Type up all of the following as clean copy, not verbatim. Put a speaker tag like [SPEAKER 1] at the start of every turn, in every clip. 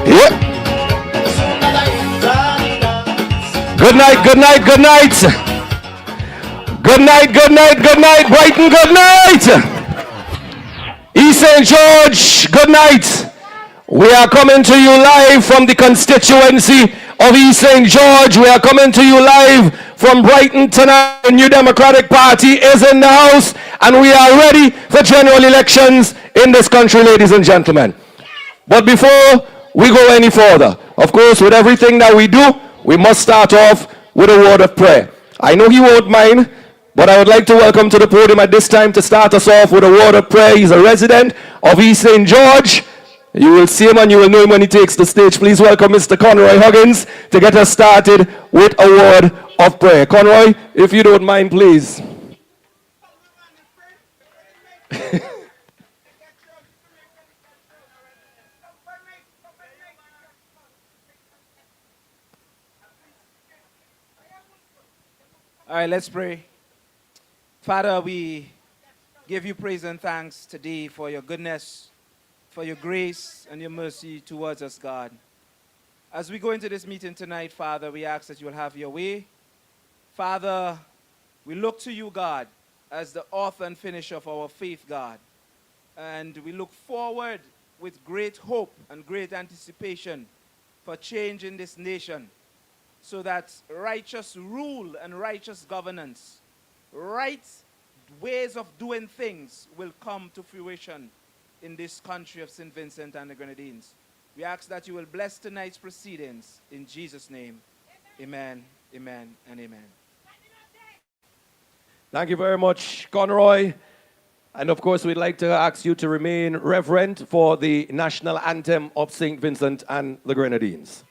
[SPEAKER 1] Yeah. Good night, good night, good night. Good night, good night, good night. Brighton, good night. East St. George, good night. We are coming to you live from the constituency of East St. George. We are coming to you live from Brighton tonight. The New Democratic Party is in the house, and we are ready for general elections in this country, ladies and gentlemen. But before we go any further, of course, with everything that we do, we must start off with a word of prayer. I know he won't mind, but I would like to welcome to the podium at this time to start us off with a word of prayer. He's a resident of East St. George. You will see him and you will know him when he takes the stage. Please welcome Mr. Conroy Huggins to get us started with a word of prayer. Conroy, if you don't mind, please.
[SPEAKER 2] All right, let's pray. Father, we give you praise and thanks today for your goodness, for your grace and your mercy towards us, God. As we go into this meeting tonight, Father, we ask that you will have your way. Father, we look to you, God, as the author and finisher of our faith, God. And we look forward with great hope and great anticipation for change in this nation, so that righteous rule and righteous governance, right ways of doing things will come to fruition in this country of St. Vincent and the Grenadines. We ask that you will bless tonight's proceedings. In Jesus' name, amen, amen, and amen.
[SPEAKER 1] Thank you very much, Conroy. And of course, we'd like to ask you to remain reverent for the national anthem of St. Vincent and the Grenadines.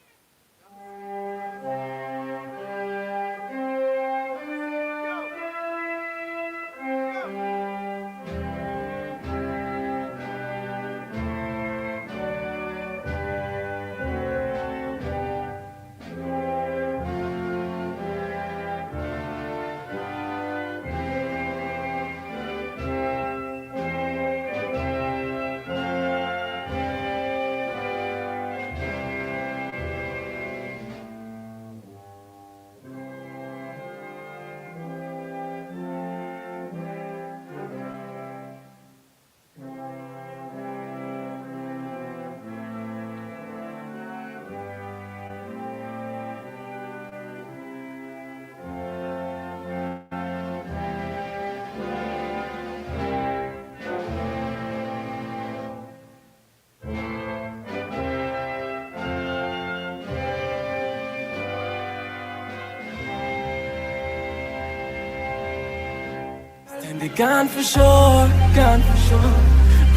[SPEAKER 3] They gone for sure, gone for sure,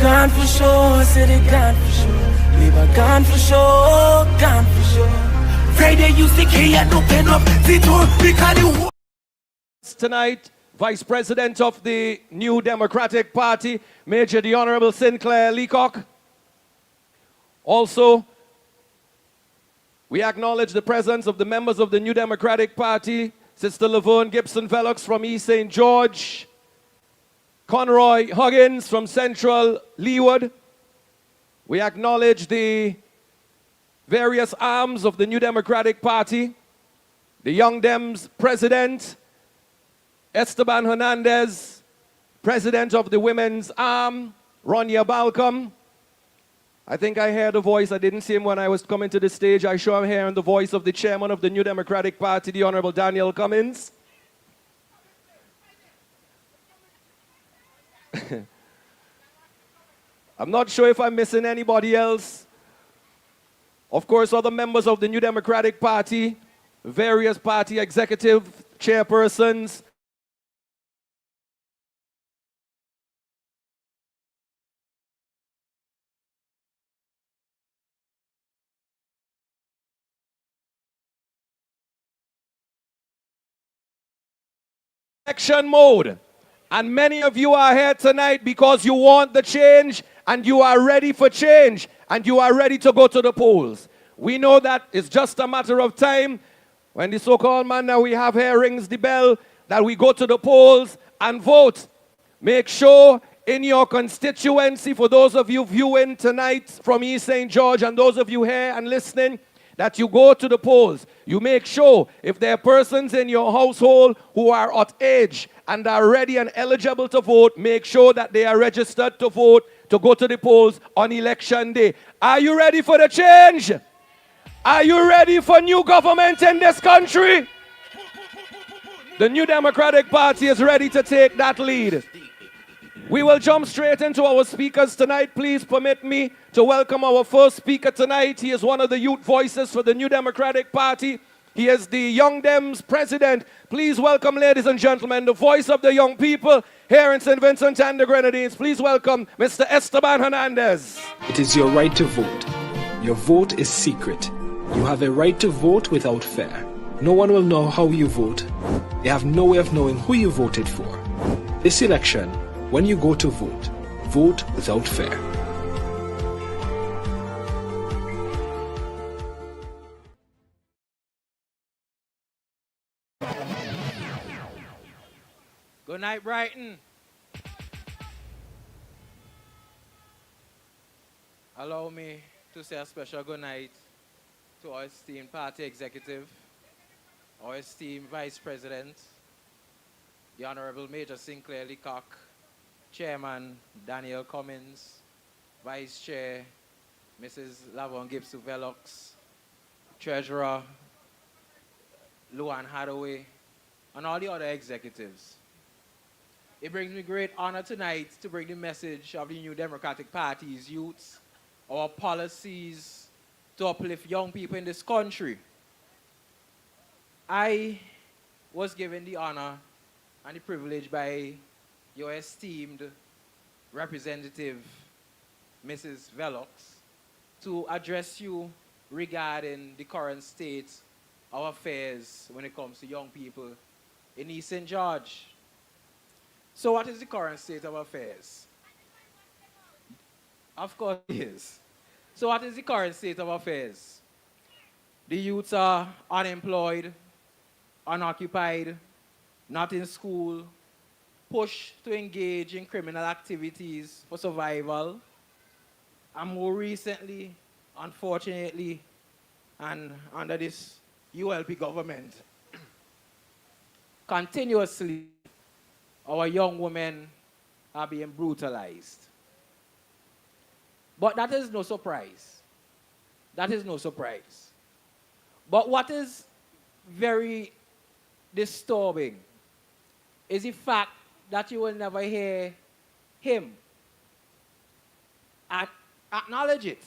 [SPEAKER 3] gone for sure, say they gone for sure. Leave a gone for sure, gone for sure. Friday you stick here and open up the door because you...
[SPEAKER 1] Tonight, Vice President of the New Democratic Party, Major the Honorable Sinclair Leacock. Also, we acknowledge the presence of the members of the New Democratic Party, Sister Laverne Gibson-Vellox from East St. George, Conroy Huggins from Central Leeward. We acknowledge the various arms of the New Democratic Party, the Young Dems President, Esteban Hernandez, President of the Women's Arm, Ronya Balcom. I think I heard a voice. I didn't see him when I was coming to the stage. I sure am hearing the voice of the Chairman of the New Democratic Party, the Honorable Daniel Cummins. I'm not sure if I'm missing anybody else. Of course, other members of the New Democratic Party, various party executive chairpersons. Election mode. And many of you are here tonight because you want the change and you are ready for change and you are ready to go to the polls. We know that it's just a matter of time when the so-called man that we have here rings the bell that we go to the polls and vote. Make sure in your constituency, for those of you viewing tonight from East St. George and those of you here and listening, that you go to the polls. You make sure if there are persons in your household who are at age and are ready and eligible to vote, make sure that they are registered to vote to go to the polls on election day. Are you ready for the change? Are you ready for new government in this country? The New Democratic Party is ready to take that lead. We will jump straight into our speakers tonight. Please permit me to welcome our first speaker tonight. He is one of the youth voices for the New Democratic Party. He is the Young Dems president. Please welcome, ladies and gentlemen, the voice of the young people here in St. Vincent and the Grenadines. Please welcome Mr. Esteban Hernandez.
[SPEAKER 4] It is your right to vote. Your vote is secret. You have a right to vote without fear. No one will know how you vote. You have no way of knowing who you voted for. This election, when you go to vote, vote without fear.
[SPEAKER 2] Good night, Brighton. Allow me to say a special good night to our esteemed party executive, our esteemed vice president, the Honorable Major Sinclair Leacock, Chairman Daniel Cummins, Vice Chair Mrs. Lavon Gibbs-Velox, Treasurer Luan Hathaway, and all the other executives. It brings me great honor tonight to bring the message of the New Democratic Party's youths, our policies to uplift young people in this country. I was given the honor and the privilege by your esteemed representative, Mrs. Velox, to address you regarding the current state of affairs when it comes to young people in East St. George. So what is the current state of affairs? Of course it is. So what is the current state of affairs? The youths are unemployed, unoccupied, not in school, pushed to engage in criminal activities for survival, and more recently, unfortunately, and under this ULP government, continuously, our young women are being brutalized. But that is no surprise. That is no surprise. But what is very disturbing is the fact that you will never hear him acknowledge it.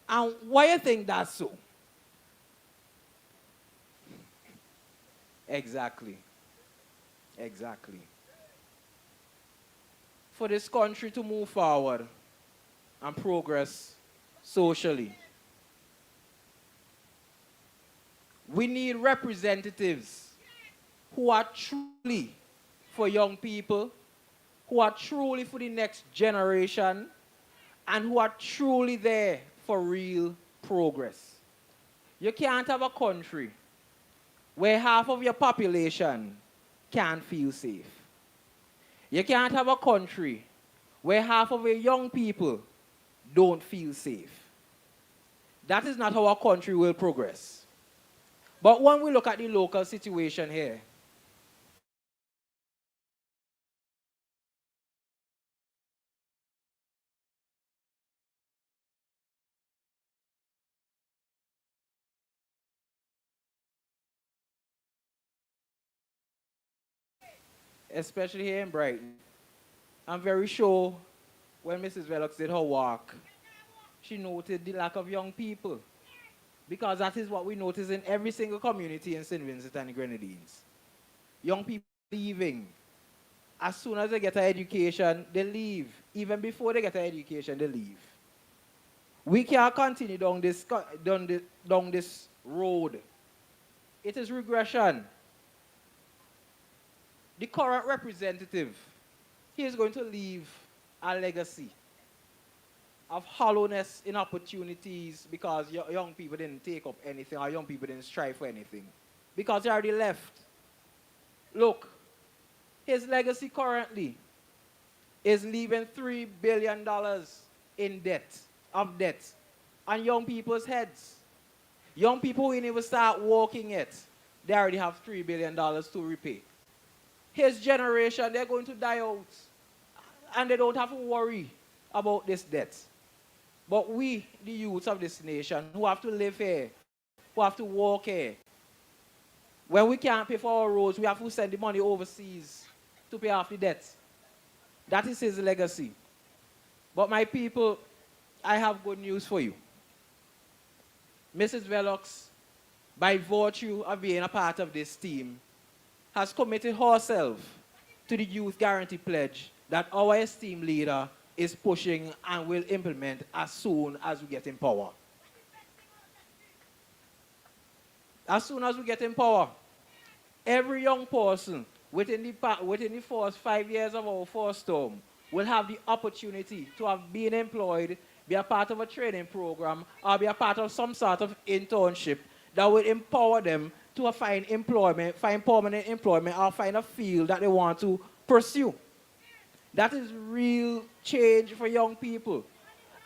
[SPEAKER 2] And why you think that's so? Exactly. Exactly. For this country to move forward and progress socially, we need representatives who are truly for young people, who are truly for the next generation, and who are truly there for real progress. You can't have a country where half of your population can't feel safe. You can't have a country where half of your young people don't feel safe. That is not how our country will progress. But when we look at the local situation here, especially here in Brighton, I'm very sure when Mrs. Velox did her walk, she noted the lack of young people. Because that is what we notice in every single community in St. Vincent and the Grenadines. Young people leaving. As soon as they get an education, they leave. Even before they get an education, they leave. We can't continue down this road. It is regression. The current representative, he is going to leave a legacy of hollowness in opportunities because young people didn't take up anything or young people didn't strive for anything. Because they already left. Look, his legacy currently is leaving $3 billion in debt on young people's heads. Young people who ain't even start working yet, they already have $3 billion to repay. His generation, they're going to die out. And they don't have to worry about this debt. But we, the youths of this nation, who have to live here, who have to work here, when we can't pay for our roads, we have to send the money overseas to pay off the debt. That is his legacy. But my people, I have good news for you. Mrs. Velox, by virtue of being a part of this team, has committed herself to the Youth Guarantee Pledge that our esteemed leader is pushing and will implement as soon as we get in power. As soon as we get in power, every young person within the first 5 years of our first term will have the opportunity to have been employed, be a part of a training program, or be a part of some sort of internship that will empower them to find employment, find permanent employment, or find a field that they want to pursue. That is real change for young people.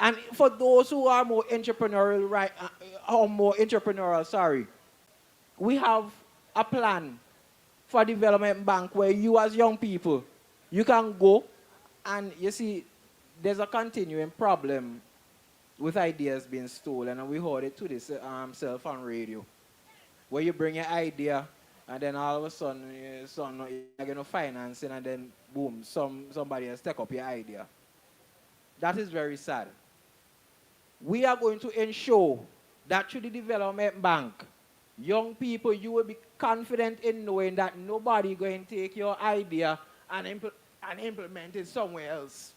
[SPEAKER 2] And for those who are more entrepreneurial, we have a plan for a development bank where you as young people, you can go and you see there's a continuing problem with ideas being stolen, and we heard it to this cell phone radio, where you bring your idea and then all of a sudden you're going to financing and then boom, somebody has take up your idea. That is very sad. We are going to ensure that through the development bank, young people, you will be confident in knowing that nobody is going to take your idea and implement it somewhere else.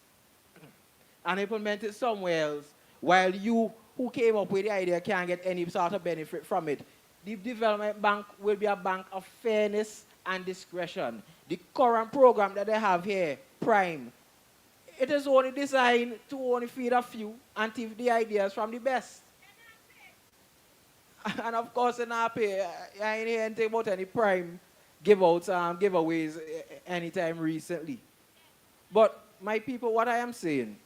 [SPEAKER 2] And implement it somewhere else, while you who came up with the idea can't get any sort of benefit from it. The development bank will be a bank of fairness and discretion. The current program that they have here, Prime, it is only designed to only feed a few and take the ideas from the best. And of course, in our pay, I ain't hear anything about any Prime giveaways anytime recently. But my people, what I am saying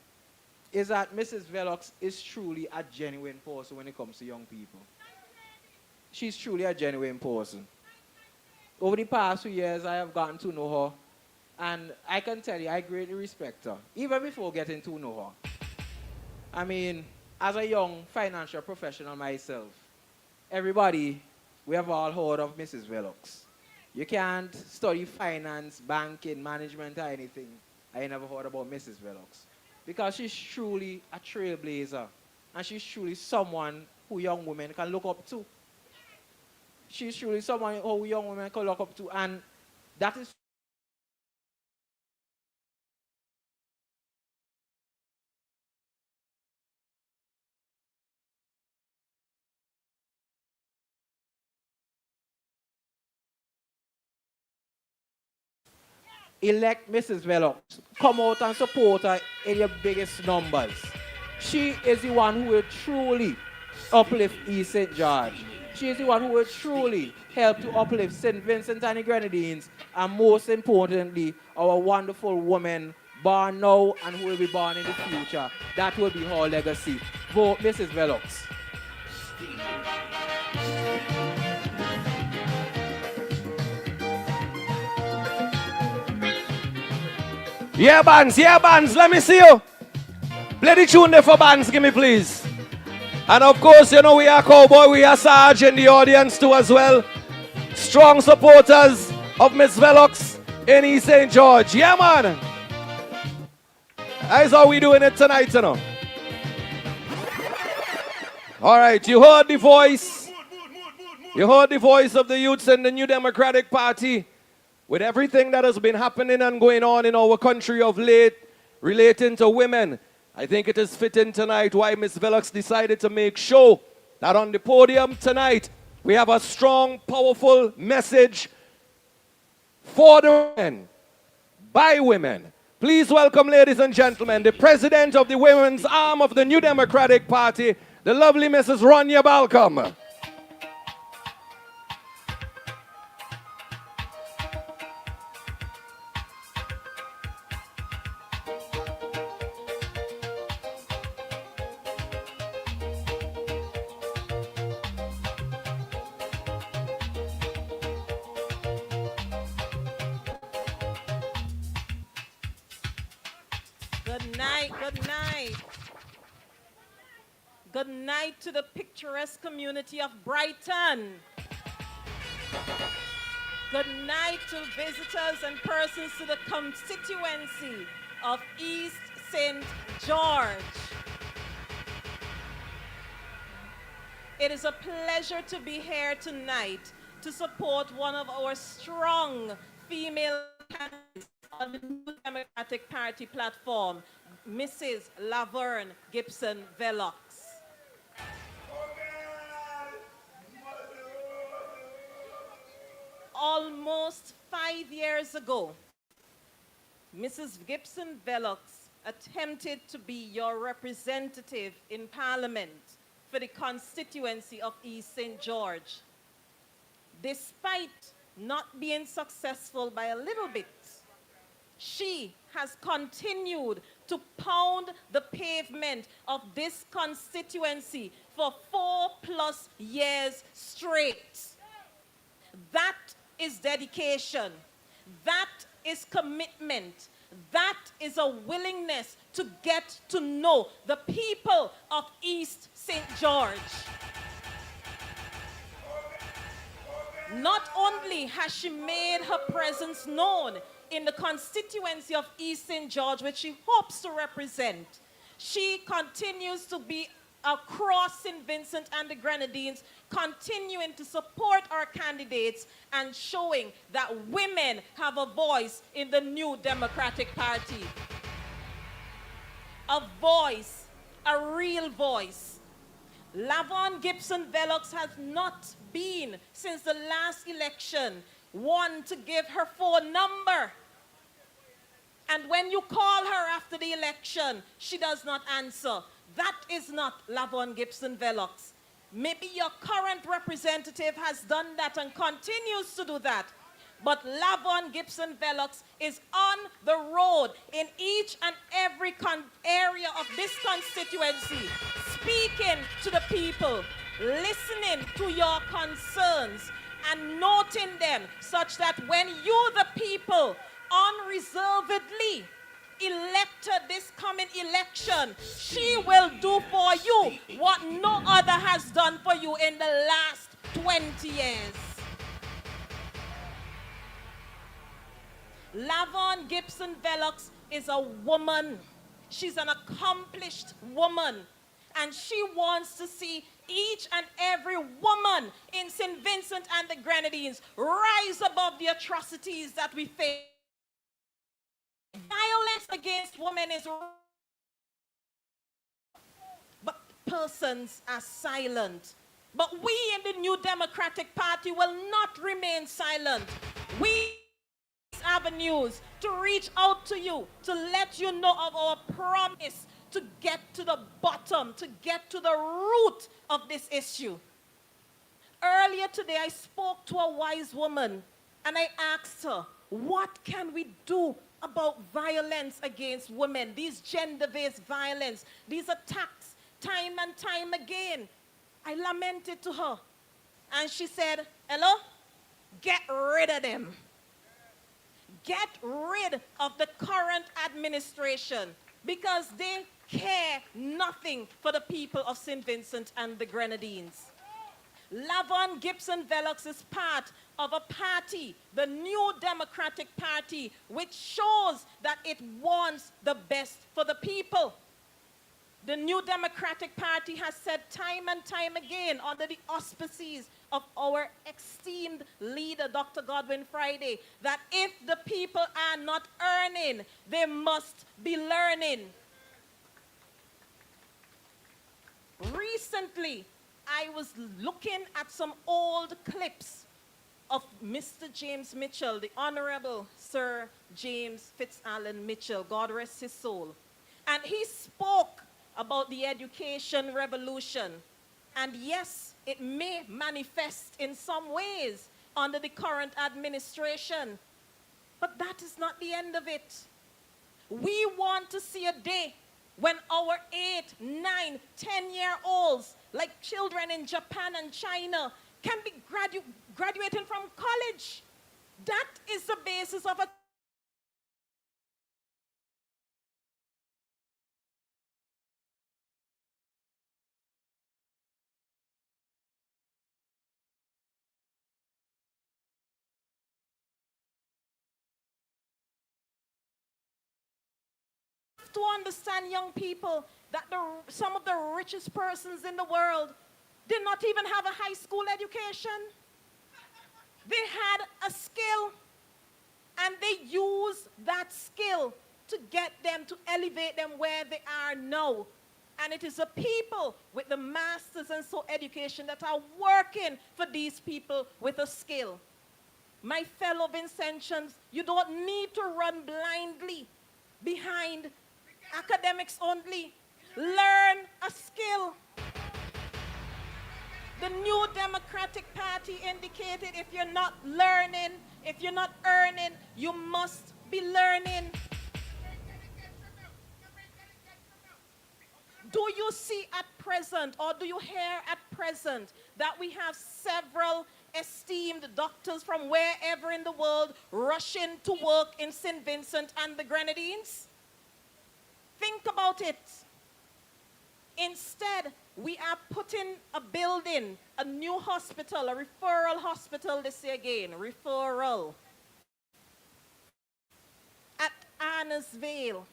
[SPEAKER 2] is that Mrs. Velox is truly a genuine person when it comes to young people. She's truly a genuine person. Over the past few years, I have gotten to know her, and I can tell you, I greatly respect her, even before getting to know her. I mean, as a young financial professional myself, everybody, we have all heard of Mrs. Velox. You can't study finance, banking, management, or anything. I never heard about Mrs. Velox. Because she's truly a trailblazer. And she's truly someone who young women can look up to. She's truly someone who young women can look up to. And that is elect Mrs. Velox. Come out and support her in your biggest numbers. She is the one who will truly uplift East St. George. She is the one who will truly help to uplift St. Vincent and the Grenadines, and most importantly, our wonderful woman born now and who will be born in the future. That will be her legacy. Vote Mrs. Velox.
[SPEAKER 1] Yeah, bands, let me see you. Play the tune there for bands, give me please. And of course, you know, we are Cowboy, we are Sarge in the audience too as well. Strong supporters of Miss Velox in East St. George. Yeah, man. That's how we doing it tonight, you know. All right, you heard the voice. You heard the voice of the youths in the New Democratic Party. With everything that has been happening and going on in our country of late relating to women, I think it is fitting tonight why Ms. Velox decided to make sure that on the podium tonight we have a strong, powerful message for the women, by women. Please welcome, ladies and gentlemen, the president of the women's arm of the New Democratic Party, the lovely Mrs. Ronya Balcom.
[SPEAKER 5] Good night, good night. Good night to the picturesque community of Brighton. Good night to visitors and persons to the constituency of East St. George. It is a pleasure to be here tonight to support one of our strong female candidates on the New Democratic Party platform, Mrs. Laverne Gibson Velox. Almost 5 years ago, Mrs. Gibson Velox attempted to be your representative in Parliament for the constituency of East St. George. Despite not being successful by a little bit, she has continued to pound the pavement of this constituency for 4+ years straight. That is dedication. That is commitment. That is a willingness to get to know the people of East St. George. Not only has she made her presence known in the constituency of East St. George, which she hopes to represent, she continues to be across St. Vincent and the Grenadines, continuing to support our candidates and showing that women have a voice in the New Democratic Party. A voice, a real voice. Laverne Gibson Velox has not been, since the last election, one to give her phone number. And when you call her after the election, she does not answer. That is not Laverne Gibson Velox. Maybe your current representative has done that and continues to do that. But Laverne Gibson Velox is on the road in each and every area of this constituency, speaking to the people, listening to your concerns, and noting them such that when you, the people, unreservedly elected this coming election, she will do for you what no other has done for you in the last 20 years. Laverne Gibson Velox is a woman. She's an accomplished woman. And she wants to see each and every woman in St. Vincent and the Grenadines rise above the atrocities that we face. Violence against women is wrong, but persons are silent. But we in the New Democratic Party will not remain silent. We avenues to reach out to you, to let you know of our promise to get to the bottom, to get to the root of this issue. Earlier today, I spoke to a wise woman and I asked her, what can we do about violence against women, these gender-based violence, these attacks, time and time again? I lamented to her. And she said, hello? Get rid of them. Get rid of the current administration because they care nothing for the people of St. Vincent and the Grenadines. Laverne Gibson Velox is part of a party, the New Democratic Party, which shows that it wants the best for the people. The New Democratic Party has said time and time again, under the auspices of our esteemed leader, Dr. Godwin Friday, that if the people are not earning, they must be learning. Recently, I was looking at some old clips of Mr. James Mitchell, the Honorable Sir James Fitzallen Mitchell, God rest his soul. And he spoke about the education revolution. And yes, it may manifest in some ways under the current administration. But that is not the end of it. We want to see a day when our 8, 9, 10-year-olds, like children in Japan and China, can be graduating from college. That is the basis of a have to understand, young people, that some of the richest persons in the world did not even have a high school education. They had a skill, and they used that skill to get them, to elevate them where they are now. And it is the people with the masters and so education that are working for these people with a skill. My fellow Vincentians, you don't need to run blindly behind academics only. Learn a skill. The New Democratic Party indicated if you're not learning, if you're not earning, you must be learning. Do you see at present, or do you hear at present, that we have several esteemed doctors from wherever in the world rushing to work in St. Vincent and the Grenadines? Think about it. Instead, we are putting a building, a new hospital, a referral hospital, this year again, referral, at Annesvale.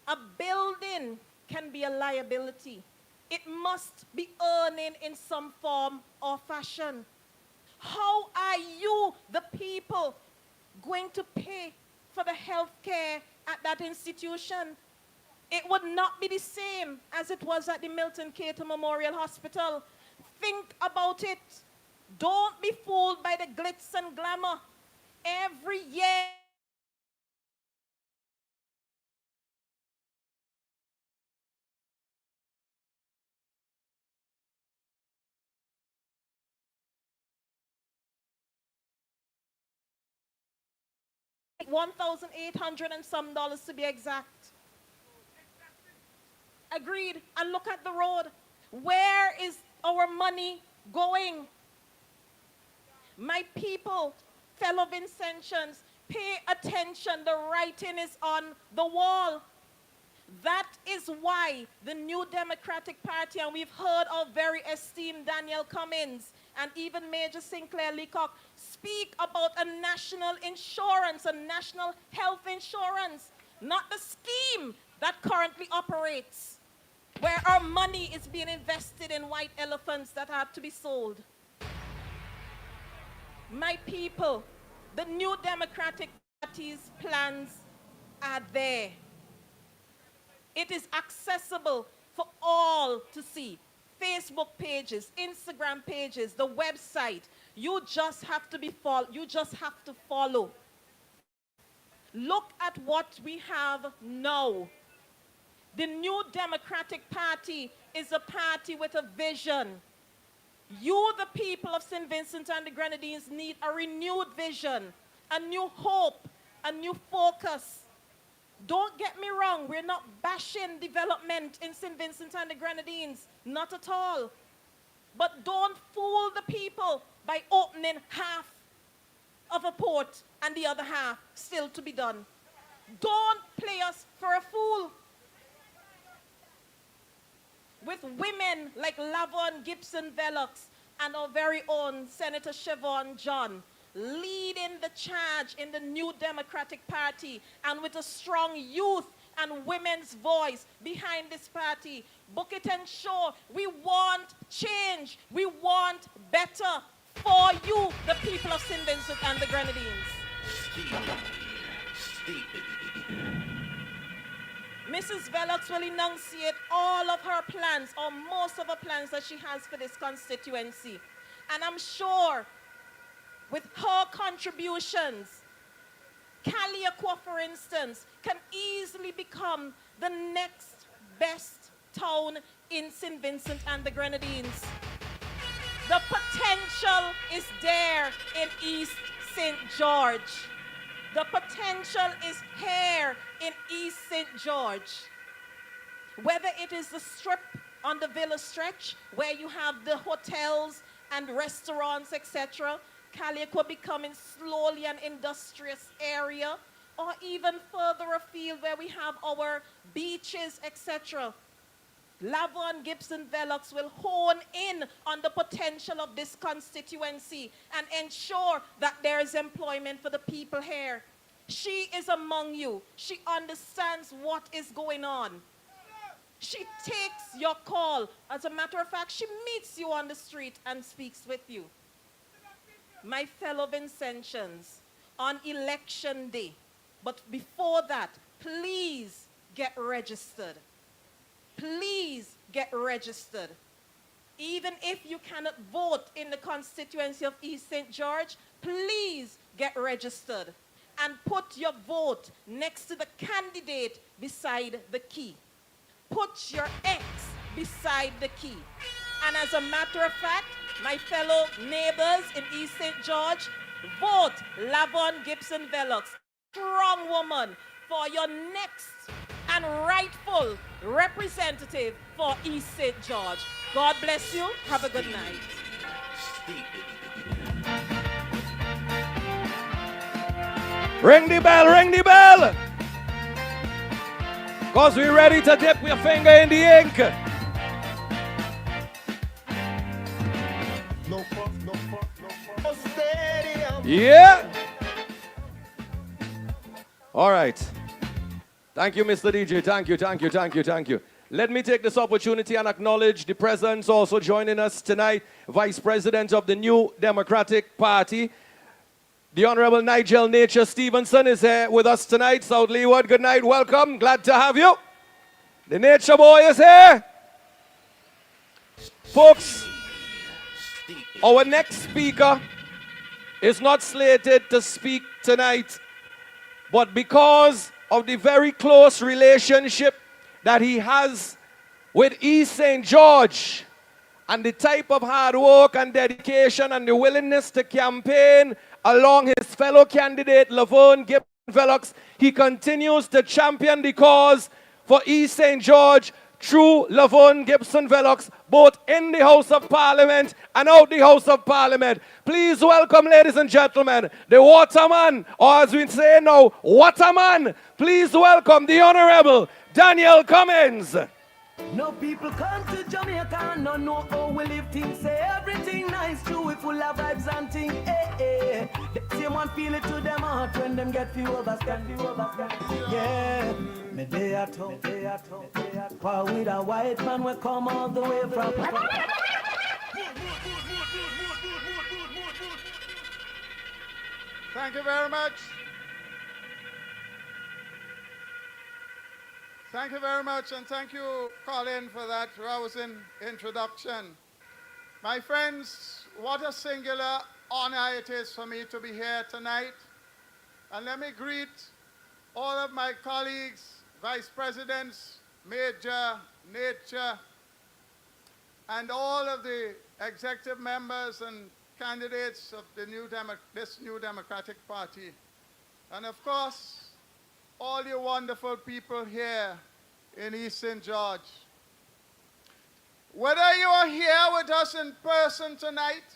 [SPEAKER 5] A building can be a liability. It must be earning in some form or fashion. How are you, the people, going to pay for the health care at that institution? It would not be the same as it was at the Milton Cater Memorial Hospital. Think about it. Don't be fooled by the glitz and glamour. Every year, $1,800 and some dollars to be exact. Agreed. And look at the road. Where is our money going? My people, fellow Vincentians, pay attention. The writing is on the wall. That is why the New Democratic Party, and we've heard our very esteemed Daniel Cummins and even Major Sinclair Leacock speak about a national insurance, a national health insurance, not the scheme that currently operates, where our money is being invested in white elephants that are to be sold. My people, the New Democratic Party's plans are there. It is accessible for all to see. Facebook pages, Instagram pages, the website. You just have to follow. Look at what we have now. The New Democratic Party is a party with a vision. You, the people of St. Vincent and the Grenadines, need a renewed vision, a new hope, a new focus. Don't get me wrong, we're not bashing development in St. Vincent and the Grenadines, not at all. But don't fool the people by opening half of a port and the other half still to be done. Don't play us for a fool. With women like Lavon Gibson Velox and our very own Senator Siobhan John leading the charge in the New Democratic Party, and with a strong youth and women's voice behind this party, book it and show we want change, we want better for you, the people of St. Vincent and the Grenadines. Mrs. Velox will enunciate all of her plans, or most of her plans that she has for this constituency. And I'm sure with her contributions, Caliaqua, for instance, can easily become the next best town in St. Vincent and the Grenadines. The potential is there in East St. George. The potential is here in East St. George. Whether it is the strip on the Villa Stretch, where you have the hotels and restaurants, etc., Caliaqua becoming slowly an industrious area, or even further afield where we have our beaches, etc. Lavon Gibson Velox will hone in on the potential of this constituency and ensure that there is employment for the people here. She is among you. She understands what is going on. She takes your call. As a matter of fact, she meets you on the street and speaks with you. My fellow Vincentians, on election day, but before that, please get registered. Please get registered. Even if you cannot vote in the constituency of East St. George, please get registered and put your vote next to the candidate beside the key. Put your X beside the key. And as a matter of fact, my fellow neighbors in East St. George, vote Lavon Gibson Velox, strong woman, for your next and rightful representative for East St. George. God bless you. Have a good night.
[SPEAKER 1] Ring the bell, ring the bell. Because we're ready to dip your finger in the ink.
[SPEAKER 6] No puff, no puff, no puff. Stadium.
[SPEAKER 1] Yeah. All right. Thank you, Mr. DJ. Thank you, thank you, thank you, thank you. Let me take this opportunity and acknowledge the presence also joining us tonight, Vice President of the New Democratic Party, the Honorable Nigel Nature Stevenson is here with us tonight. South Leeward, good night, welcome, glad to have you. The Nature Boy is here. Folks, our next speaker is not slated to speak tonight, but because of the very close relationship that he has with East St. George and the type of hard work and dedication and the willingness to campaign along his fellow candidate, Lavon Gibson Velox, he continues to champion the cause for East St. George through Lavon Gibson Velox, both in the House of Parliament and out the House of Parliament. Please welcome, ladies and gentlemen, the waterman, or as we say now, waterman. Please welcome the Honorable Daniel Cummins.
[SPEAKER 3] No people come to Jamaica and no know how we live things. Say everything nice, true, we full of vibes and things. The same one feel it to them heart when them get few of us, Yeah, me day at home, While with a white man we come all the way from.
[SPEAKER 6] Thank you very much. Thank you very much, and thank you, Colin, for that rousing introduction. My friends, what a singular honor it is for me to be here tonight. And let me greet all of my colleagues, vice presidents, Major, Nature, and all of the executive members and candidates of the this new Democratic Party. And of course, all you wonderful people here in East St. George. Whether you are here with us in person tonight,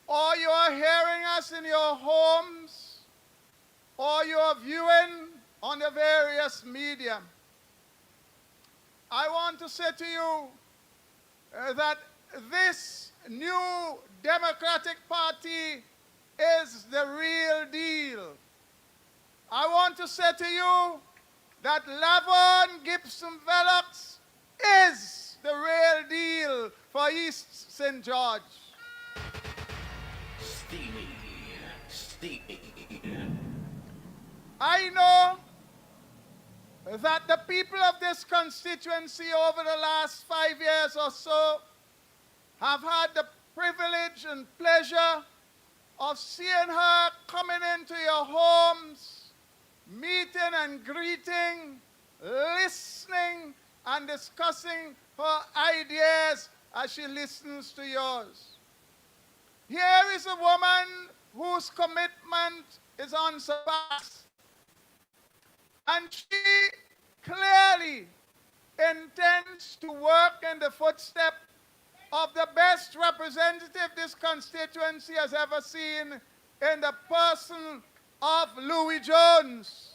[SPEAKER 6] or you are hearing us in your homes, or you are viewing on the various media, I want to say to you that this new Democratic Party is the real deal. I want to say to you that Lavon Gibson Velox is the real deal for East St. George. I know that the people of this constituency over the last 5 years or so have had the privilege and pleasure of seeing her coming into your homes, meeting and greeting, listening and discussing her ideas as she listens to yours. Here is a woman whose commitment is unsurpassed, and she clearly intends to work in the footsteps of the best representative this constituency has ever seen in the person of Louis Jones.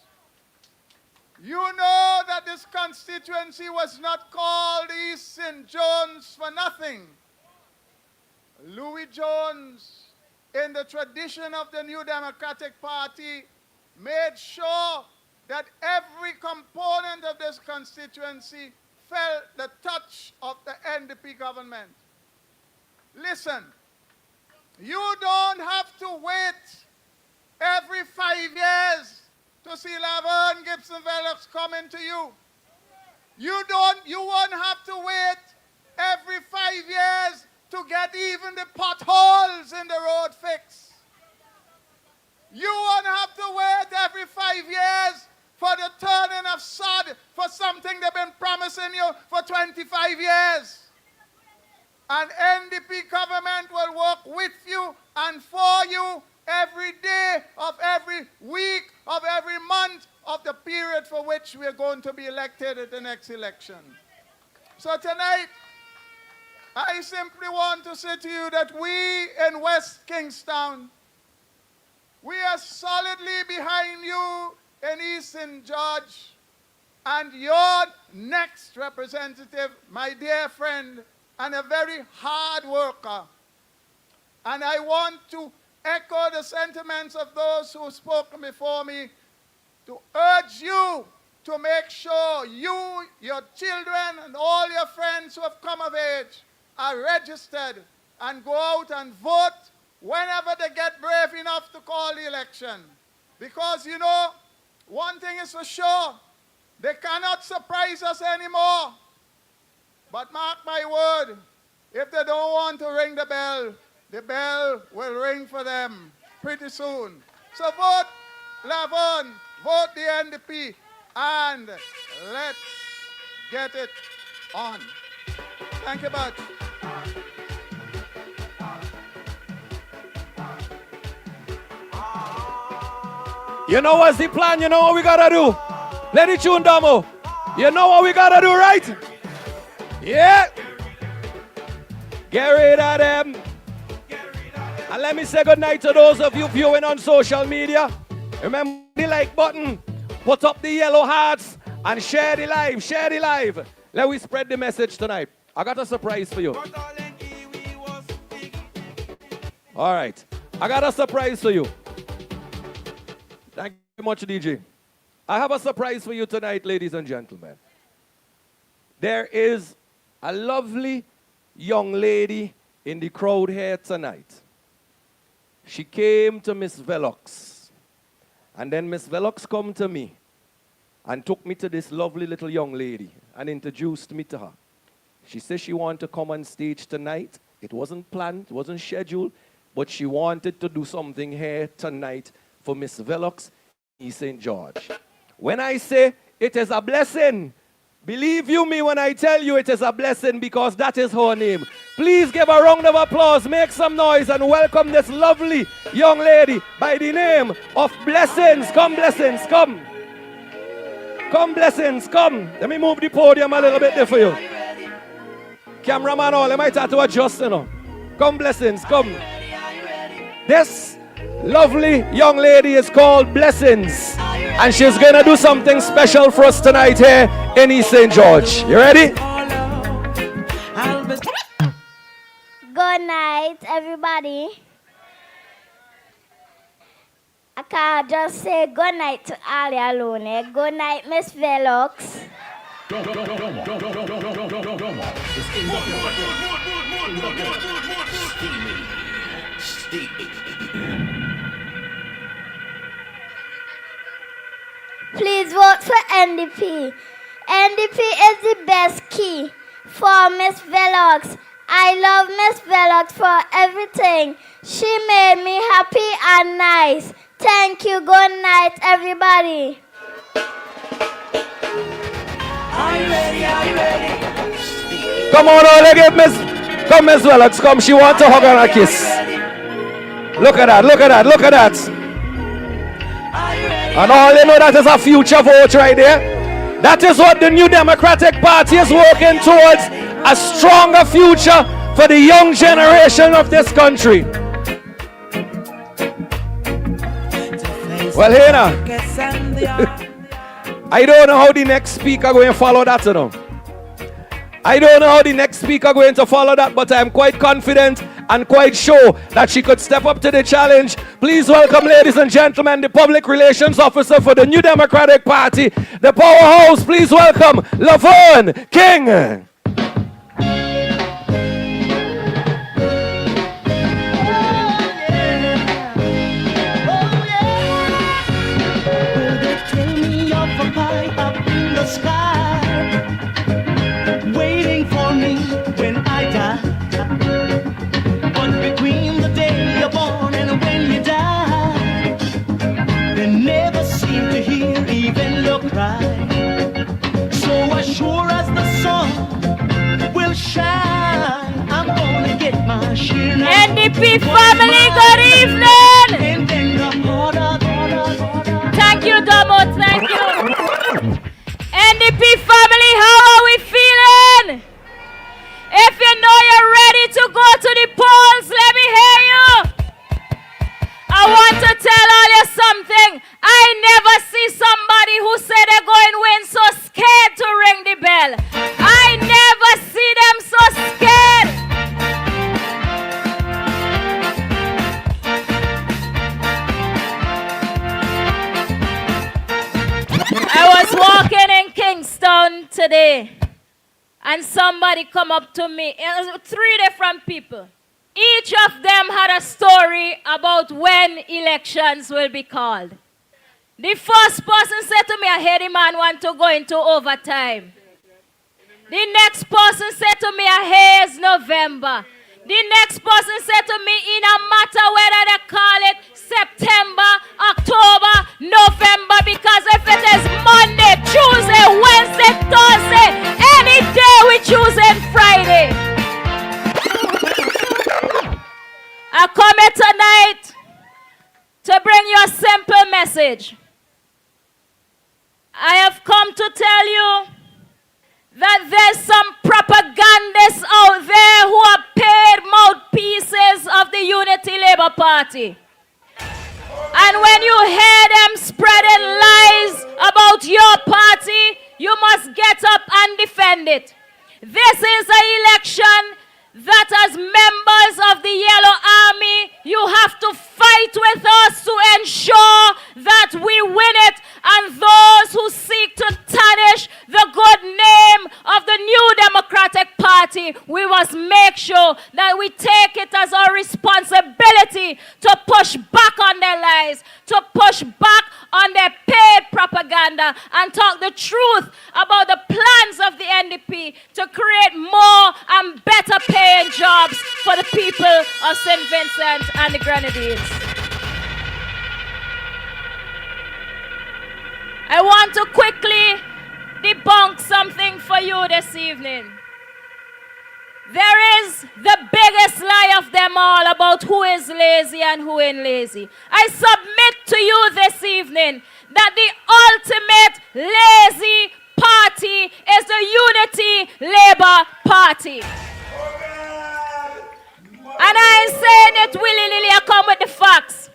[SPEAKER 6] You know that this constituency was not called East St. Jones for nothing. Louis Jones, in the tradition of the New Democratic Party, made sure that every component of this constituency felt the touch of the NDP government. Listen, you don't have to wait every 5 years to see Laverne Gibson Velox coming to you. You won't have to wait every 5 years to get even the potholes in the road fixed. You won't have to wait every 5 years for the turning of sod for something they've been promising you for 25 years. An NDP government will work with you and for you every day of every week of every month of the period for which we are going to be elected at the next election. So tonight, I simply want to say to you that we in West Kingstown, we are solidly behind you in East St. George, and your next representative, my dear friend, and a very hard worker. And I want to echo the sentiments of those who spoke before me to urge you to make sure you, your children, and all your friends who have come of age are registered and go out and vote whenever they get brave enough to call the election. Because, you know, one thing is for sure, they cannot surprise us anymore. But mark my word, if they don't want to ring the bell will ring for them pretty soon. So vote Laverne, vote the NDP, and let's get it on. Thank you much.
[SPEAKER 1] You know what's the plan? You know what we gotta do? Let it tune, Damo. You know what we gotta do, right? Yeah. Get rid of them. And let me say good night to those of you viewing on social media. Remember the like button, put up the yellow hearts, and share the live. Share the live. Let me spread the message tonight. I got a surprise for you. All right. I got a surprise for you. Thank you very much, DJ. I have a surprise for you tonight, ladies and gentlemen. There is a lovely young lady in the crowd here tonight. She came to Miss Velox. And then Miss Velox come to me and took me to this lovely little young lady and introduced me to her. She said she wanted to come on stage tonight. It wasn't planned, it wasn't scheduled, but she wanted to do something here tonight for Miss Velox in St. George. When I say it is a blessing, believe you me when I tell you it is a blessing, because that is her name. Please give a round of applause, make some noise, and welcome this lovely young lady by the name of Blessings. Come, Blessings, come. Come, Blessings, come. Let me move the podium a little bit there for you. Cameraman, all, I might have to adjust, you know. Come, Blessings, come. This lovely young lady is called Blessings, and she's going to do something special for us tonight here in East St. George. You ready?
[SPEAKER 7] Good night, everybody. I can't just say good night to Ali alone. Good night, Miss Velox. Please vote for NDP. NDP is the best key for Miss Velox. I love Miss Velox for everything. She made me happy and nice. Thank you. Good night, everybody.
[SPEAKER 3] Are you ready? Are you ready?
[SPEAKER 1] Come on, all give Miss. Come, Miss Velox, come. She wants to hug and a kiss. Look at that, look at that, look at that. And all you know, that is a future vote right there. That is what the New Democratic Party is working towards, a stronger future for the young generation of this country. Well, here now, I don't know how the next speaker going to follow that, you know. I don't know how the next speaker going to follow that, but I'm quite confident and quite sure that she could step up to the challenge. Please welcome, ladies and gentlemen, the Public Relations Officer for the New Democratic Party, the powerhouse. Please welcome Laverne King.
[SPEAKER 3] Waiting for me when I die. But between the day you're born and when you die, they never seem to hear even your cry. So as sure as the sun will shine, I'm gonna get my share now.
[SPEAKER 5] NDP family, good evening.
[SPEAKER 3] And then the harder.
[SPEAKER 5] Thank you, Domo. Thank you. NDP family, how are we feeling? If you know you're ready to go to the polls, let me hear you. I want to tell all you something. I never see somebody who say they're going to win so scared to ring the bell. I never see them so scared. I was walking in Kingston today, and somebody come up to me. It was 3 different people. Each of them had a story about when elections will be called. The first person said to me, I hear the man want to go into overtime. The next person said to me, I hear it's November. The next person said to me, it no matter whether they call it September, October, November, because if it is Monday, Tuesday, Wednesday, Thursday, any day we choose in Friday. I come here tonight to bring you a simple message. I have come to tell you that there's some propagandists out there who are paid mouthpieces of the Unity Labour Party. And when you hear them spreading lies about your party, you must get up and defend it. This is an election that as members of the Yellow Army, you have to fight with us to ensure that we win it. And those who seek to tarnish the good name of the New Democratic Party, we must make sure that we take it as our responsibility to push back on their lies, to push back on their paid propaganda, and talk the truth about the plans of the NDP to create more and better paying jobs for the people of St. Vincent and the Grenadines. I want to quickly debunk something for you this evening. There is the biggest lie of them all about who is lazy and who ain't lazy. I submit to you this evening that the ultimate lazy party is the Unity Labour Party. And I ain't saying it willy-nilly, I come with the facts.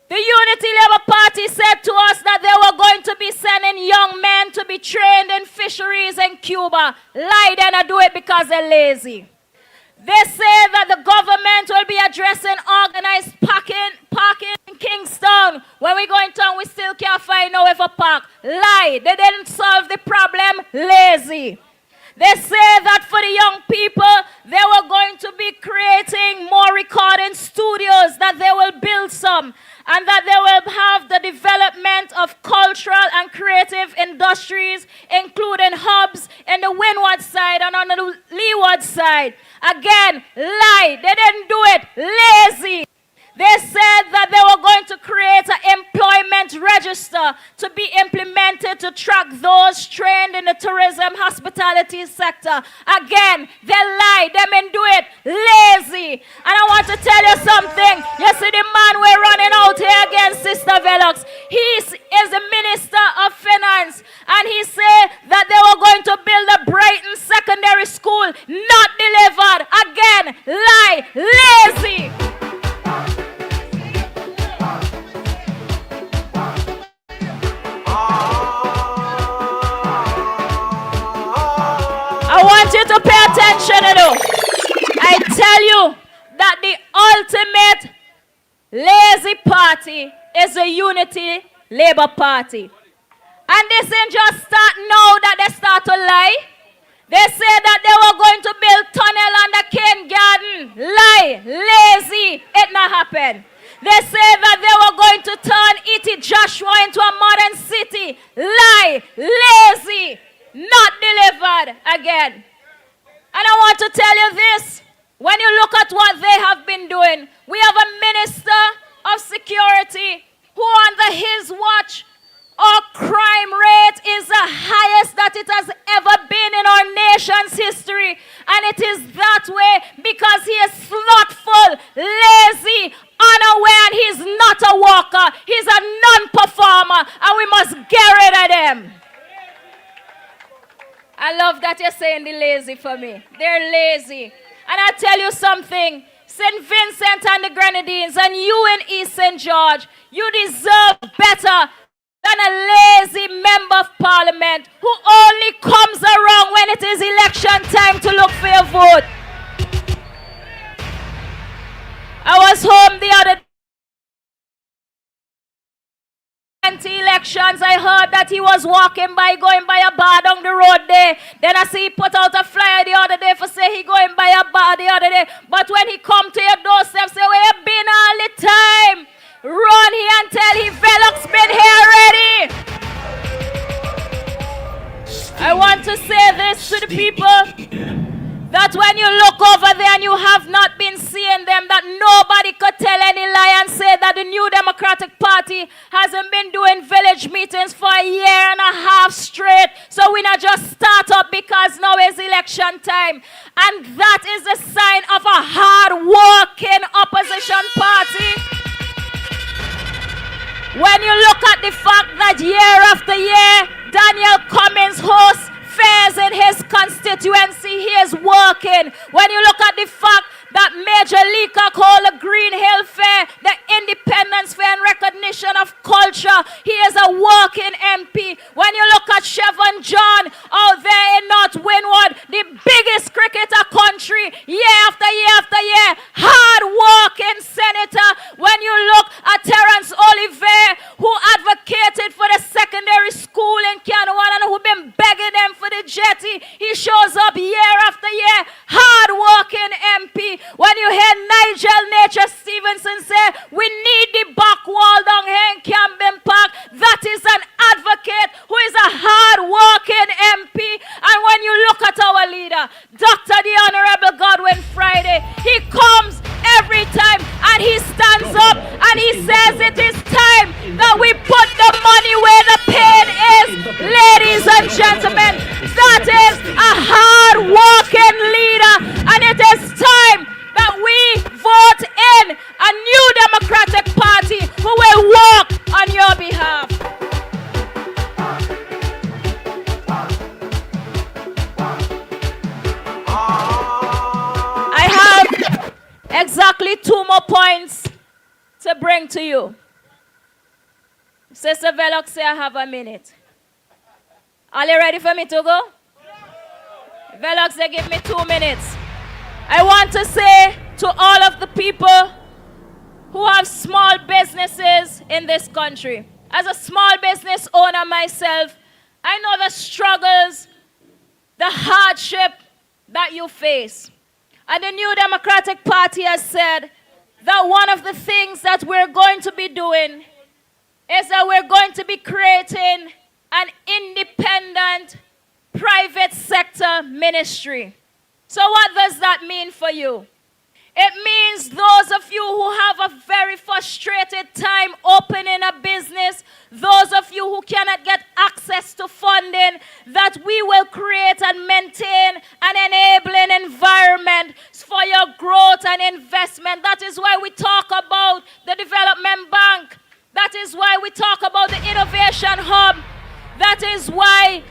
[SPEAKER 5] The Unity Labour Party said to us that they were going to be sending young men to be trained in fisheries in Cuba. Lie, then I do it because they're lazy. They say that the government will be addressing organized parking in Kingston. When we go in town, we still can't find nowhere for park. Lie, they didn't solve the problem. Lazy. They say that for the young people, they were going to be creating more recording studios, that they will build some, and that they will have the development of cultural and creative industries, including hubs in the windward side and on the leeward side. Again, lie, they didn't do it. Lazy. They said that they were going to create an employment register to be implemented to track those trained in the tourism hospitality sector. Again, they lied. They didn't do it. Lazy. And I want to tell you something. You see the man we're running out here against, Sister Velox. He is the Minister of Finance. And he said that they were going to build a Brighton secondary school. Not delivered. Again, lie. Lazy. I want tell you that the ultimate lazy party is the Unity Labour Party. And this ain't just start now that they start to lie. They say that they were going to build tunnel under Cane Garden. Lie, lazy, it not happened. They say that they were going to turn Iti Joshua into a modern city. Lie, lazy, not delivered again. And I want to tell you this. When you look at what they have been doing, we have a minister of security who under his watch, our crime rate is the highest that it has ever been in our nation's history. And it is that way because he is slothful, lazy, unaware, and he's not a worker. He's a non-performer, and we must get rid of them. I love that you're saying they're lazy for me. They're lazy. And I tell you something, St. Vincent and the Grenadines and you in East St. George, you deserve better than a lazy member of parliament who only comes around when it is election time to look for your vote. I was home the other day. Elections, I heard that he was going by a bar down the road there. Then I see he put out a flyer the other day for say he going by a bar the other day. But when he come to your doorstep, say, where you been all the time? Run here and tell he Velox been here already. I want to say this to the people. That when you look over there and you have not been seeing them, that nobody could tell any lie and say that the New Democratic Party hasn't been doing village meetings for a year and a half straight. So we not just start up because now is election time. And that is a sign of a hard-working opposition party. When you look at the fact that year after year, Daniel Cummins hosts fairs in his constituency, he is working. When you look at the fact that Major Leacock hold the Green Hill Fair, the Independence Fair and recognition of culture, he is a working MP. When you look at Chevron John out there in North Windward, the biggest cricketer country, year after year after year, hard-working senator. When you look at Terence Oliver, who advocated for the secondary school in Canada and who been begging them for the jetty, he shows up year after year, hard-working MP. When you hear Nigel Nature Stevenson say, we need the back wall down here in Camden Park, that is an advocate who is a hard-working MP. And when you look at our leader, Dr. the Honorable Godwin Friday, he comes every time and he stands up and he says it is time that we put the money where the pain is. Ladies and gentlemen, that is a hard-working leader, and it is time that we vote in a new Democratic Party who will work on your behalf. I have exactly 2 more points to bring to you. Sister Velox, say I have a minute. Are you ready for me to go? Velox, they give me 2 minutes. I want to say to all of the people who have small businesses in this country. As a small business owner myself, I know the struggles, the hardship that you face. And the New Democratic Party has said that one of the things that we're going to be doing is that we're going to be creating an independent private sector ministry. So what does that mean for you? It means those of you who have a very frustrated time opening a business, those of you who cannot get access to funding, that we will create and maintain an enabling environment for your growth and investment. That is why we talk about the Development Bank. That is why we talk about the Innovation Hub. That is why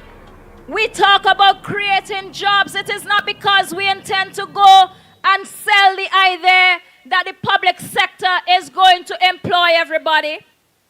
[SPEAKER 5] we talk about creating jobs. It is not because we intend to go and sell the idea that the public sector is going to employ everybody.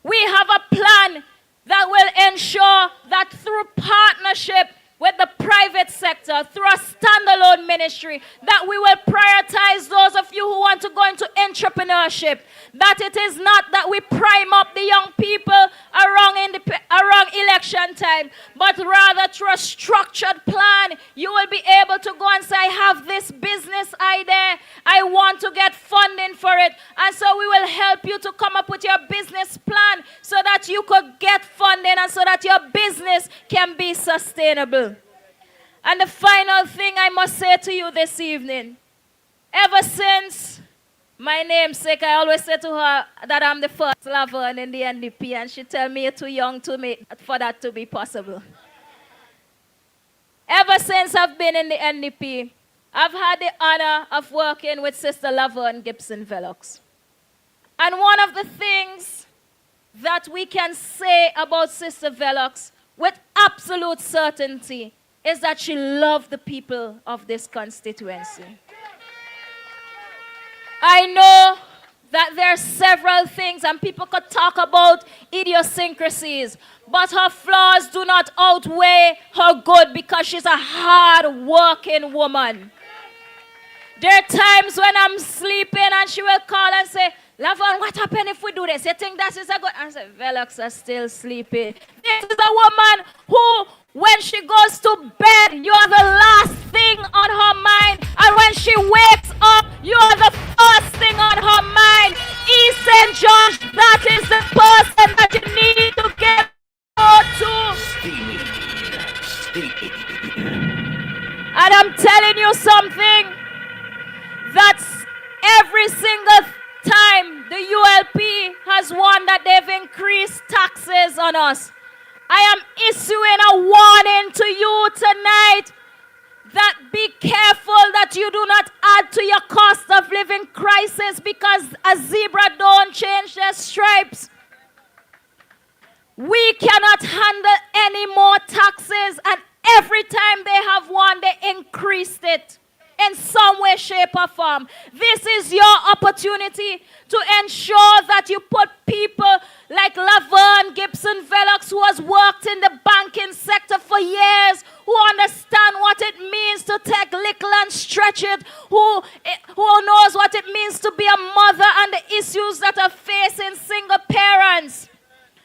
[SPEAKER 5] We have a plan that will ensure that through partnership
[SPEAKER 8] with the private sector through a standalone ministry, that we will prioritize those of you who want to go into entrepreneurship, that it is not that we prime up the young people around election time, but rather through a structured plan, you will be able to go and say, I have this business idea, I want to get funding for it, and so we will help you to come up with your business plan so that you could get funding and so that your business can be sustainable. And the final thing I must say to you this evening, ever since my namesake, I always say to her that I'm the first lover in the NDP, and she tell me you're too young for that to be possible. Ever since I've been in the NDP, I've had the honor of working with Sister Laverne Gibson Velox. And one of the things that we can say about Sister Velox with absolute certainty is that she loved the people of this constituency. I know that there are several things, and people could talk about idiosyncrasies, but her flaws do not outweigh her good because she's a hard-working woman. There are times when I'm sleeping and she will call and say, Laverne, what happened if we do this? You think that is a good? I said, Velox are still sleeping. This is a woman who, when she goes to bed, you're the last thing on her mind. And when she wakes up, you're the first thing on her mind. St. George, that is the person that you need to get to. And I'm telling you something, that's every single time the ULP has won that they've increased taxes on us. I am issuing a warning to you tonight that be careful that you do not add to your cost of living crisis because a zebra don't change their stripes. We cannot handle any more taxes, and every time they have won, they increased it in some way, shape, or form. This is your opportunity to ensure that you put people like Laverne Gibson Velox, who has worked in the banking sector for years, who understand what it means to take little and stretch it, who knows what it means to be a mother and the issues that are facing single parents.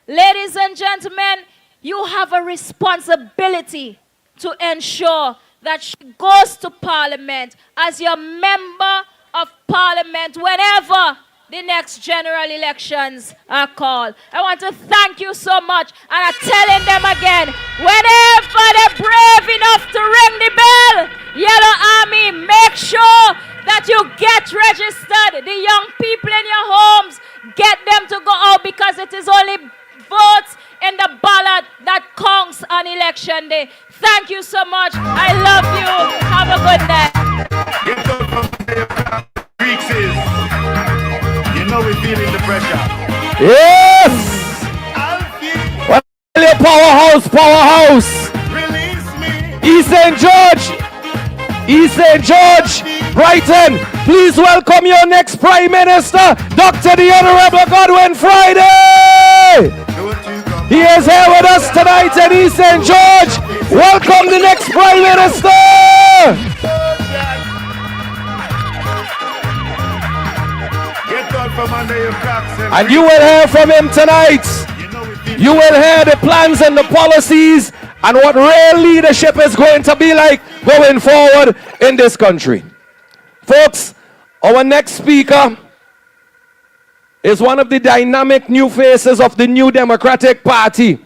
[SPEAKER 8] Ladies and gentlemen, you have a responsibility to ensure that she goes to Parliament as your member of Parliament whenever the next general elections are called. I want to thank you so much, and I'm telling them again, whenever they're brave enough to ring the bell, Yellow Army, make sure that you get registered. The young people in your homes, get them to go out, because it is only votes in the ballot that counts on election day. Thank you so much. I love you. Have a good night.
[SPEAKER 9] Get up from the Greeks is. You know we're feeling the pressure.
[SPEAKER 1] Yes! Well, powerhouse.
[SPEAKER 9] Release me.
[SPEAKER 1] St. George, Brighton, please welcome your next Prime Minister, Dr. the Honorable Godwin Friday. He is here with us tonight at St. George. Welcome the next Prime Minister.
[SPEAKER 9] Get out from under your cracks
[SPEAKER 1] and you will hear from him tonight. You will hear the plans and the policies and what real leadership is going to be like going forward in this country. Folks, our next speaker is one of the dynamic new faces of the New Democratic Party.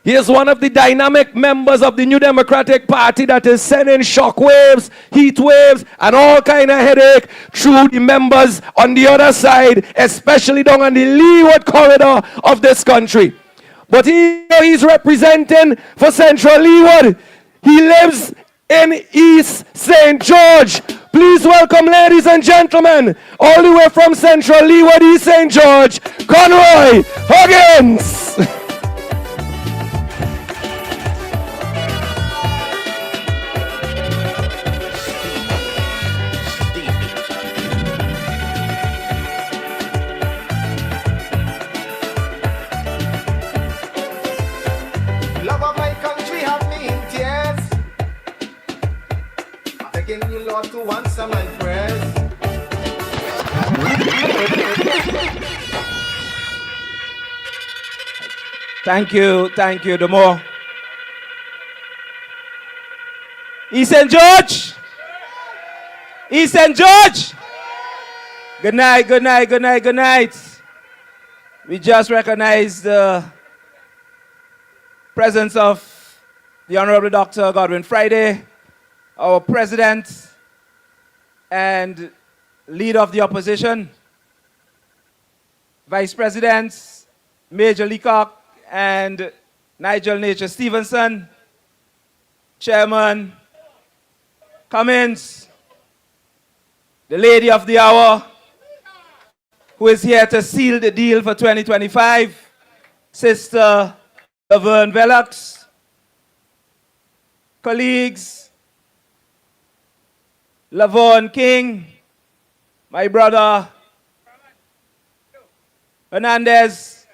[SPEAKER 1] He is one of the dynamic members of the New Democratic Party that is sending shockwaves, heat waves, and all kind of headache through the members on the other side, especially down on the leeward corridor of this country. But he's representing for Central Leeward. He lives in East St. George. Please welcome, ladies and gentlemen, all the way from Central Leeward, East St. George, Conroy Huggins.
[SPEAKER 10] Love of my country have me in tears.
[SPEAKER 6] Rasta, my friends.
[SPEAKER 2] Thank you, the more. East St. George. East St. George. Good night, good night, good night, good night. We just recognized the presence of the Honorable Dr. Godwin Friday, our president and leader of the opposition, Vice Presidents Major Leacock and Nigel Nature Stevenson, Chairman Cummins, the lady of the hour, who is here to seal the deal for 2025, Sister Laverne Velox, colleagues, Laverne King, my brother Hernandez,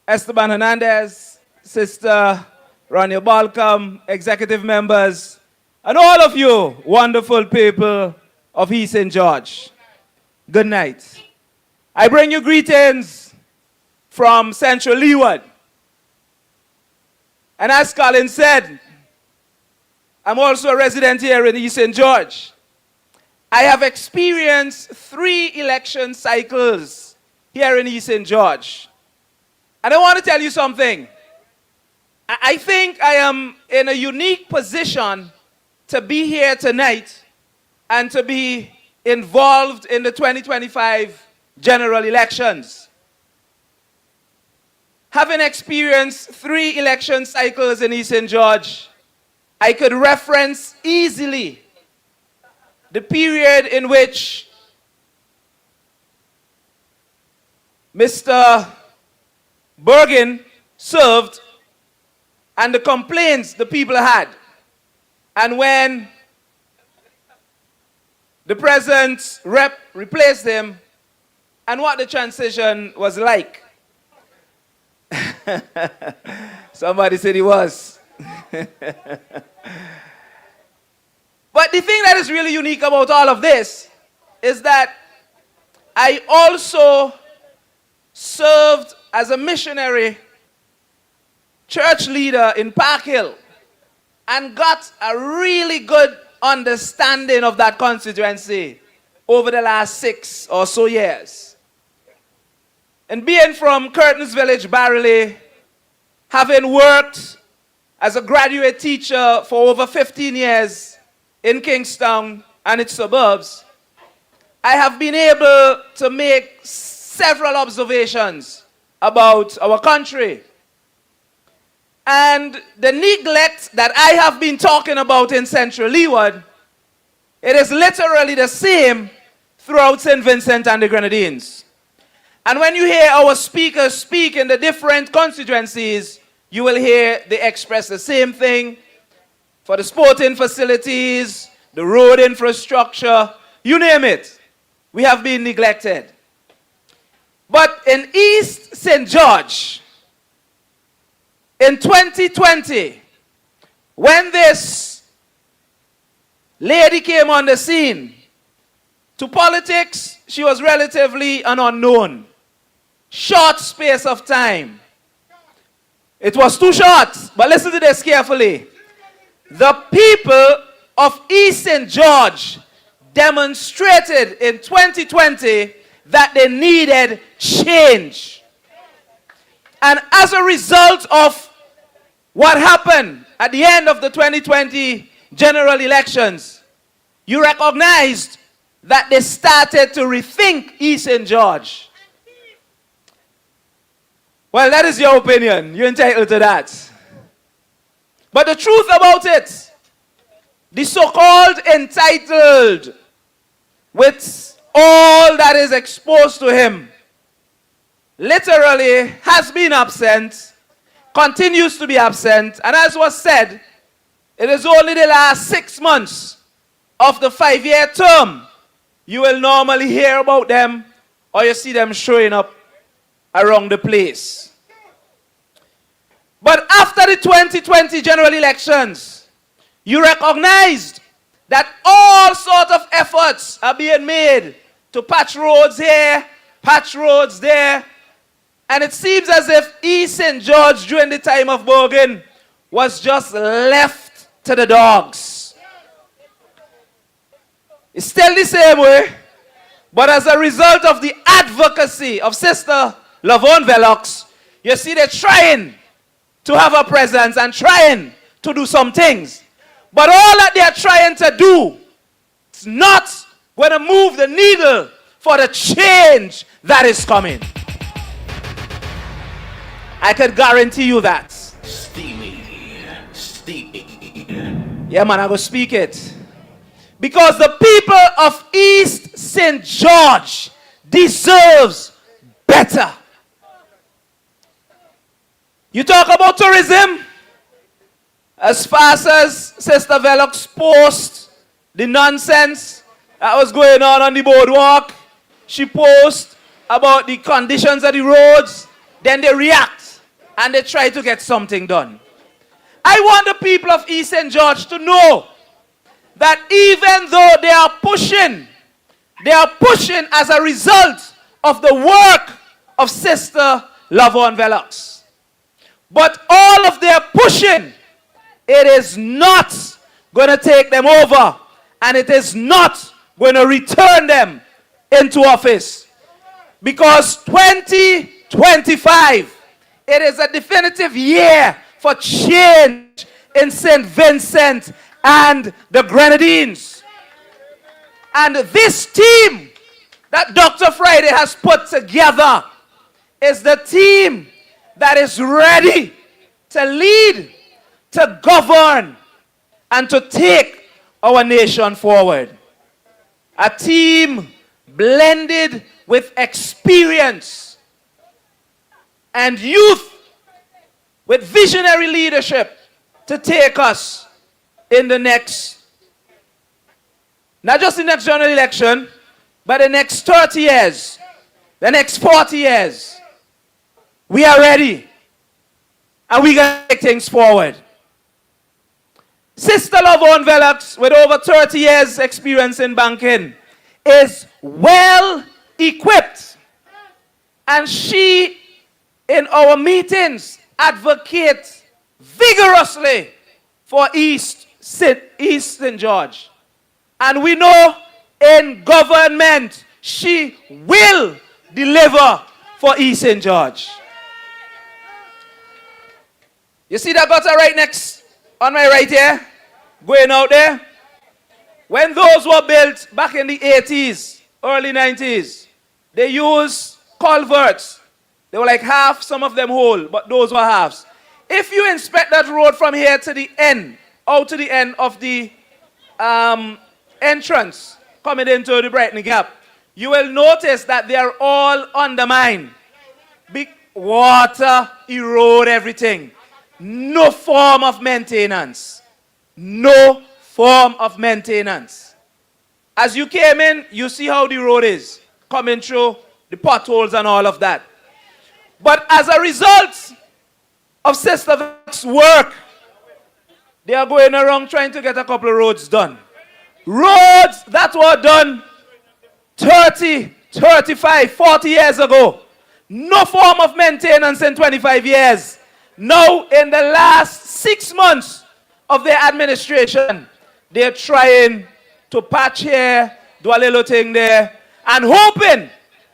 [SPEAKER 2] Esteban Hernandez, Sister Ronnie Balcom, executive members, and all of you wonderful people of East St. George. Good night. I bring you greetings from Central Leeward. And as Colin said, I'm also a resident here in East St. George. I have experienced 3 election cycles here in East St. George. And I want to tell you something. I think I am in a unique position to be here tonight and to be involved in the 2025 general elections. Having experienced 3 election cycles in East St. George, I could reference easily the period in which Mr. Bergen served and the complaints the people had. And when the present rep replaced him, and what the transition was like. Somebody said he was. But the thing that is really unique about all of this is that I also served as a missionary church leader in Park Hill and got a really good understanding of that constituency over the last 6 or so years. And being from Curtin's Village, Barreley, having worked as a graduate teacher for over 15 years in Kingstown and its suburbs, I have been able to make several observations about our country. And the neglect that I have been talking about in Central Leeward, it is literally the same throughout St. Vincent and the Grenadines. And when you hear our speakers speak in the different constituencies, you will hear they express the same thing for the sporting facilities, the road infrastructure, you name it. We have been neglected. But in East St. George, in 2020, when this lady came on the scene, to politics, she was relatively an unknown. Short space of time. It was too short, but listen to this carefully. The people of East St. George demonstrated in 2020 that they needed change. And as a result of what happened at the end of the 2020 general elections, you recognized that they started to rethink East St. George. Well, that is your opinion. You're entitled to that. But the truth about it, the so-called entitled, with all that is exposed to him, literally has been absent, continues to be absent, and as was said, it is only the last 6 months of the 5-year term you will normally hear about them or you see them showing up around the place. But after the 2020 general elections, you recognized that all sorts of efforts are being made to patch roads here, patch roads there. And it seems as if East St. George during the time of Bogan was just left to the dogs. It's still the same way, but as a result of the advocacy of Sister Lavon Velox, you see they're trying to have a presence and trying to do some things. But all that they're trying to do is not going to move the needle for the change that is coming. I can guarantee you that.
[SPEAKER 3] Steamy.
[SPEAKER 2] Yeah, man, I go speak it. Because the people of East St. George deserves better. You talk about tourism, as fast as Sister Velox post the nonsense that was going on the boardwalk, she posts about the conditions of the roads, then they react and they try to get something done. I want the people of East St. George to know that even though they are pushing as a result of the work of Sister Lavon Velox. But all of their pushing, it is not going to take them over, and it is not going to return them into office. Because 2025, it is a definitive year for change in St. Vincent and the Grenadines. And this team that Dr. Friday has put together is the team that is ready to lead, to govern, and to take our nation forward. A team blended with experience and youth with visionary leadership to take us in the next, not just the next general election, but the next 30 years, the next 40 years. We are ready, and we got to take things forward. Sister Lavon Velox, with over 30 years experience in banking, is well equipped, and she, in our meetings, advocates vigorously for East St. George. And we know in government, she will deliver for East St. George. You see that gutter right next on my right here? Going out there? When those were built back in the 80s, early 90s, they used culverts. They were like half, some of them whole, but those were halves. If you inspect that road from here to the end, out to the end of the entrance coming into the Brighton Gap, you will notice that they are all undermined. Big water erode everything. No form of maintenance. No form of maintenance. As you came in, you see how the road is coming through the potholes and all of that. But as a result of Sister Velox's work, they are going around trying to get a couple of roads done. Roads that were done 30, 35, 40 years ago. No form of maintenance in 25 years. Now, in the last 6 months of their administration, they're trying to patch here, do a little thing there, and hoping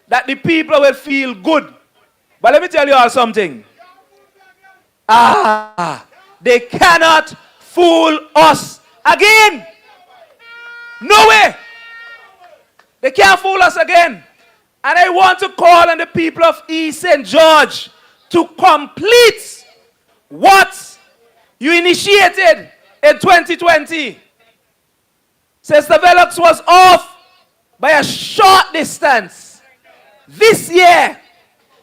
[SPEAKER 2] that the people will feel good. But let me tell you all something. They cannot fool us again. No way. They can't fool us again. And I want to call on the people of East St. George to complete what you initiated in 2020. Sister Velox was off by a short distance. This year,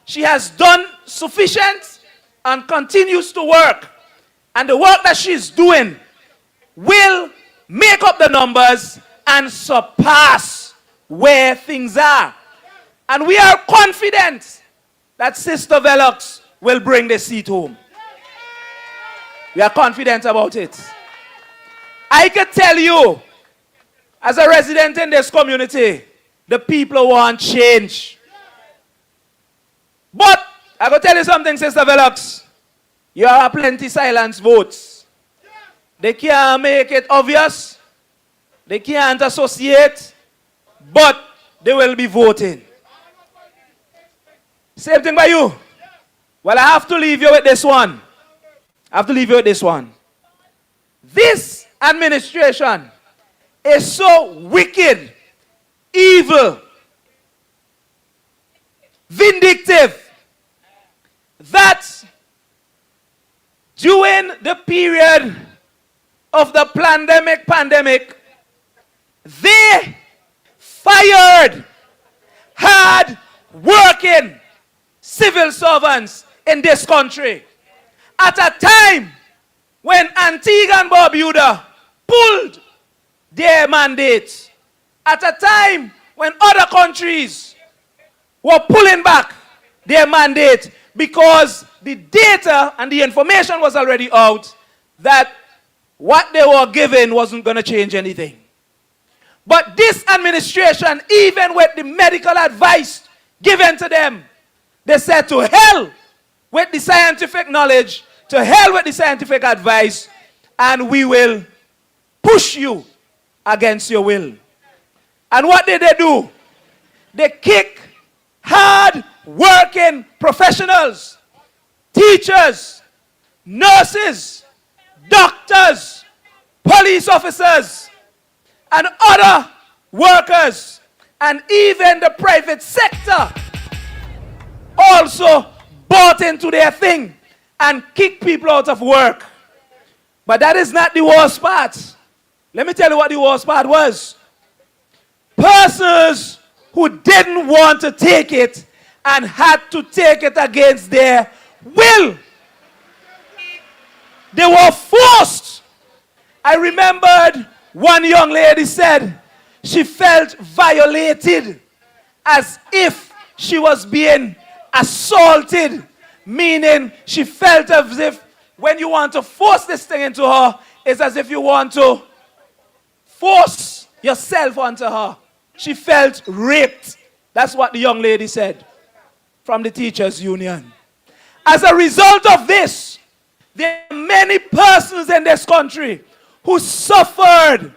[SPEAKER 2] she has done sufficient and continues to work. And the work that she's doing will make up the numbers and surpass where things are. And we are confident that Sister Velox will bring the seat home. We are confident about it. I could tell you As a resident in this community, the people want change. But I go tell you something, Sister Velox. You have plenty silence votes. They can't make it obvious. They can't associate. But they will be voting. Same thing by you. Well, I have to leave you with this one. This administration is so wicked, evil, vindictive, that during the period of the pandemic, they fired hard-working civil servants in this country at a time when Antigua and Barbuda pulled their mandates, at a time when other countries were pulling back their mandate because the data and the information was already out that what they were given wasn't going to change anything. But this administration, even with the medical advice given to them, they said to hell with the scientific knowledge, to hell with the scientific advice, and we will push you against your will. And what did they do? They kick hard-working professionals, teachers, nurses, doctors, police officers, and other workers, and even the private sector also bought into their thing and kicked people out of work. But that is not the worst part. Let me tell you what the worst part was. Persons who didn't want to take it and had to take it against their will. They were forced. I remembered one young lady said she felt violated, as if she was being assaulted, meaning she felt as if when you want to force this thing into her, it's as if you want to force yourself onto her. She felt raped. That's what the young lady said from the teachers' union. As a result of this, there are many persons in this country who suffered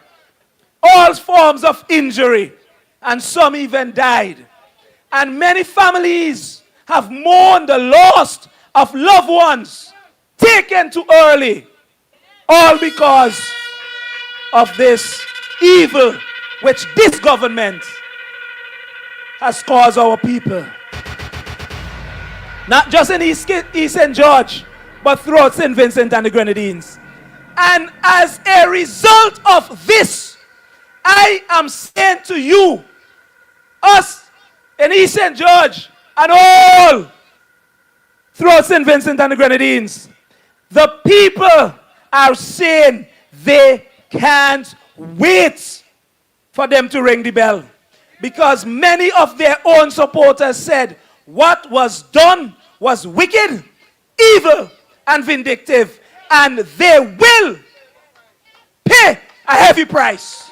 [SPEAKER 2] all forms of injury, and some even died. And many families have mourned the loss of loved ones taken too early, all because of this evil which this government has caused our people. Not just in East St. George, but throughout St. Vincent and the Grenadines. And as a result of this, I am saying to you, us in East St. George and all throughout St. Vincent and the Grenadines, the people are saying they can't wait for them to ring the bell. Because many of their own supporters said what was done was wicked, evil, and vindictive. And they will pay a heavy price.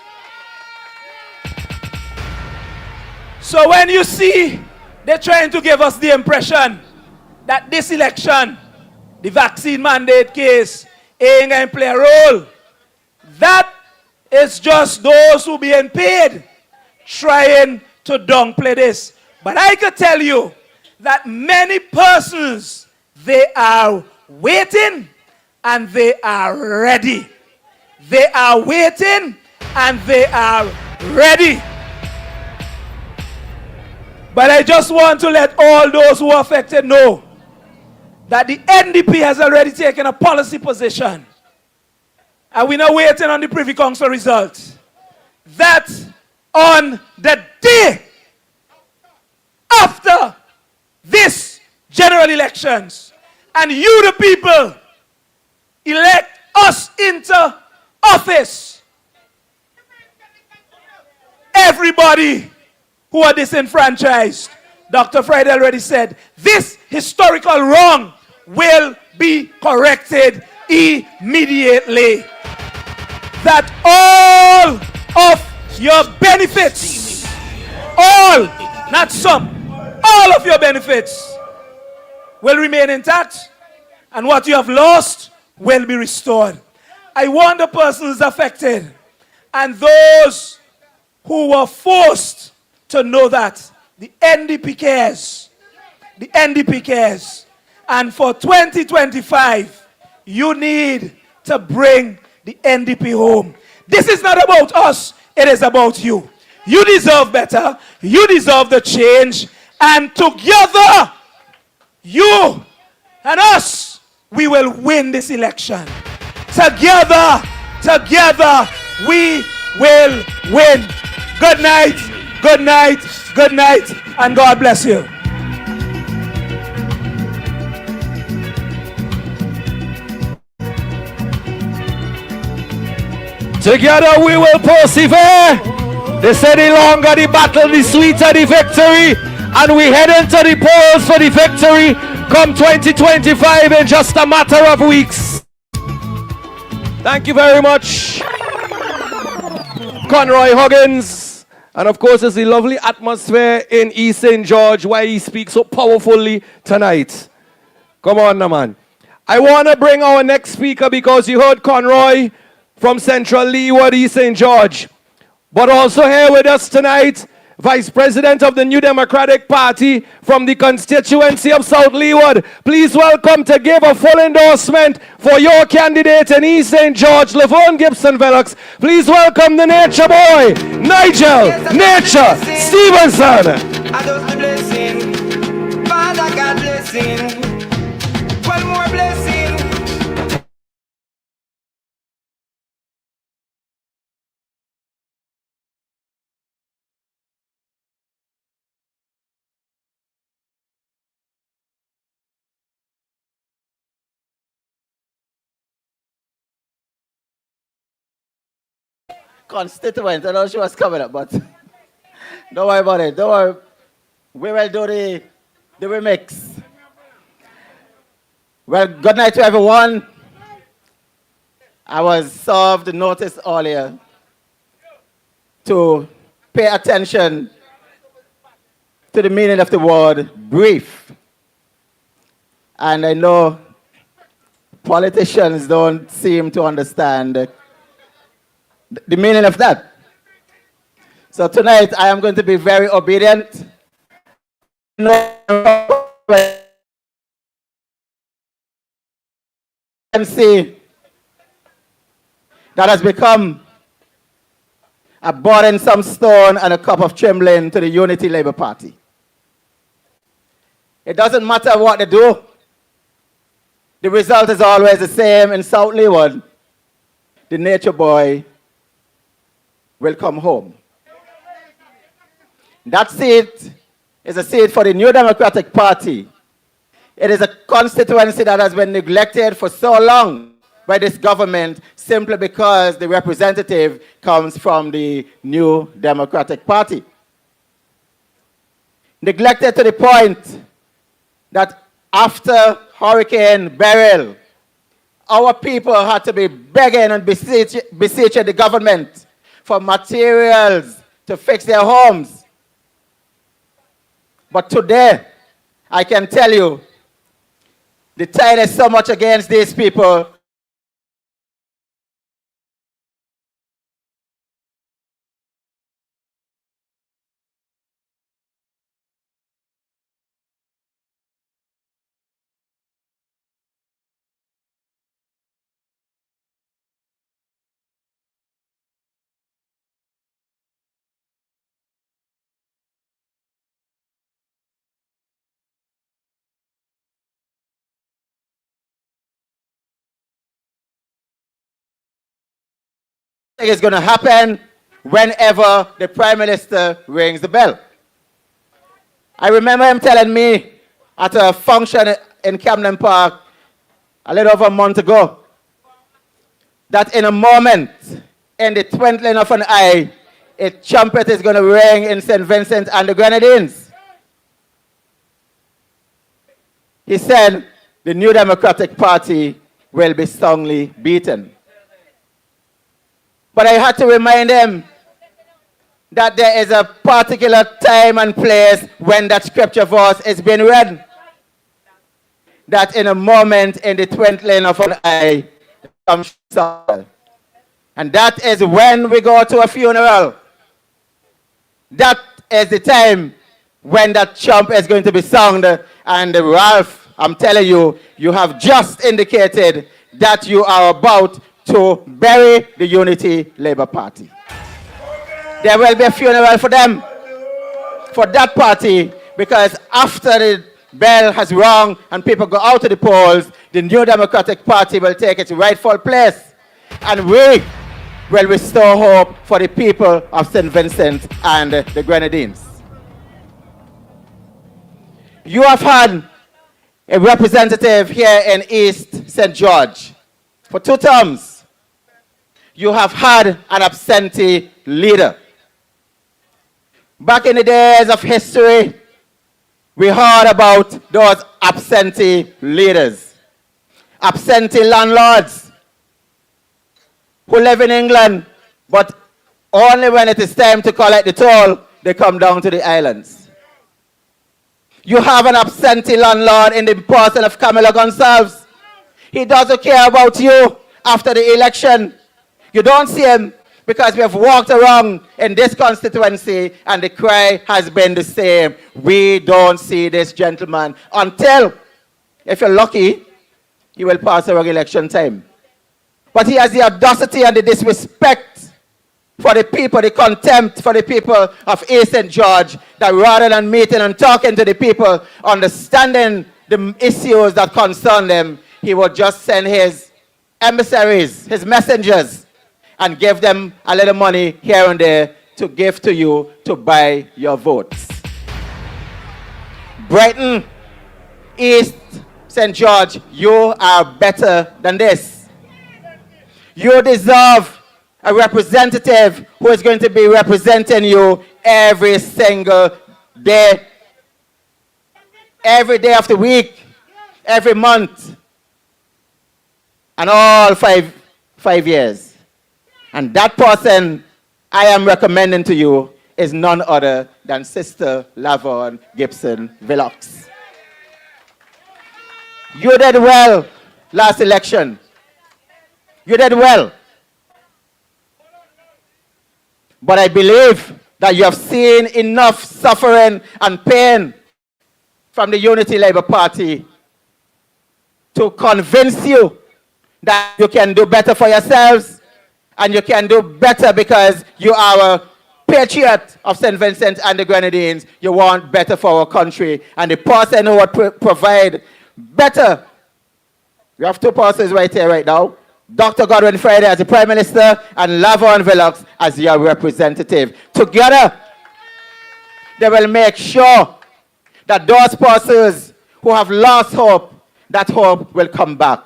[SPEAKER 2] So when you see they're trying to give us the impression that this election, the vaccine mandate case, ain't going to play a role, that is just those who being paid trying to downplay this. But I could tell you that many persons, they are waiting and they are ready. They are waiting and they are ready. But I just want to let all those who are affected know that the NDP has already taken a policy position. And we're not waiting on the Privy Council results. That on the day after this general elections, and you the people elect us into office, everybody who are disenfranchised, Dr. Friday already said, this historical wrong will be corrected immediately. That all of your benefits, all, not some, all of your benefits will remain intact, and what you have lost will be restored. I want the persons affected and those who were forced to know that the NDP cares. The NDP cares. And for 2025, you need to bring the NDP home. This is not about us, it is about you. You deserve better, you deserve the change, and together, you and us, we will win this election. Together, we will win. Good night, good night, good night, and God bless you.
[SPEAKER 1] Together we will persevere. They say the longer the battle, the sweeter the victory. And we head into the polls for the victory come 2025 in just a matter of weeks. Thank you very much, Conroy Huggins. And of course, it's the lovely atmosphere in East St. George where he speaks so powerfully tonight. Come on, now, man. I want to bring our next speaker because you heard Conroy from Central Leeward, East St. George. But also here with us tonight, Vice President of the New Democratic Party from the constituency of South Leeward. Please welcome to give a full endorsement for your candidate in East St. George, Laverne Gibson Velux. Please welcome the Nature Boy, Nigel Nature Stevenson.
[SPEAKER 3] I just the blessing, Father God blessing, one more blessing.
[SPEAKER 10] Constituent, I know she was coming up, but don't worry about it. Don't worry. We will do the remix. Well, good night to everyone. I was served the notice earlier to pay attention to the meaning of the word brief. And I know politicians don't seem to understand the meaning of that. So tonight I am going to be very obedient. And see that has become a burdensome stone and a cup of trembling to the Unity Labour Party. It doesn't matter what they do. The result is always the same in South Leeward. The Nature Boy will come home. That seat is a seat for the New Democratic Party. It is a constituency that has been neglected for so long by this government simply because the representative comes from the New Democratic Party. Neglected to the point that after Hurricane Beryl, our people had to be begging and beseeching the government for materials to fix their homes. But today, I can tell you, the tide is so much against these people. Is going to happen whenever the Prime Minister rings the bell. I remember him telling me at a function in Camden Park a little over a month ago that in a moment, in the twinkling of an eye, a trumpet is going to ring in St. Vincent and the Grenadines. He said the New Democratic Party will be strongly beaten. But I had to remind him that there is a particular time and place when that scripture verse is being read. That in a moment, in the twinkling of an eye, comes Saul. And that is when we go to a funeral. That is the time when that chant is going to be sung. And Ralph, I'm telling you, you have just indicated that you are about to bury the Unity Labour Party. There will be a funeral for them, for that party, because after the bell has rung and people go out to the polls, the New Democratic Party will take its rightful place. And we will restore hope for the people of St. Vincent and the Grenadines. You have had a representative here in East St. George for 2 terms. You have had an absentee leader. Back in the days of history, we heard about those absentee leaders, absentee landlords who live in England, but only when it is time to collect the toll, they come down to the islands. You have an absentee landlord in the person of Camilo Gonsalves. He doesn't care about you after the election. You don't see him because we have walked around in this constituency and the cry has been the same. We don't see this gentleman until, if you're lucky, he will pass around election time. But he has the audacity and the disrespect for the people, the contempt for the people of East St. George, that rather than meeting and talking to the people, understanding the issues that concern them, he would just send his emissaries, his messengers, and give them a little money here and there to give to you to buy your votes. Brighton, East St. George, you are better than this. You deserve a representative who is going to be representing you every single day, every day of the week, every month, and all five years. And that person I am recommending to you is none other than Sister Lavon Gibson Villox. You did well last election. You did well. But I believe that you have seen enough suffering and pain from the Unity Labour Party to convince you that you can do better for yourselves and you can do better because you are a patriot of St. Vincent and the Grenadines. You want better for our country. And the person who would provide better, we have 2 persons right here right now, Dr. Godwin Friday as the Prime Minister and Lavon Villox as your representative. Together, they will make sure that those persons who have lost hope, that hope will come back.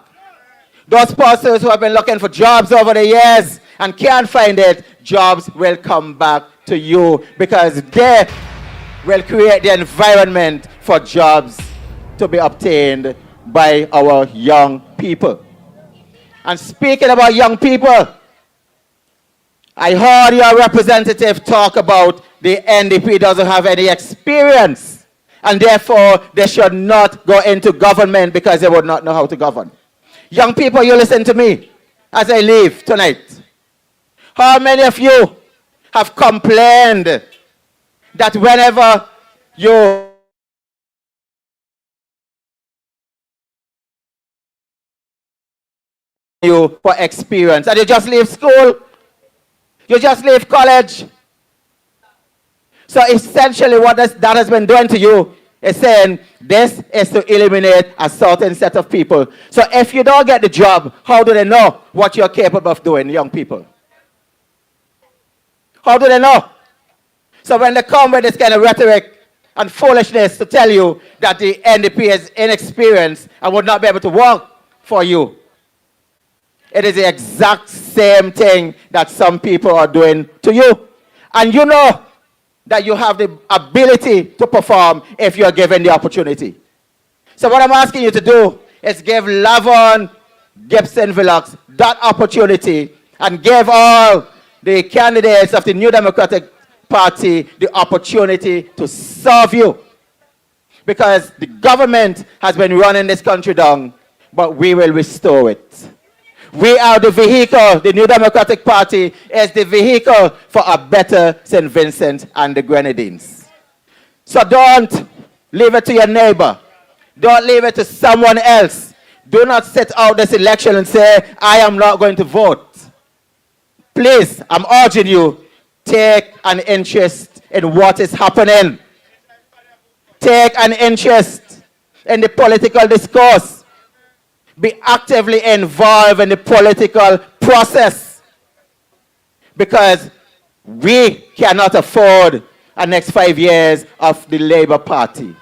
[SPEAKER 10] Those persons who have been looking for jobs over the years and can't find it, jobs will come back to you because they will create the environment for jobs to be obtained by our young people. And speaking about young people, I heard your representative talk about the NDP doesn't have any experience and therefore they should not go into government because they would not know how to govern. Young people, you listen to me as I leave tonight. How many of you have complained that whenever you for experience and you just leave school, you just leave college? So essentially what that has been doing to you is saying this is to eliminate a certain set of people. So if you don't get the job, how do they know what you're capable of doing, young people? How do they know? So when they come with this kind of rhetoric and foolishness to tell you that the NDP is inexperienced and would not be able to work for you, it is the exact same thing that some people are doing to you. And you know that you have the ability to perform if you are given the opportunity. So what I'm asking you to do is give Lavon Gibson Villox that opportunity and give all the candidates of the New Democratic Party the opportunity to serve you. Because the government has been running this country down, but we will restore it. We are the vehicle, the New Democratic Party is the vehicle for a better St. Vincent and the Grenadines. So don't leave it to your neighbor. Don't leave it to someone else. Do not sit out this election and say, I am not going to vote. Please, I'm urging you, take an interest in what is happening. Take an interest in the political discourse. Be actively involved in the political process. Because we cannot afford the next 5 years of the Labour Party.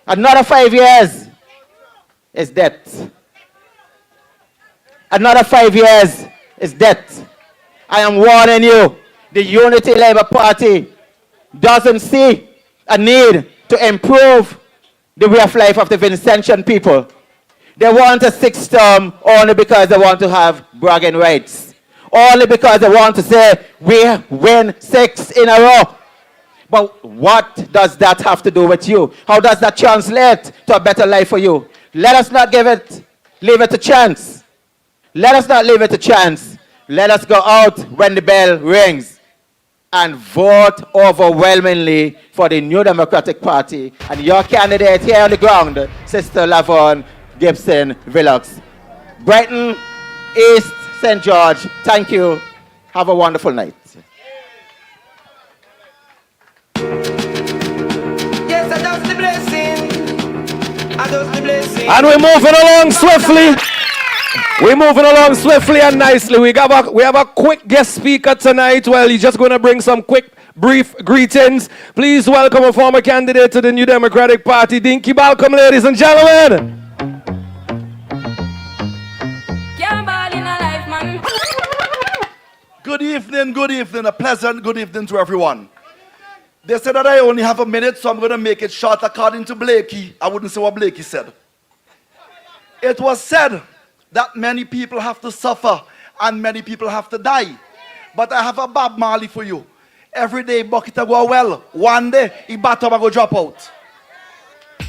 [SPEAKER 10] Another 5 years is death. Another 5 years is death. I am warning you, the Unity Labour Party doesn't see a need to improve the way of life of the Vincentian people. They want a 6th term only because they want to have bragging rights. Only because they want to say, we win 6 in a row. But what does that have to do with you? How does that translate to a better life for you? Let us not leave it to chance. Let us not leave it to chance. Let us go out when the bell rings and vote overwhelmingly for the New Democratic Party and your candidate here on the ground, Sister Lavon Gibson Villux. Brighton, East, St. George, thank you. Have a wonderful night.
[SPEAKER 3] Yes, I just the blessing. I just the blessing.
[SPEAKER 1] And we're moving along swiftly. We're moving along swiftly and nicely. We have a quick guest speaker tonight. Well, he's just going to bring some quick, brief greetings. Please welcome a former candidate to the New Democratic Party, Dinky Balcom, ladies and gentlemen.
[SPEAKER 11] Good evening, a pleasant good evening to everyone. They said that I only have a minute, so I'm going to make it short according to Blakey. I wouldn't say what Blakey said. It was said that many people have to suffer and many people have to die. But I have a Bob Marley for you. Every day bucket a go well. One day, he bottom a go drop out.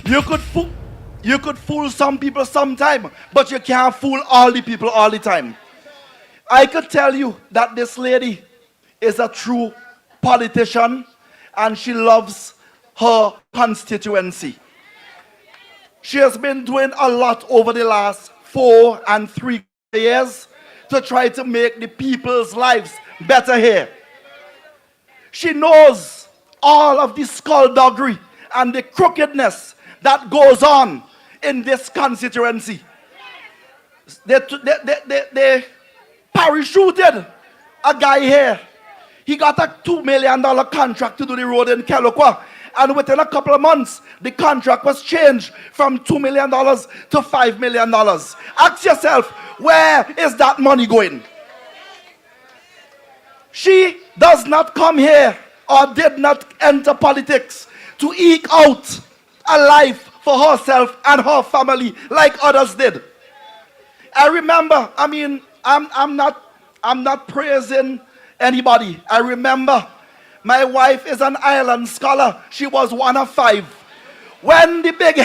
[SPEAKER 11] You could fool some people sometime, but you can't fool all the people all the time. I could tell you that this lady is a true politician and she loves her constituency. She has been doing a lot over the last 4 and 3 years to try to make the people's lives better here. She knows all of the skullduggery and the crookedness that goes on in this constituency. They parachuted a guy here. He got a $2 million contract to do the road in Kelokwa. And within a couple of months, the contract was changed from $2 million to $5 million. Ask yourself, where is that money going? She does not come here or did not enter politics to eke out a life for herself and her family like others did. I remember, I'm not praising anybody. I remember my wife is an Ireland scholar. She was one of 5. When the big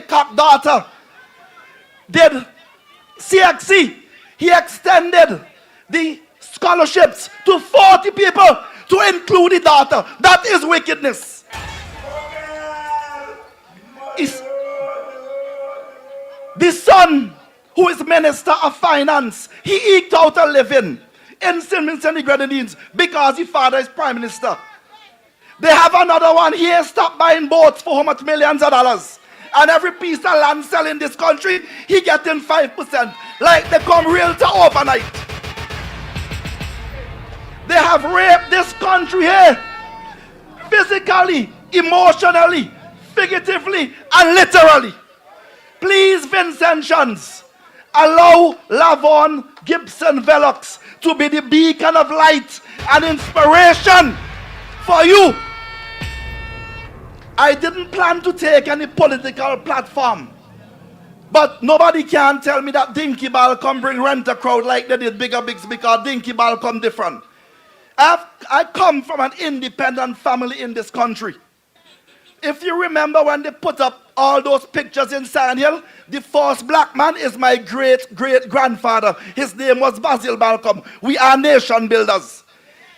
[SPEAKER 11] cock daughter did CXC, he extended the scholarships to 40 people to include the daughter. That is wickedness. The son, who is Minister of Finance, he eked out a living in St. Vincent and the Grenadines because his father is Prime Minister. They have another one here, stop buying boats for how much millions of dollars. And every piece of land sell in this country, he getting 5%. Like they come realtor overnight. They have raped this country here. Physically, emotionally, figuratively, and literally. Please, Vincentians, allow Lavon Gibson Villux to be the beacon of light and inspiration for you. I didn't plan to take any political platform. But nobody can tell me that Dinky Ball come bring rent a crowd like they did Bigger Bigs, because Dinky Ball come different. I come from an independent family in this country. If you remember when they put up all those pictures in Sand Hill, the first black man is my great-great-grandfather. His name was Basil Balcom. We are nation builders.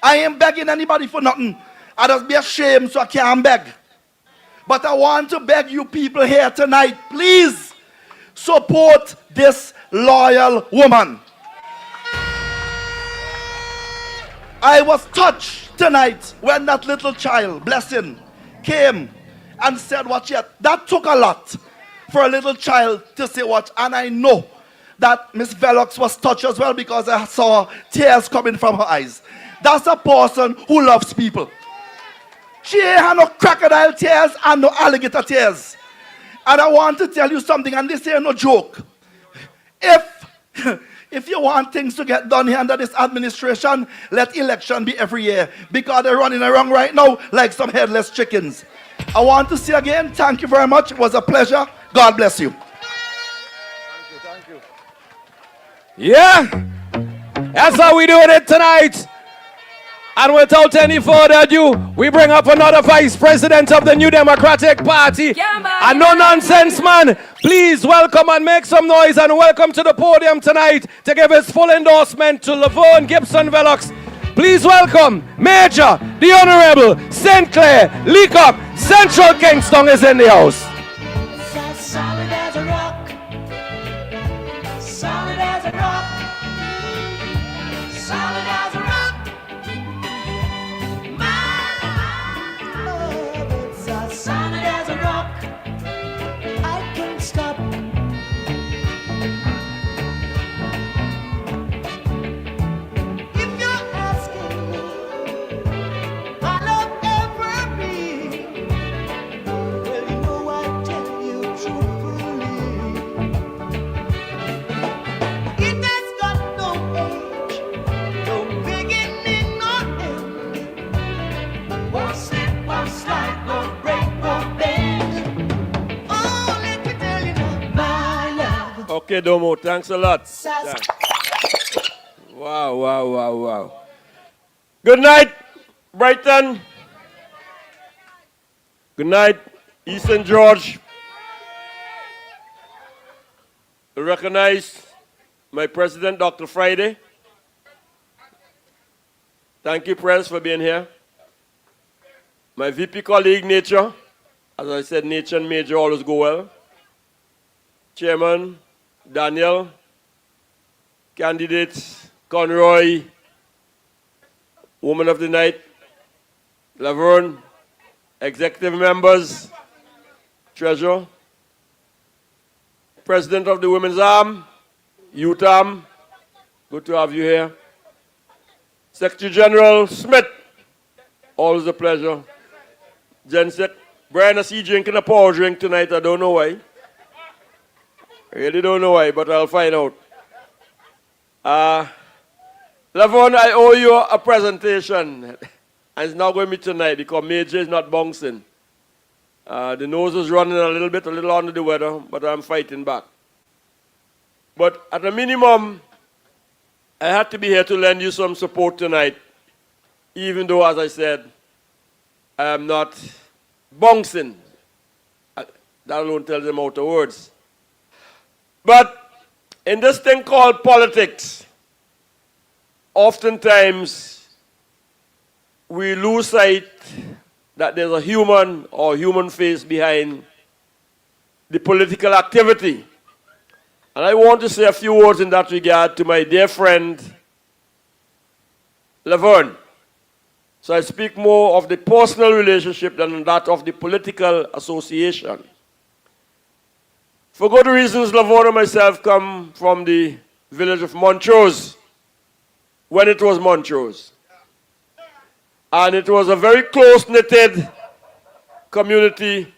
[SPEAKER 11] I ain't begging anybody for nothing. I just be ashamed so I can't beg. But I want to beg you people here tonight, please support this loyal woman. I was touched tonight when that little child, blessing, came and said what she had. That took a lot for a little child to say what. And I know that Miss Velox was touched as well, because I saw tears coming from her eyes. That's a person who loves people. She ain't had no crocodile tears and no alligator tears. And I want to tell you something, and this ain't no joke. If you want things to get done here under this administration, let election be every year, because they're running around right now like some headless chickens. I want to say again, thank you very much. It was a pleasure. God bless you.
[SPEAKER 1] Thank you. Yeah, that's how we doing it tonight. And without any further ado, we bring up another vice president of the New Democratic Party. A no-nonsense man. Please welcome and make some noise and welcome to the podium tonight to give his full endorsement to Laverne Gibson Velox. Please welcome Major, the Honorable St. Clair Leacup. Central Kingston is in the house.
[SPEAKER 3] Solid as a rock. Solid as a rock. Solid as a rock. My love, it's as solid as a rock. I can't stop. If you're asking me, I love every. Well, you know I tell you truthfully. It has got no age, no beginning nor end. Won't slip, won't slide, won't break, won't bend. Oh, let me tell you now, my love.
[SPEAKER 12] Okay, Domo, thanks a lot. Thanks. Wow. Good night, Brighton. Good night, East St. George. I recognize my president, Dr. Friday. Thank you, Press, for being here. My VP colleague, Nature. As I said, Nature and Major always go well. Chairman, Daniel. Candidates, Conroy. Woman of the Night, Laverne. Executive members, Treasurer. President of the Women's Arm, Youth Arm. Good to have you here. Secretary General Smith, always a pleasure. Jensek, Brian, I see you drinking a power drink tonight. I don't know why. I really don't know why, but I'll find out. Laverne, I owe you a presentation. And it's not going to be tonight because Major is not bouncing. The nose is running a little under the weather, but I'm fighting back. But at a minimum, I had to be here to lend you some support tonight, even though, as I said, I am not bouncing. That alone tells them out of words. But in this thing called politics, oftentimes we lose sight that there's a human or human face behind the political activity. And I want to say a few words in that regard to my dear friend, Laverne. So I speak more of the personal relationship than that of the political association. For good reasons, Laverne and myself come from the village of Montrose, when it was Montrose. And it was a very close-knitted community,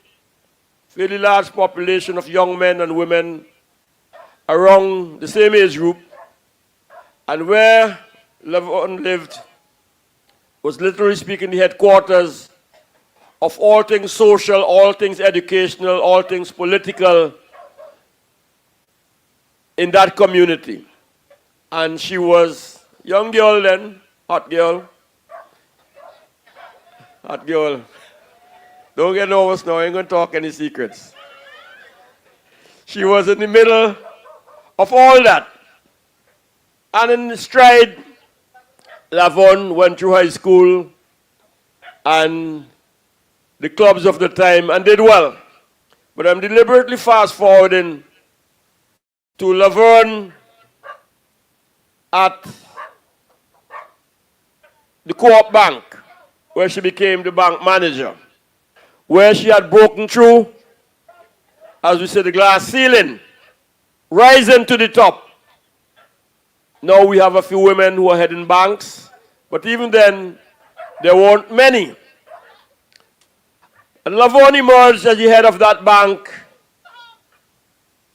[SPEAKER 12] fairly large population of young men and women around the same age group. And where Laverne lived was literally speaking the headquarters of all things social, all things educational, all things political in that community. And she was a young girl then, hot girl. Hot girl. Don't get nervous now, I ain't going to talk any secrets. She was in the middle of all that. And in stride, Lavon went through high school and the clubs of the time and did well. But I'm deliberately fast forwarding to Lavon at the Co-op Bank, where she became the bank manager, where she had broken through, as we say, the glass ceiling, rising to the top. Now we have a few women who are heading banks, but even then, there weren't many. And Lavon emerged as the head of that bank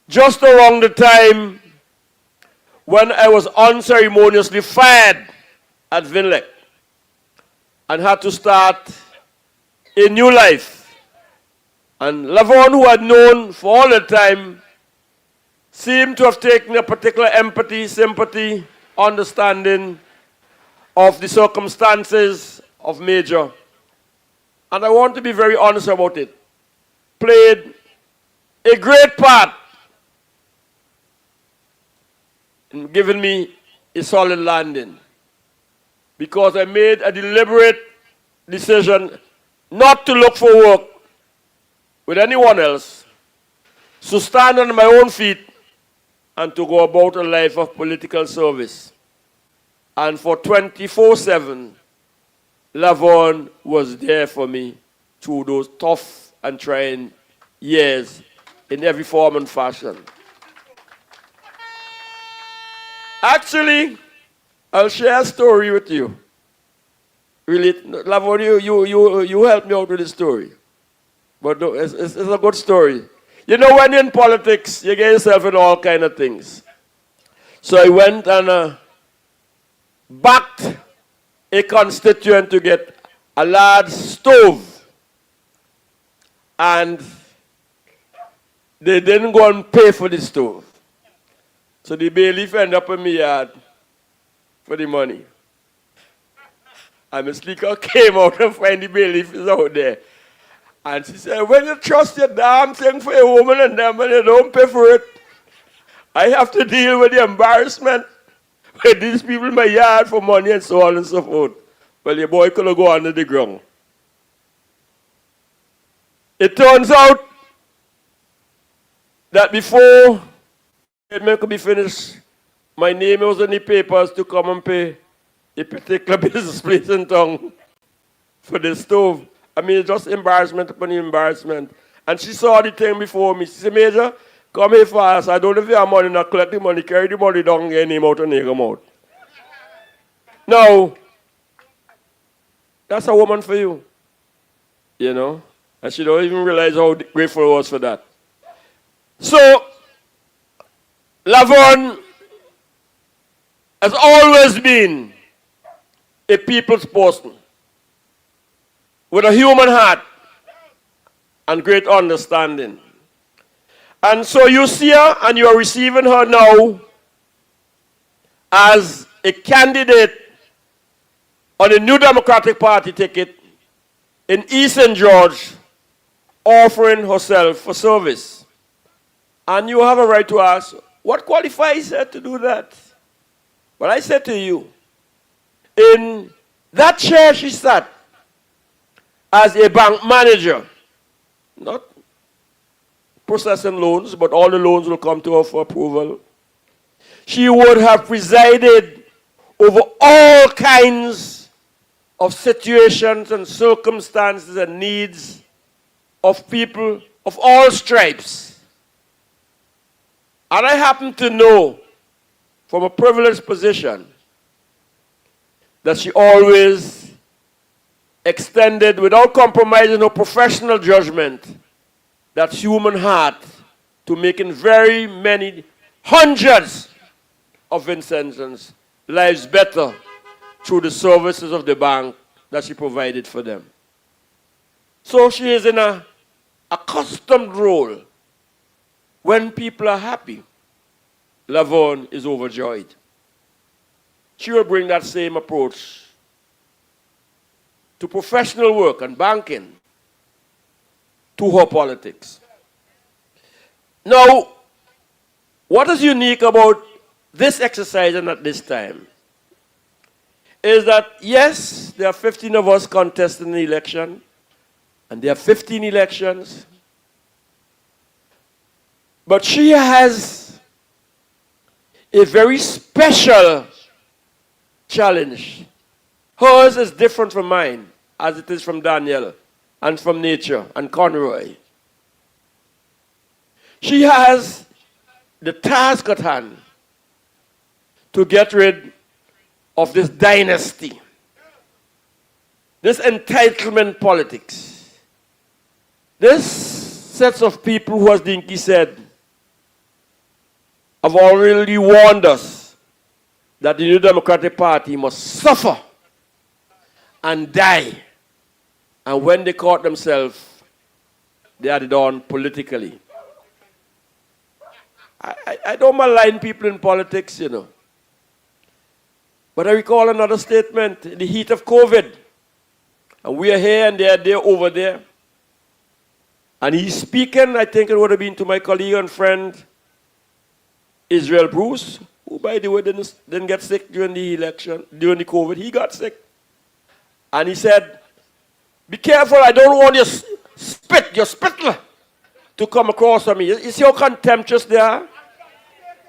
[SPEAKER 12] just around the time when I was unceremoniously fired at Vinlec and had to start a new life. And Lavon, who had known for all the time, seemed to have taken a particular empathy, sympathy, understanding of the circumstances of Major. And I want to be very honest about it. Played a great part in giving me a solid landing, because I made a deliberate decision not to look for work with anyone else, to stand on my own feet and to go about a life of political service. And for 24/7, Lavon was there for me through those tough and trying years in every form and fashion. Actually, I'll share a story with you. Really, Lavon, you helped me out with the story. But no, it's a good story. You know, when you're in politics, you get yourself in all kind of things. So I went and backed a constituent to get a large stove. And they didn't go and pay for the stove. So the bailiff ended up in my yard for the money. And Miss Leaker came out and find the bailiff is out there. And she said, when you trust your damn thing for a woman and them and you don't pay for it, I have to deal with the embarrassment with these people in my yard for money and so on and so forth. Well, your boy could have gone under the ground. It turns out that before it could be finished, my name was in the papers to come and pay a particular business place in town for the stove. I mean, just embarrassment upon embarrassment. And she saw the thing before me. She said, Major, come here fast. I don't know if you have money, not collect the money, carry the money down and get him out and take him out. Now, that's a woman for you. You know? And she don't even realize how grateful I was for that. So, Lavon has always been a people's person with a human heart and great understanding. And so you see her and you are receiving her now as a candidate on the New Democratic Party ticket in East St. George, offering herself for service. And you have a right to ask, what qualifies her to do that? But I said to you, in that chair she sat as a bank manager, not processing loans, but all the loans will come to her for approval. She would have presided over all kinds of situations and circumstances and needs of people of all stripes. And I happen to know from a privileged position that she always extended, without compromising her professional judgment, that human heart to making very many hundreds of Vincentians' lives better through the services of the bank that she provided for them. So she is in an accustomed role when people are happy. Laverne is overjoyed. She will bring that same approach to professional work and banking to her politics. Now, what is unique about this exercise and at this time is that, yes, there are 15 of us contesting the election, and there are 15 elections, but she has a very special challenge. Hers is different from mine, as it is from Daniel, and from Nature, and Conroy. She has the task at hand to get rid of this dynasty, this entitlement politics, this sets of people who, as Dinky said, have already warned us that the New Democratic Party must suffer and die. And when they caught themselves, they had it on politically. I don't malign people in politics, you know. But I recall another statement in the heat of COVID. And we are here and they're over there. And he's speaking, I think it would have been to my colleague and friend, Israel Bruce, who, by the way, didn't get sick during the election, during the COVID. He got sick. And he said, be careful, I don't want your spittle to come across on me. You see how contemptuous they are?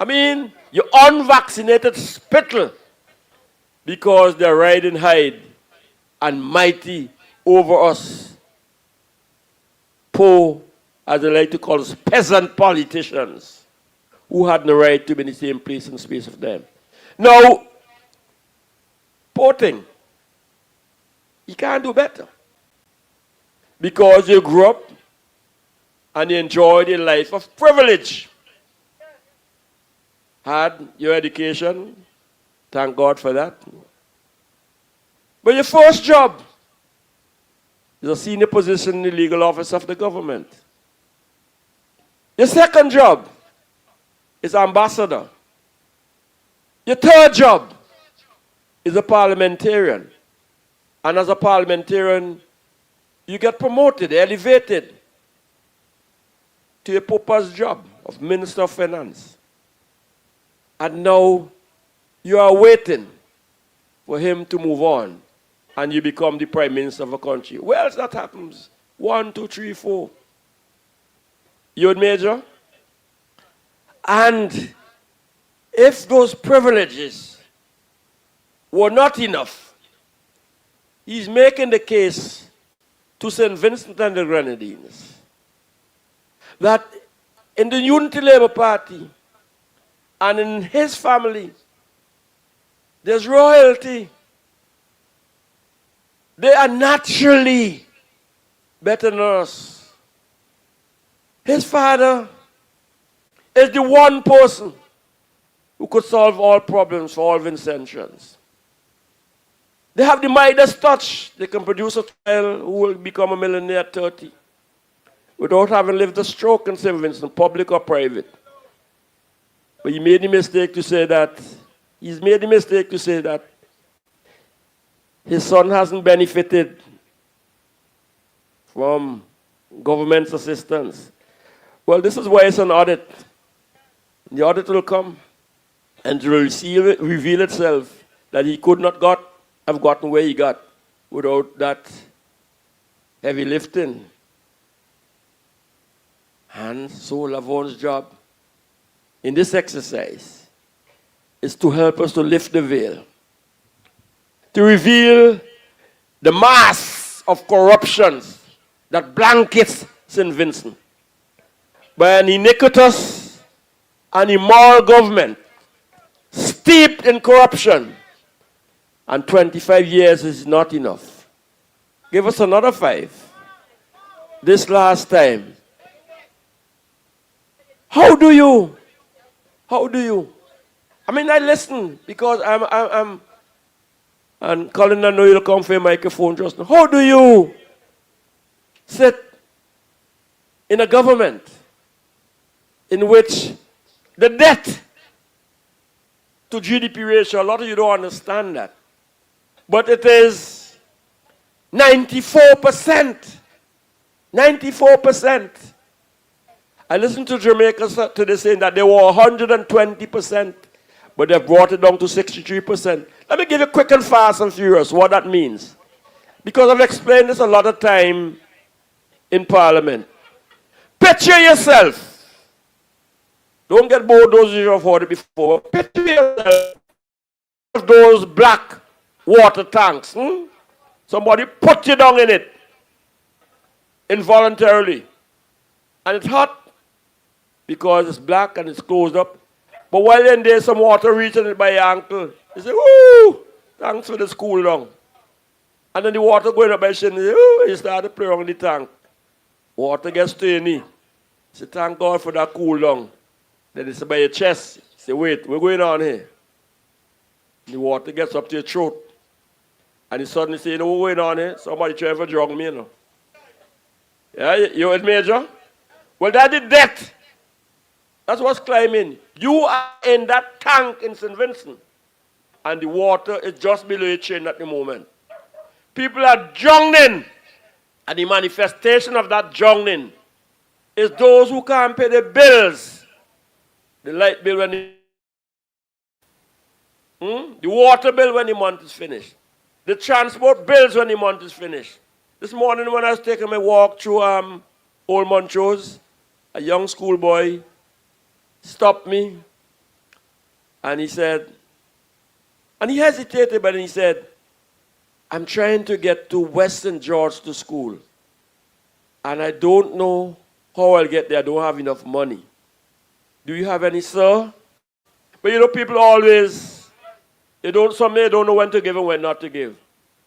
[SPEAKER 12] I mean, your unvaccinated spittle, because they're riding high and mighty over us. Poor, as they like to call us, peasant politicians who had no right to be in the same place and space of them. Now, poor thing, you can't do better. Because you grew up and you enjoyed a life of privilege. Had your education, thank God for that. But your first job is a senior position in the legal office of the government. Your second job is ambassador. Your third job is a parliamentarian. And as a parliamentarian, you get promoted, elevated to a Popa's job of Minister of Finance. And now you are waiting for him to move on and you become the Prime Minister of a country. Where else that happens? 1, 2, 3, 4. You would major? And if those privileges were not enough, he's making the case to St. Vincent and the Grenadines that in the Unity Labour Party and in his family, there's royalty. They are naturally better than us. His father is the one person who could solve all problems for all Vincentians. They have the Midas touch. They can produce a child who will become a millionaire at 30 without having lived a stroke in St. Vincent, public or private. But he made the mistake to say that, he's made the mistake to say that his son hasn't benefited from government's assistance. Well, this is why it's an audit. The audit will come and it will reveal itself that he could not have gotten where he got without that heavy lifting. And so Lavon's job in this exercise is to help us to lift the veil, to reveal the mass of corruptions that blankets St. Vincent by an iniquitous and immoral government steeped in corruption. And 25 years is not enough. Give us another 5. This last time. How do you? I mean, I listen because I'm and Colin, I know you'll come for a microphone just now. How do you sit in a government in which the debt to GDP ratio. A lot of you don't understand that. But it is 94%. 94%. I listened to Jamaica today saying that they were 120%, but they've brought it down to 63%. Let me give you quick and fast and furious what that means. Because I've explained this a lot of time in Parliament. Picture yourself. Don't get bored those who have heard it before. Picture yourself those black water tanks. Somebody put you down in it involuntarily. And it's hot because it's black and it's closed up. But while in there, some water reaching it by your ankle. You say, woo, thanks for this cool down. And then the water going up by your shin, you start to play around the tank. Water gets stainy. You say, thank God for that cool down. Then it's by your chest. You say, wait, we're going on here. The water gets up to your throat. And you suddenly say, you know what's going on here? Somebody trying to drug me, you know. Yeah, you with Major? Well, that is death. That's what's climbing. You are in that tank in St. Vincent. And the water is just below your chin at the moment. People are drowning. And the manifestation of that drowning is those who can't pay the bills. The light bill when the water bill when the month is finished. The transport bills when the month is finished. This morning when I was taking my walk through Old Montrose, a young schoolboy stopped me and he said, and he hesitated, but he said, I'm trying to get to Western George to school. And I don't know how I'll get there. I don't have enough money. Do you have any, sir? But you know, people always, some may don't know when to give and when not to give.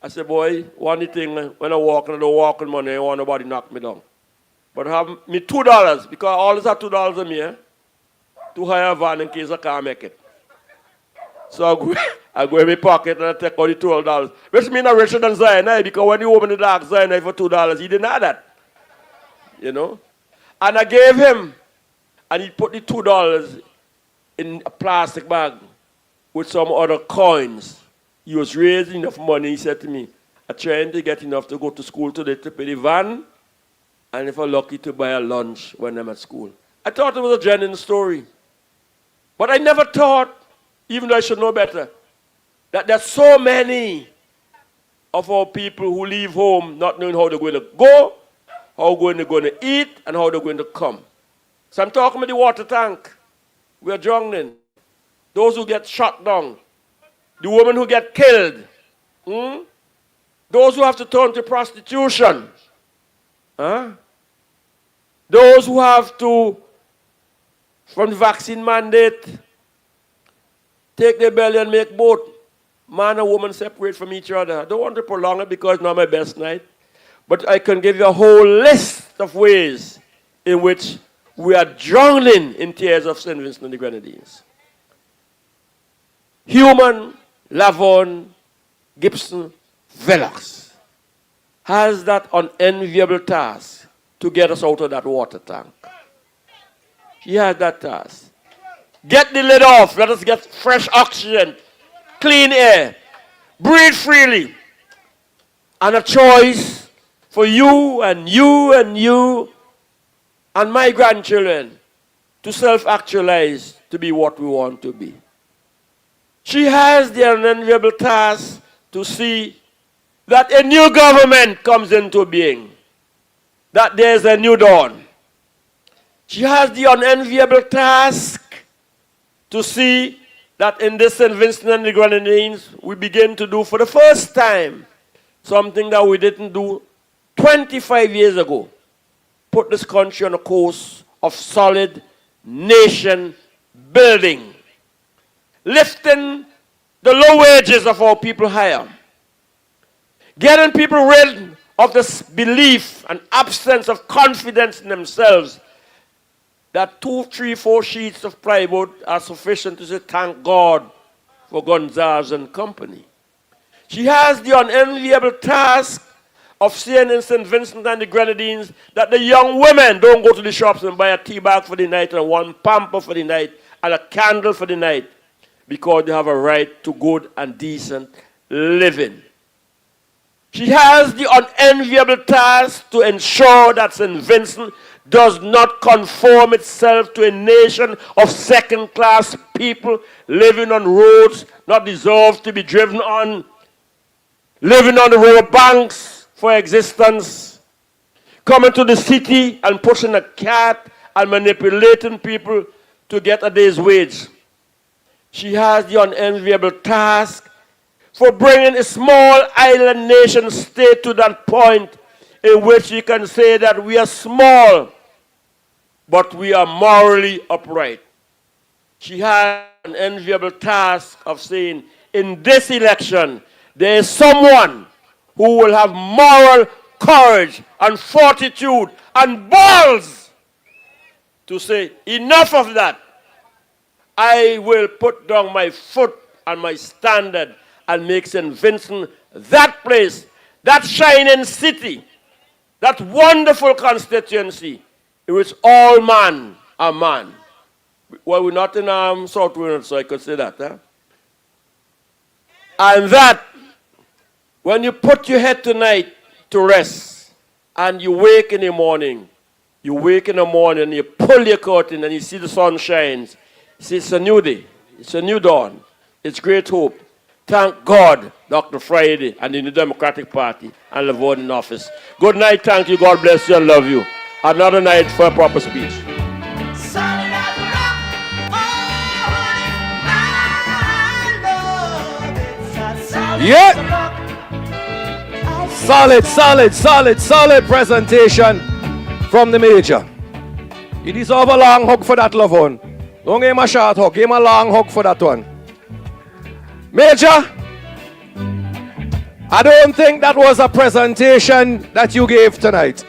[SPEAKER 12] I said, boy, one thing, when I walk and I don't walk on money, I don't want nobody knock me down. But I have me $2, because I always have $2 on me, to hire a van in case I can't make it. So I go in my pocket and I take out the $12. Which means I'm richer than Zion, because when you open the dark Zion for $2, he didn't have that. You know? And I gave him, and he put the $2 in a plastic bag with some other coins. He was raising enough money, he said to me, I'm trying to get enough to go to school today to pay the van, and if I'm lucky to buy a lunch when I'm at school. I thought it was a genuine story. But I never thought, even though I should know better, that there's so many of our people who leave home not knowing how they're going to go, how they're going to eat, and how they're going to come. So I'm talking about the water tank. We're drowning. Those who get shot down. The women who get killed. Those who have to turn to prostitution. Those who have to, from the vaccine mandate, take their belly and make both man and woman separate from each other. I don't want to prolong it because it's not my best night. But I can give you a whole list of ways in which we are drowning in tears of St. Vincent and the Grenadines. Human, Lavon, Gibson, Velox has that unenviable task to get us out of that water tank. She has that task. Get the lid off. Let us get fresh oxygen, clean air, breathe freely, and a choice for you and you and you and my grandchildren to self-actualize to be what we want to be. She has the unenviable task to see that a new government comes into being, that there's a new dawn. She has the unenviable task to see that in this St. Vincent and the Grenadines, we begin to do for the first time something that we didn't do 25 years ago. Put this country on a course of solid nation building. Lifting the low wages of our people higher. Getting people rid of this belief and absence of confidence in themselves that 2, 3, 4 sheets of plywood are sufficient to say thank God for Gonzalez and company. She has the unenviable task of saying in St. Vincent and the Grenadines that the young women don't go to the shops and buy a tea bag for the night and one pamper for the night and a candle for the night. because they have a right to good and decent living. She has the unenviable task to ensure that St. Vincent does not conform itself to a nation of second-class people living on roads not deserved to be driven on, living on the river banks for existence, coming to the city and pushing a cat and manipulating people to get a day's wage. She has the unenviable task for bringing a small island nation state to that point in which you can say that we are small, but we are morally upright. She has an enviable task of saying, in this election, there is someone who will have moral courage and fortitude and balls to say, enough of that. I will put down my foot and my standard and make St. Vincent that place, that shining city, that wonderful constituency in which all man are man. Well, we're not in South Wales, so I could say that. Huh? And that, when you put your head tonight to rest and you wake in the morning, you pull your curtain and you see the sun shines. You see, it's a new day. It's a new dawn. It's great hope. Thank God, Dr. Friday and the New Democratic Party and Laverne in office. Good night, thank you, God bless you and love you. Another night for a proper speech.
[SPEAKER 1] Yeah. Solid presentation from the Major. He deserves a long hug for that, Laverne. Don't give him a short hug, give him a long hug for that one. Major, I don't think that was a presentation that you gave tonight.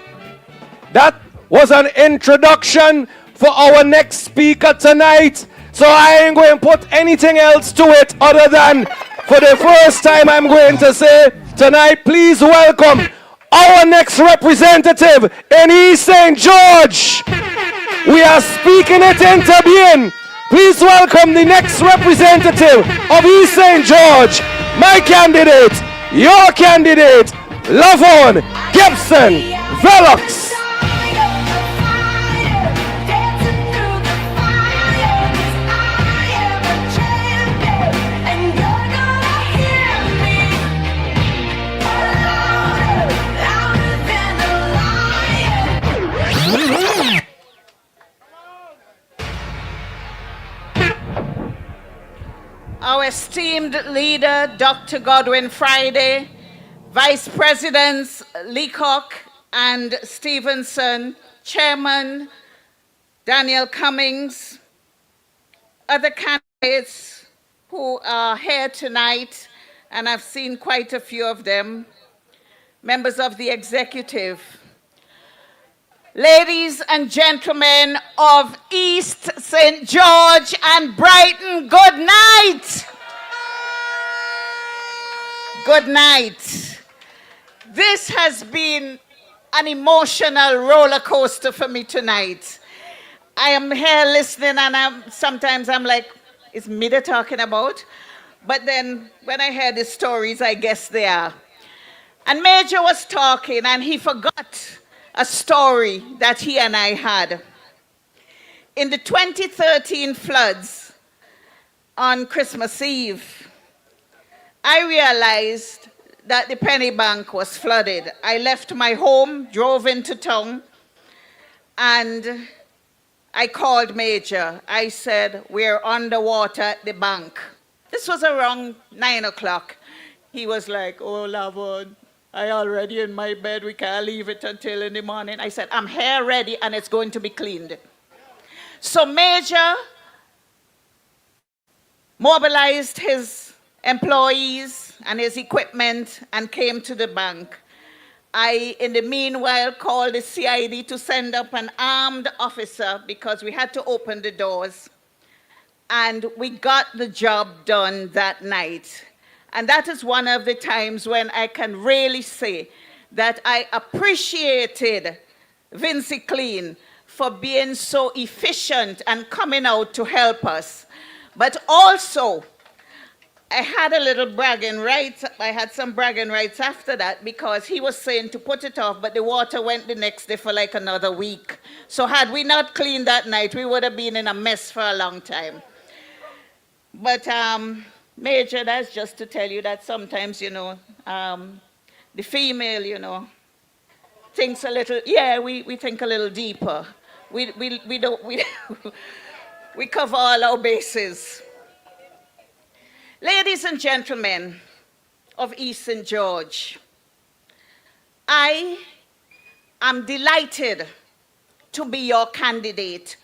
[SPEAKER 1] That was an introduction for our next speaker tonight. So I ain't going to put anything else to it other than, for the first time, I'm going to say tonight, please welcome our next representative in East St. George. We are speaking it into being. Please welcome the next representative of East St. George, my candidate, your candidate, Laverne Gibson Velox.
[SPEAKER 5] Our esteemed leader, Dr. Godwin Friday, Vice Presidents Leacock and Stevenson, Chairman Daniel Cummings, other candidates who are here tonight, and I've seen quite a few of them, members of the executive, ladies and gentlemen of East St. George and Brighton, good night. Good night. This has been an emotional roller coaster for me tonight. I am here listening and sometimes I'm like, is me they're talking about? But then when I hear the stories, I guess they are. And Major was talking and he forgot a story that he and I had. In the 2013 floods on Christmas Eve, I realized that the Penny Bank was flooded. I left my home, drove into town, and I called Major. I said, we're underwater at the bank. This was around 9 o'clock. He was like, oh, Laverne, I already in my bed, we can't leave it until in the morning. I said, I'm here ready and it's going to be cleaned. So Major mobilized his employees and his equipment and came to the bank. I, in the meanwhile, called the CID to send up an armed officer because we had to open the doors. And we got the job done that night. And that is one of the times when I can really say that I appreciated Vincey Clean for being so efficient and coming out to help us.
[SPEAKER 13] But also, I had a little bragging rights. I had some bragging rights after that because he was saying to put it off, but the water went the next day for like another week. So had we not cleaned that night, we would have been in a mess for a long time. But Major, that's just to tell you that sometimes, the female, thinks a little, we think a little deeper. We don't, we cover all our bases. Ladies and gentlemen of East St. George, I am delighted to be your candidate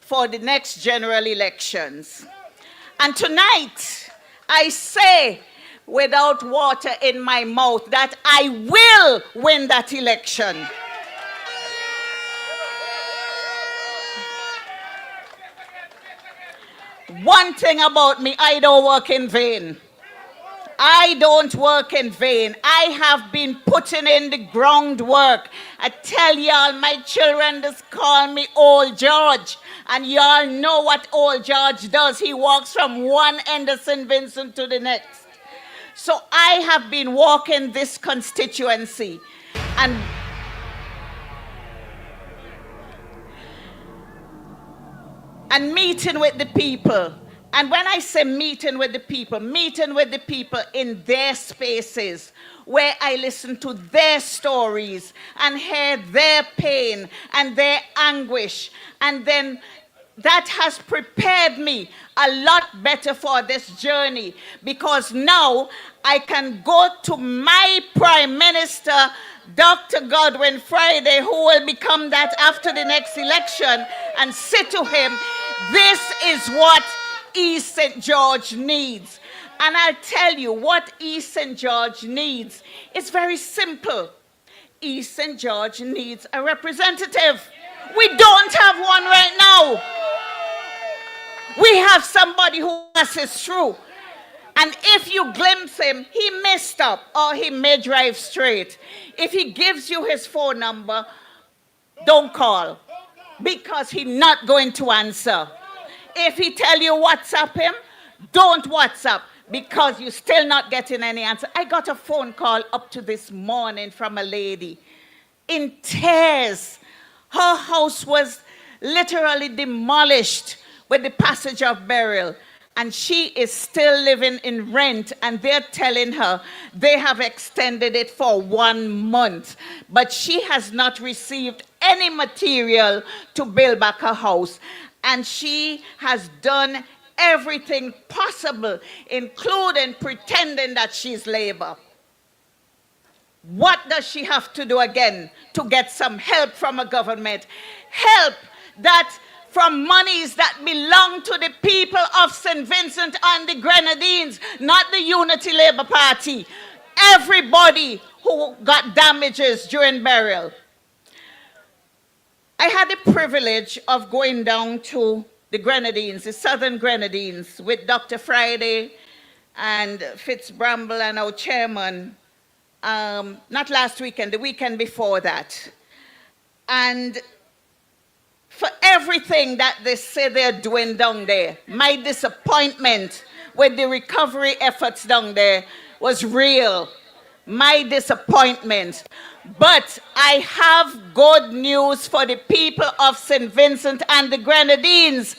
[SPEAKER 13] for the next general elections. And tonight, I say without water in my mouth that I will win that election. One thing about me, I don't work in vain. I don't work in vain. I have been putting in the groundwork. I tell y'all, my children just call me Old George. And y'all know what Old George does. He walks from one end of St. Vincent to the next. So I have been walking this constituency. And meeting with the people. And when I say meeting with the people in their spaces, where I listen to their stories and hear their pain and their anguish. And then that has prepared me a lot better for this journey, because now I can go to my Prime Minister, Dr. Godwin Friday, who will become that after the next election, and say to him, this is what East St. George needs. And I'll tell you what East St. George needs. It's very simple. East St. George needs a representative. We don't have one right now. We have somebody who passes through. And if you glimpse him, he may stop or he may drive straight. If he gives you his phone number, don't call, because he's not going to answer. If he tell you WhatsApp him, don't WhatsApp, because you're still not getting any answer. I got a phone call up to this morning from a lady in tears. Her house was literally demolished with the passage of burial, and she is still living in rent, and they're telling her they have extended it for 1 month, but she has not received any material to build back her house. And she has done everything possible, including pretending that she's labor. What does she have to do again to get some help from a government? Help that from monies that belong to the people of St. Vincent and the Grenadines, not the Unity Labour Party. Everybody who got damages during burial. I had the privilege of going down to the Grenadines, the Southern Grenadines, with Dr. Friday and Fitzbramble and our chairman, not last weekend, the weekend before that. And for everything that they say they're doing down there, my disappointment with the recovery efforts down there was real. My disappointment. But I have good news for the people of St. Vincent and the Grenadines.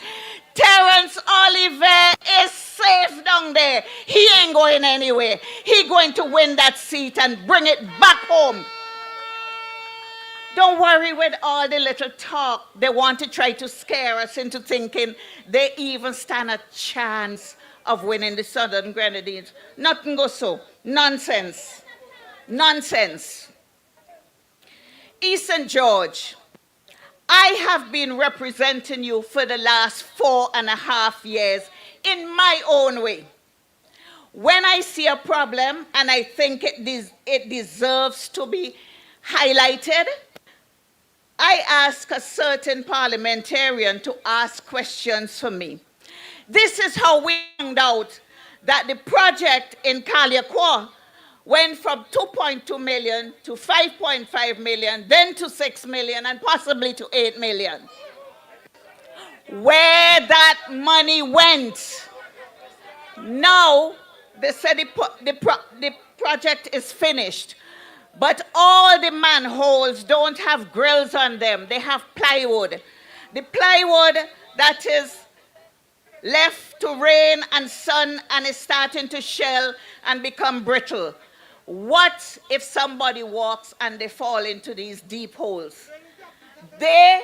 [SPEAKER 13] Terence Oliver is safe down there. He ain't going anywhere. He's going to win that seat and bring it back home. Don't worry with all the little talk. They want to try to scare us into thinking they even stand a chance of winning the Southern Grenadines. Nothing goes so. Nonsense. Nonsense. East St. George, I have been representing you for the last 4.5 years in my own way. When I see a problem and I think it deserves to be highlighted, I ask a certain parliamentarian to ask questions for me. This is how we found out that the project in Kaliakwa went from 2.2 million to 5.5 million, then to 6 million, and possibly to 8 million. Where that money went, Now, they said the project is finished, but all the manholes don't have grills on them. They have plywood. The plywood that is left to rain and sun and is starting to shell and become brittle. What if somebody walks and they fall into these deep holes? They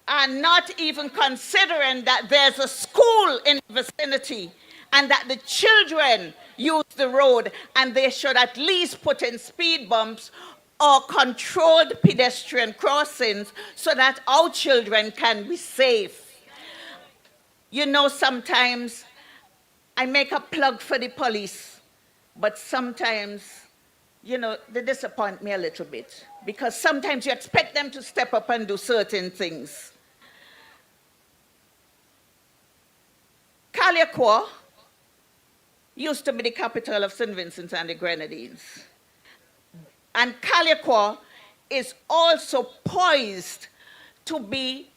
[SPEAKER 13] are not even considering that there's a school in the vicinity and that the children use the road, and they should at least put in speed bumps or controlled pedestrian crossings so that our children can be safe. You know, sometimes I make a plug for the police, but sometimes, you know, they disappoint me a little bit, because sometimes you expect them to step up and do certain things. Caliacor used to be the capital of St. Vincent and the Grenadines. And Caliacor is also poised to be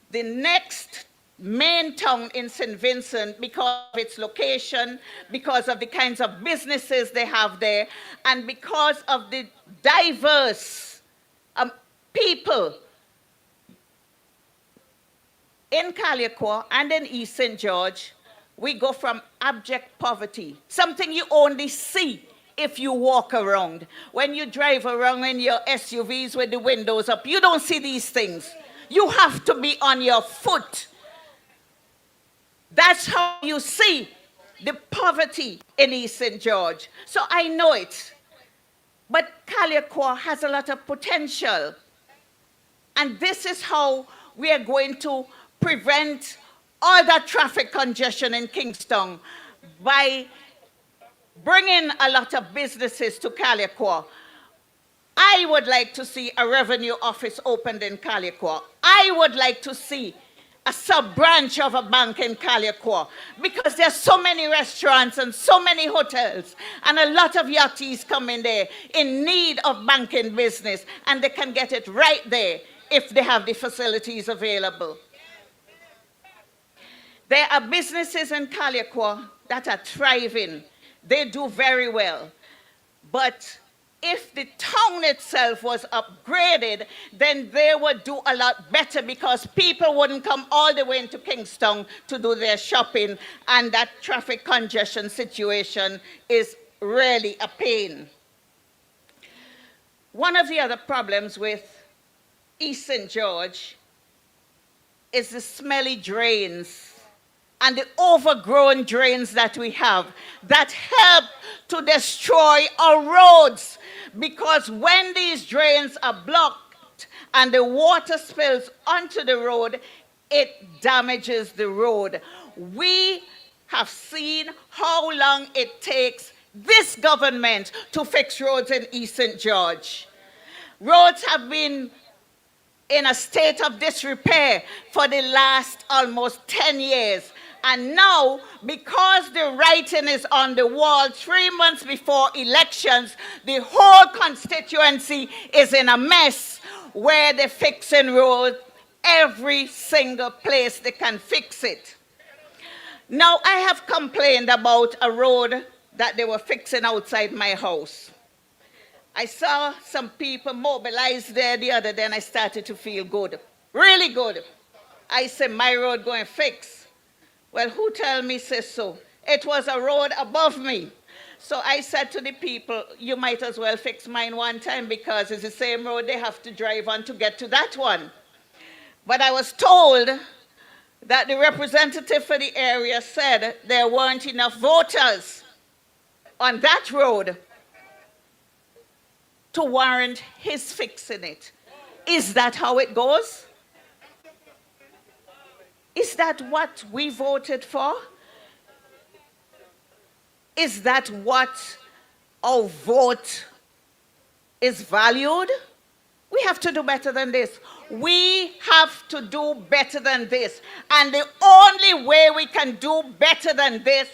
[SPEAKER 13] the next main town in St. Vincent because of its location, because of the kinds of businesses they have there, and because of the diverse people in Caliacor and in East St. George. We go from abject poverty, something you only see if you walk around. When you drive around in your SUVs with the windows up, you don't see these things. You have to be on your foot. That's how you see the poverty in East St. George. So I know it. But Caliacor has a lot of potential. And this is how we are going to prevent all that traffic congestion in Kingston, by bringing a lot of businesses to Caliacor. I would like to see a revenue office opened in Caliacor. I would like to see a sub-branch of a bank in Caliacor, because there's so many restaurants and so many hotels, and a lot of yachties come in there in need of banking business, and they can get it right there if they have the facilities available. There are businesses in Caliacor that are thriving. They do very well. But if the town itself was upgraded, then they would do a lot better, because people wouldn't come all the way into Kingston to do their shopping, and that traffic congestion situation is really a pain. One of the other problems with East St. George is the smelly drains and the overgrown drains that we have that help to destroy our roads, because when these drains are blocked and the water spills onto the road, it damages the road. We have seen how long it takes this government to fix roads in East St. George. Roads have been in a state of disrepair for the last almost 10 years. And now, because the writing is on the wall 3 months before elections, the whole constituency is in a mess where they're fixing roads every single place they can fix it. Now, I have complained about a road that they were fixing outside my house. I saw some people mobilized there the other day, and I started to feel good, really good. I said, my road going to fix. Well, who tell me says so? It was a road above me. So I said to the people, you might as well fix mine one time, because it's the same road they have to drive on to get to that one. But I was told that the representative for the area said there weren't enough voters on that road to warrant his fixing it. Is that how it goes? Is that what we voted for? Is that what our vote is valued? We have to do better than this. We have to do better than this. And the only way we can do better than this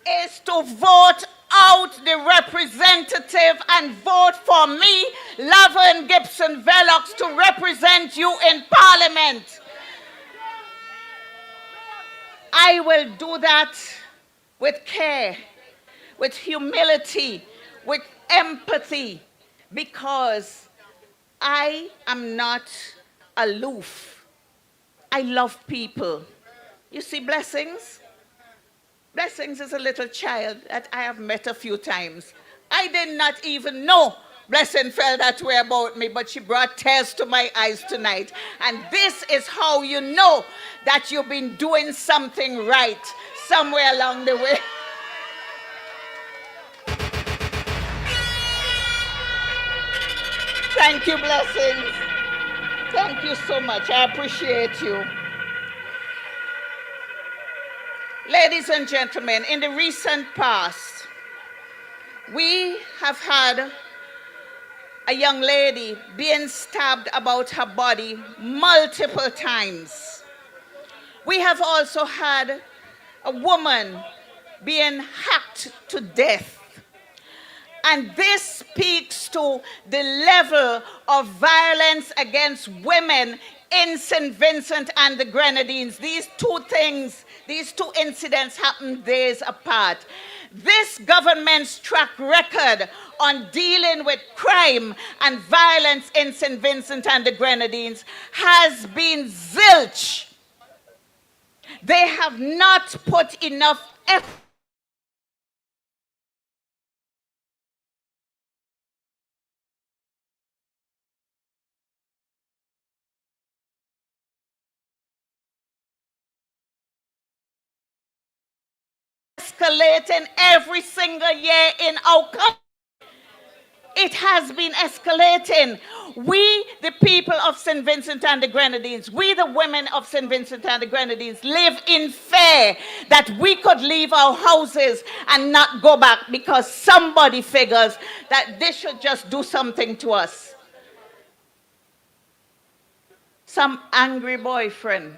[SPEAKER 13] is to vote out the representative and vote for me, Laverne Gibson Velox, to represent you in Parliament. I will do that with care, with humility, with empathy, because I am not aloof. I love people. You see, Blessings? Blessings is a little child that I have met a few times. I did not even know Blessing felt that way about me, but she brought tears to my eyes tonight. And this is how you know that you've been doing something right somewhere along the way. Thank you, Blessings. Thank you so much. I appreciate you. Ladies and gentlemen, in the recent past, we have had a young lady being stabbed about her body multiple times. We have also had a woman being hacked to death. And this speaks to the level of violence against women in St. Vincent and the Grenadines. These two things, these two incidents happened days apart. This government's track record on dealing with crime and violence in St. Vincent and the Grenadines has been zilch. They have not put enough effort escalating every single year in our country. It has been escalating. We, the people of St. Vincent and the Grenadines, we, the women of St. Vincent and the Grenadines, live in fear that we could leave our houses and not go back because somebody figures that they should just do something to us. Some angry boyfriend,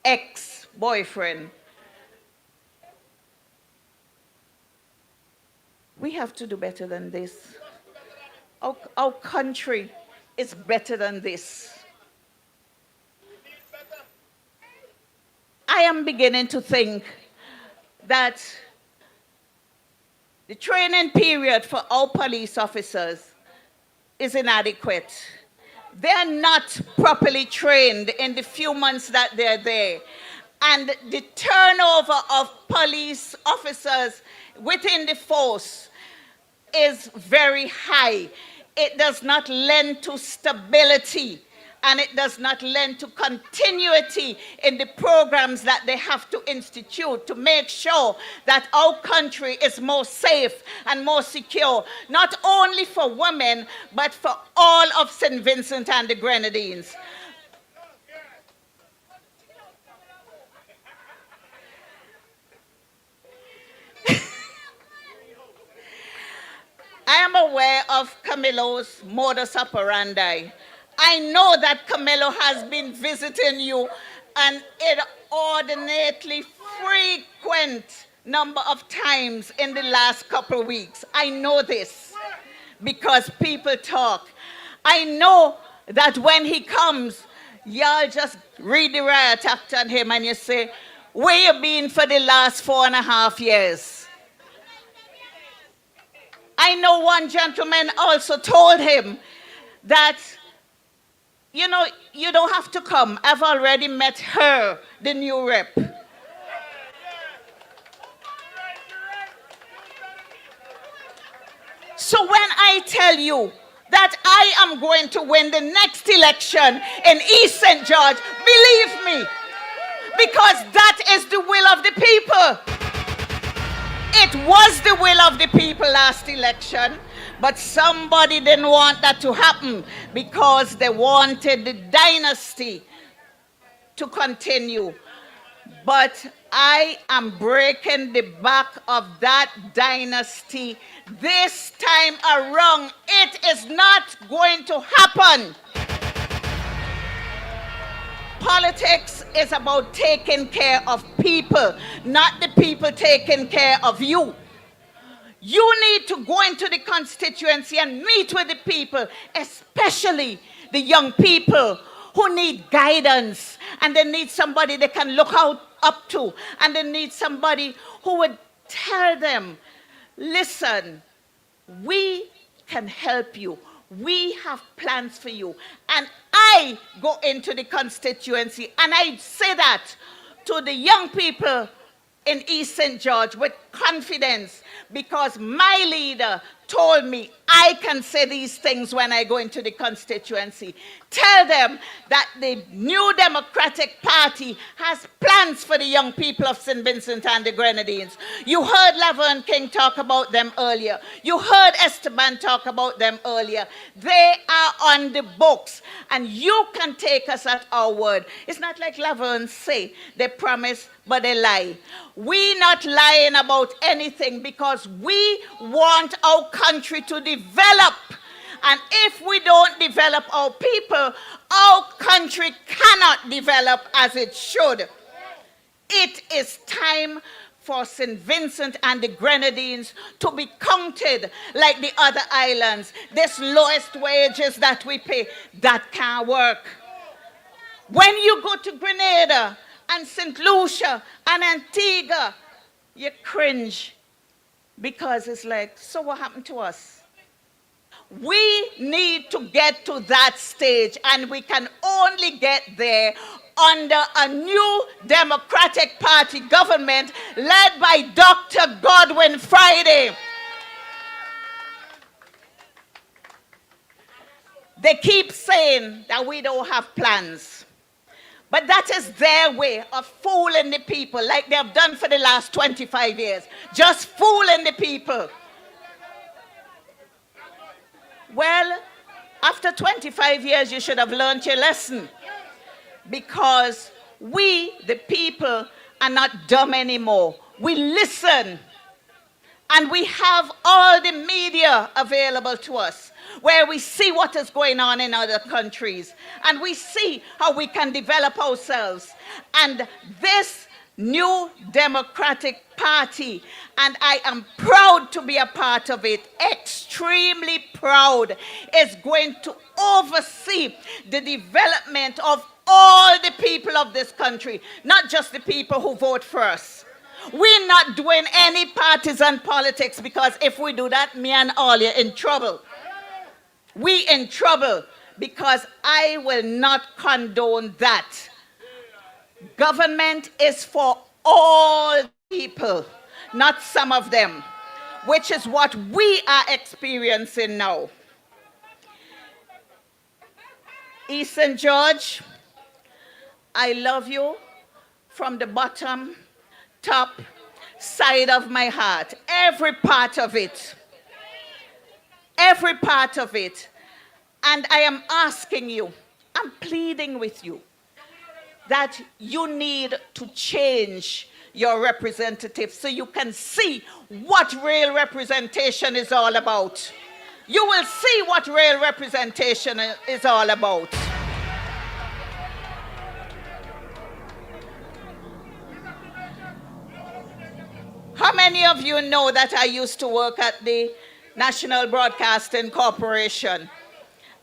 [SPEAKER 13] ex-boyfriend. We have to do better than this. Our country is better than this. I am beginning to think that the training period for our police officers is inadequate. They're not properly trained in the few months that they're there. And the turnover of police officers within the force is very high. It does not lend to stability, and it does not lend to continuity in the programs that they have to institute to make sure that our country is more safe and more secure, not only for women, but for all of St. Vincent and the Grenadines. I am aware of Camilo's modus operandi. I know that Camilo has been visiting you an inordinately frequent number of times in the last couple of weeks. I know this because people talk. I know that when he comes, y'all just read the riot act on him and you say, where you been for the last 4.5 years? I know one gentleman also told him that, you know, you don't have to come. I've already met her, the new rep. So when I tell you that I am going to win the next election in East St. George, believe me, because that is the will of the people. It was the will of the people last election, but somebody didn't want that to happen because they wanted the dynasty to continue. But I am breaking the back of that dynasty this time around. It is not going to happen. Politics is about taking care of people, not the people taking care of you. You need to go into the constituency and meet with the people, especially the young people who need guidance and they need somebody they can look out up to. And they need somebody who would tell them, listen, we can help you. We have plans for you. And I go into the constituency and I say that to the young people in East St. George with confidence, because my leader told me I can say these things when I go into the constituency. Tell them that the new Democratic Party has plans for the young people of St. Vincent and the Grenadines. You heard Laverne King talk about them earlier. You heard Esteban talk about them earlier. They are on the books, and you can take us at our word. It's not like Laverne say, they promise, but they lie. We're not lying about anything because we want our country to develop. And if we don't develop our people, our country cannot develop as it should. It is time for St. Vincent and the Grenadines to be counted like the other islands. This lowest wages that we pay, that can't work. When you go to Grenada and St. Lucia and Antigua, you cringe because it's like, so what happened to us? We need to get to that stage, and we can only get there under a new Democratic Party government led by Dr. Godwin Friday. They keep saying that we don't have plans. But that is their way of fooling the people, like they have done for the last 25 years. Just fooling the people. Well, after 25 years, you should have learned your lesson. Because we, the people, are not dumb anymore. We listen. And we have all the media available to us, where we see what is going on in other countries. And we see how we can develop ourselves. And this new Democratic Party, and I am proud to be a part of it, extremely proud, is going to oversee the development of all the people of this country, not just the people who vote for us. We're not doing any partisan politics, because if we do that, me and all are in trouble. We in trouble, because I will not condone that. Government is for all people, not some of them, which is what we are experiencing now. East St. George, I love you from the bottom, top, side of my heart. Every part of it. Every part of it. And I am asking you, I'm pleading with you, that you need to change your representative so you can see what real representation is all about. You will see what real representation is all about. How many of you know that I used to work at the National Broadcasting Corporation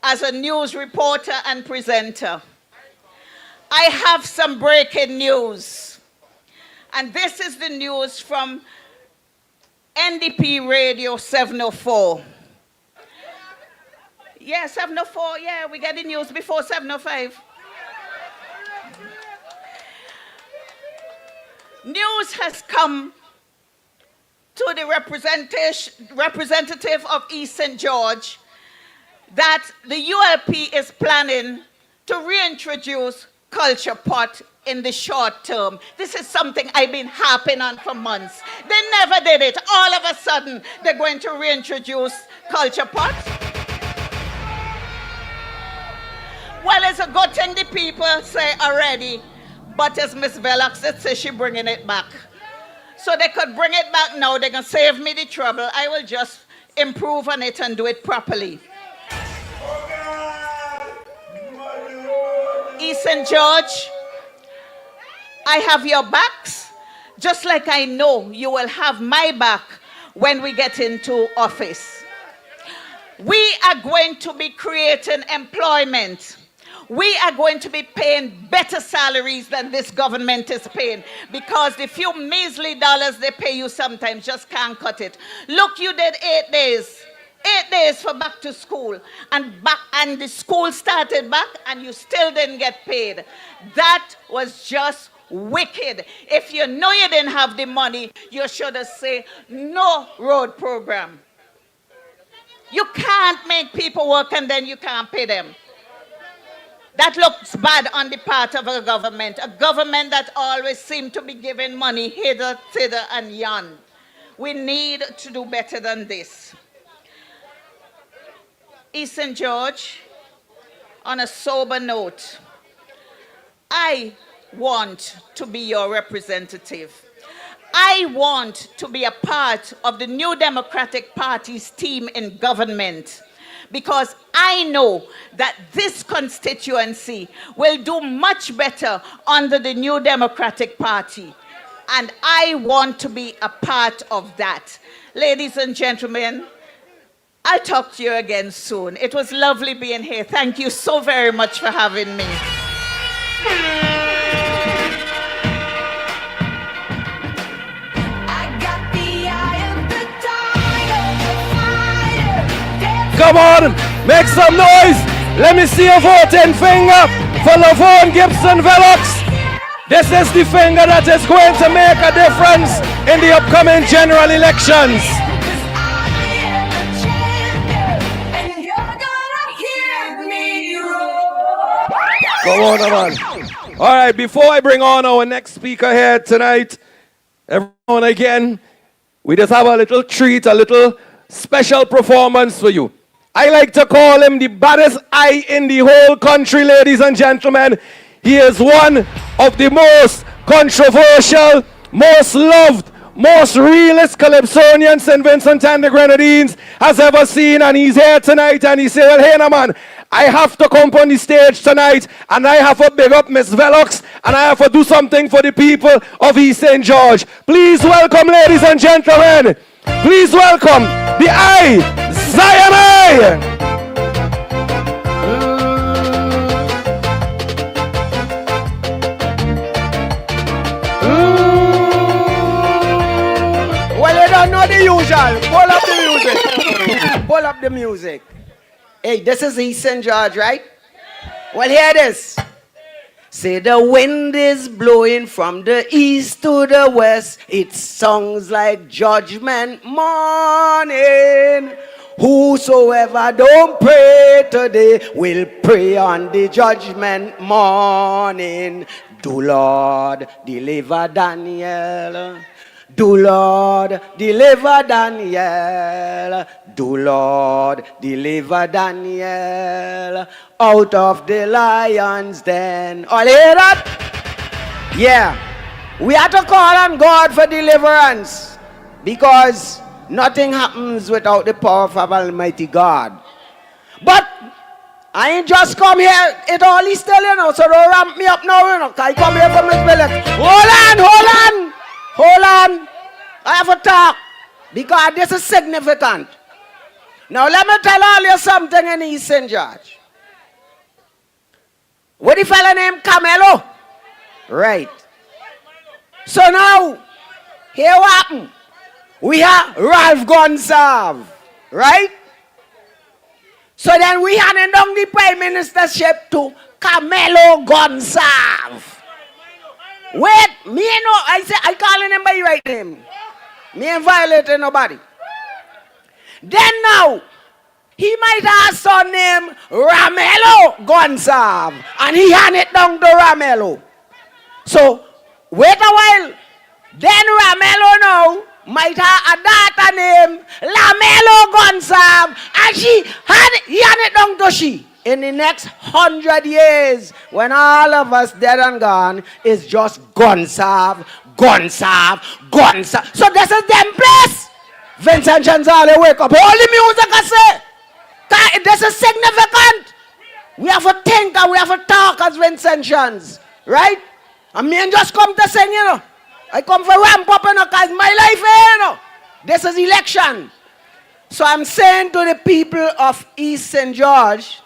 [SPEAKER 13] as a news reporter and presenter? I have some breaking news. And this is the news from NDP Radio 704. Yeah, 704, yeah, we get the news before 705. News has come to the representative of East St. George that the ULP is planning to reintroduce culture pot in the short term. This is something I've been harping on for months. They never did it. All of a sudden, they're going to reintroduce culture pot. Well, it's a good thing the people say already, but as Miss Velox said, she's bringing it back. So they could bring it back now. They can save me the trouble. I will just improve on it and do it properly. East St. George, I have your backs, just like I know you will have my back when we get into office. We are going to be creating employment. we are going to be paying better salaries than this government is paying, because the few measly dollars they pay you sometimes just can't cut it. Look, you did 8 days. 8 days for back to school, and the school started back and you still didn't get paid. That was just wicked. If you know you didn't have the money, you should have said no road program. You can't make people work and then you can't pay them. That looks bad on the part of a government that always seems to be giving money hither, thither, and yon. We need to do better than this. East St. George, on a sober note, I want to be your representative. I want to be a part of the New Democratic Party's team in government, because I know that this constituency will do much better under the New Democratic Party. And I want to be a part of that. Ladies and gentlemen, I'll talk to you again soon. It was lovely being here. Thank you so very much for having me.
[SPEAKER 1] Come on, make some noise. Let me see a voting finger for Laverne Gibson Velox. This is the finger that is going to make a difference in the upcoming general elections. Come on, man. All right, before I bring on our next speaker here tonight, everyone again, we just have a little treat, a little special performance for you. I like to call him the baddest eye in the whole country, ladies and gentlemen. He is one of the most controversial, most loved, most realist Calypsonians St. Vincent and the Grenadines has ever seen, and he's here tonight, and he said, well, hey, no, man, I have to come on the stage tonight, and I have to big up Miss Velox, and I have to do something for the people of East St. George. Please welcome, ladies and gentlemen, please welcome the I, Zion I.
[SPEAKER 14] Well, you don't know the usual. Pull up the music. Pull up the music. Hey, this is East St. George, right? Well, hear this. Say the wind is blowing from the east to the west. It sounds like judgment morning. Whosoever don't pray today will pray on the judgment morning. Do Lord deliver Daniel. Do Lord deliver Daniel. Do Lord deliver Daniel out of the lion's den. All hear that? Yeah. We have to call on God for deliverance, because nothing happens without the power of Almighty God. But I ain't just come here, it all is still, you know, so don't ramp me up now, you know, I come here from Miss Village. Hold on. I have a talk, because this is significant. Now let me tell all you something in East St. George. What the fella named Camelo? Right. So now, here what happened? We have Ralph Gonsalve, right? So then we handed down the prime ministership to Camelo Gonsalve. Wait, me no, I calling him by the right name. Me ain't violating nobody. Then now, he might have son named Ramelo Gonsalve, and he hand it down to Ramelo. So, wait a while. Then Ramelo now might have a daughter named Lamelo Gonsalve, and he hand it down to she. In the next 100 years, when all of us dead and gone, it's just Gonsalve. So this is them place. Vincent Chanzale, wake up. All the music I say. This is significant. We have to think and we have to talk as Vincentians. Right? And me and just come to sing, you know. I come for ramp up, you know, because my life here, you know. This is election. So I'm saying to the people of East St. George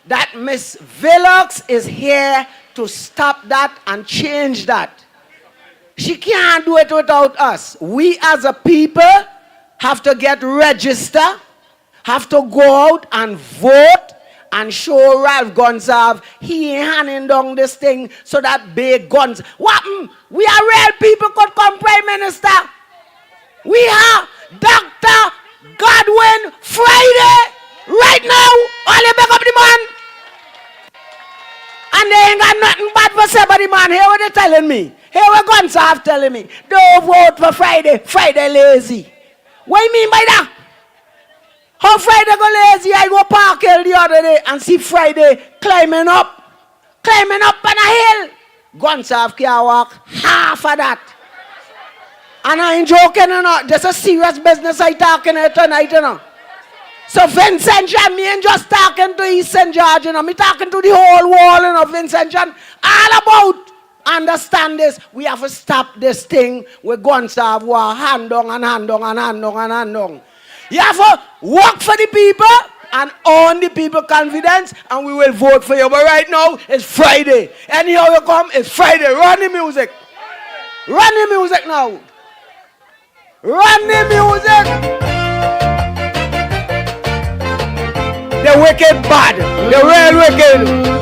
[SPEAKER 14] that Miss Velox is here to stop that and change that. She can't do it without us. We as a people have to get registered, have to go out and vote and show Ralph Gonsalve he ain't handing down this thing so that big guns. What? We are real people could come Prime Minister. We have Dr. Godwin Friday right now. All you back up the man. And they ain't got nothing bad for say about the man. Hear what they telling me. Hear what Gonsalve telling me. Don't vote for Friday. Friday lazy. What you mean by that? How Friday go lazy? I go park hill the other day and see Friday climbing up on a hill. Gonsalve can't walk half of that. And I ain't joking, you know. There's a serious business I talking here tonight, you know. So Vincent John, me ain't just talking to East St. George, you know. Me talking to the whole world, you know, Vincent John. All about understand this. We have to stop this thing with Gonsalve war hand down and hand down and hand down and hand down. You have to work for the people and own the people confidence, and we will vote for you. But right now, it's Friday. Anyhow you come, it's Friday. Run the music. Run the music now. Run the music. The wicked bad. The real wicked.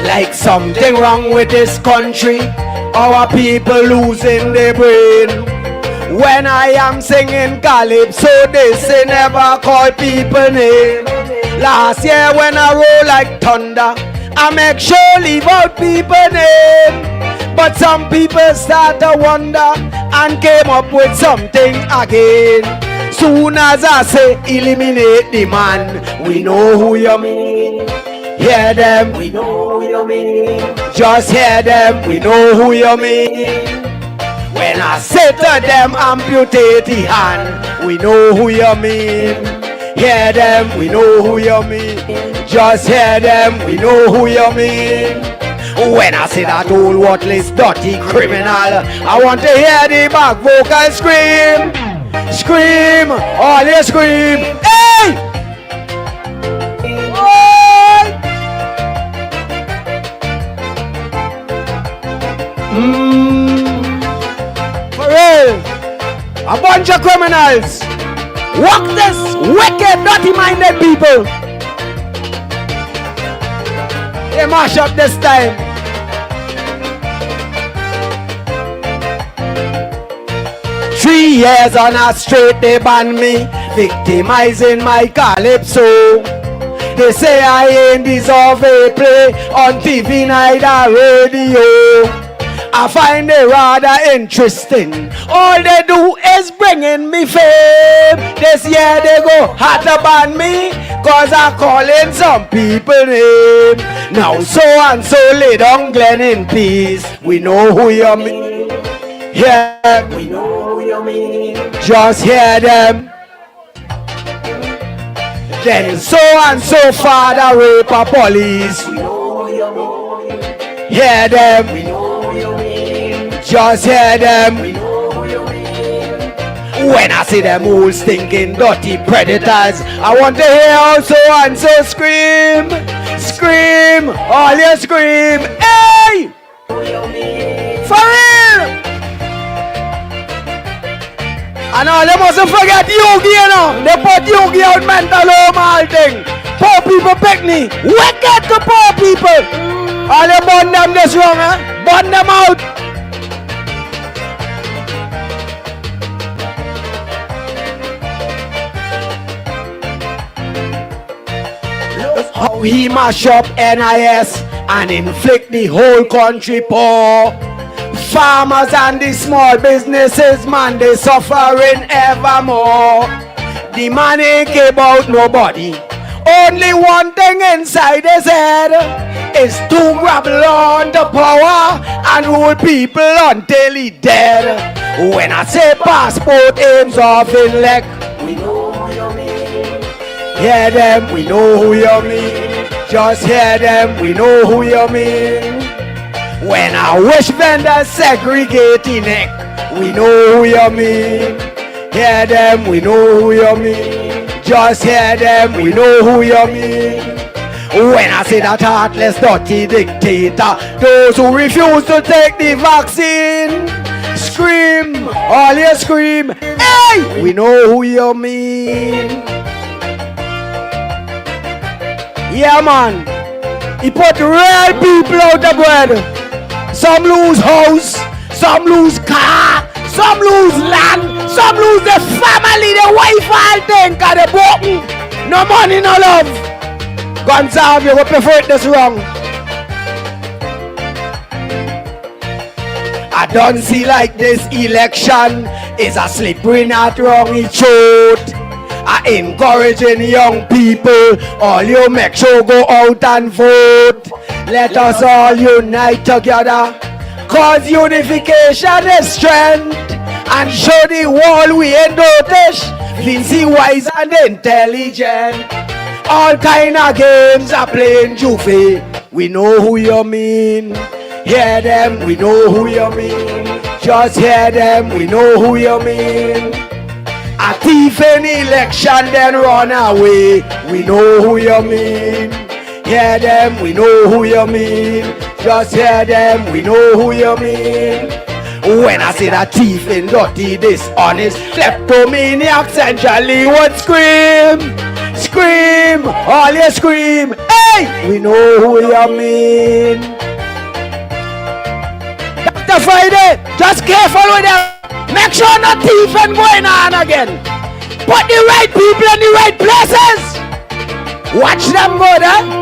[SPEAKER 14] Like something wrong with this country, our people losing their brain. When I am singing calypso, they say never call people name. Last year when I roll like thunder, I make sure leave out people name. But some people start to wonder and came up with something again. Soon as I say eliminate the man, we know who you mean. Hear them, we know who you mean. Just hear them, we know who you mean. When I say to them, amputate the hand, we know who you mean. Hear them, we know who you mean. Just hear them, we know who you mean. When I say that old worthless, dirty criminal, I want to hear the back vocal scream. Scream, all you scream. Hey! For real, a bunch of criminals. Walk this wicked, dirty-minded people. They mash up this time. Three years on a straight, they ban me, victimizing my calypso. They say I ain't deserve a play on TV, neither radio. I find it rather interesting. All they do is bringing me fame. This year they go hard to ban me, cause I'm calling some people name. Now so and so lay down Glen in peace. We know who you mean. Yeah, we know who you mean. Just hear them. Then so and so father rape a police. We know who you mean. Hear them. We know who you mean. Just hear them. We know who you mean. When I see them all stinking dirty predators, I want to hear so and so scream. Scream. All you scream. Hey! For real! And all they mustn't forget Yogi, you know. They put Yogi out mental home, all thing. Poor people pick me. Wicked to poor people. All they burn them this wrong, huh? Burn them out. Look how he mash up NIS and inflict the whole country poor. Farmers and the small businesses, man, they suffering evermore. The man ain't care about nobody. Only one thing inside his head is to grapple on the power and rule people until he dead. When I say passport aims off in leg, we know who you mean. Hear them, we know who you mean. Just hear them, we know who you mean. When I wish vendors segregating it, we know who you mean. Hear them, we know who you mean. Just hear them, we know who you mean. When I say that heartless, dirty dictator, those who refuse to take the vaccine, scream, all you scream, hey, we know who you mean. Yeah, man, he put real people out of bread. Some lose house, some lose car, some lose land, some lose the family, the wife, all thing, cause they broken. No money, no love. Gonzalo, you will prefer it this wrong. I don't see like this election is a slippery not wrong each truth. I encouraging young people, all you make sure go out and vote. Let us all unite together, cause unification is strength. And show the world we ain't notice, Vincy wise and intelligent. All kind of games are playing Juve. We know who you mean. Hear them, we know who you mean. Just hear them, we know who you mean. A thief in election then run away. We know who you mean. Hear them, we know who you mean. Just hear them, we know who you mean. When I say that thief in dirty, dishonest, kleptomaniac, essentially would scream. Scream, all you scream, hey, we know who you mean. Dr. Friday, just careful with them. Make sure no thief and going on again. Put the right people in the right places. Watch them go there.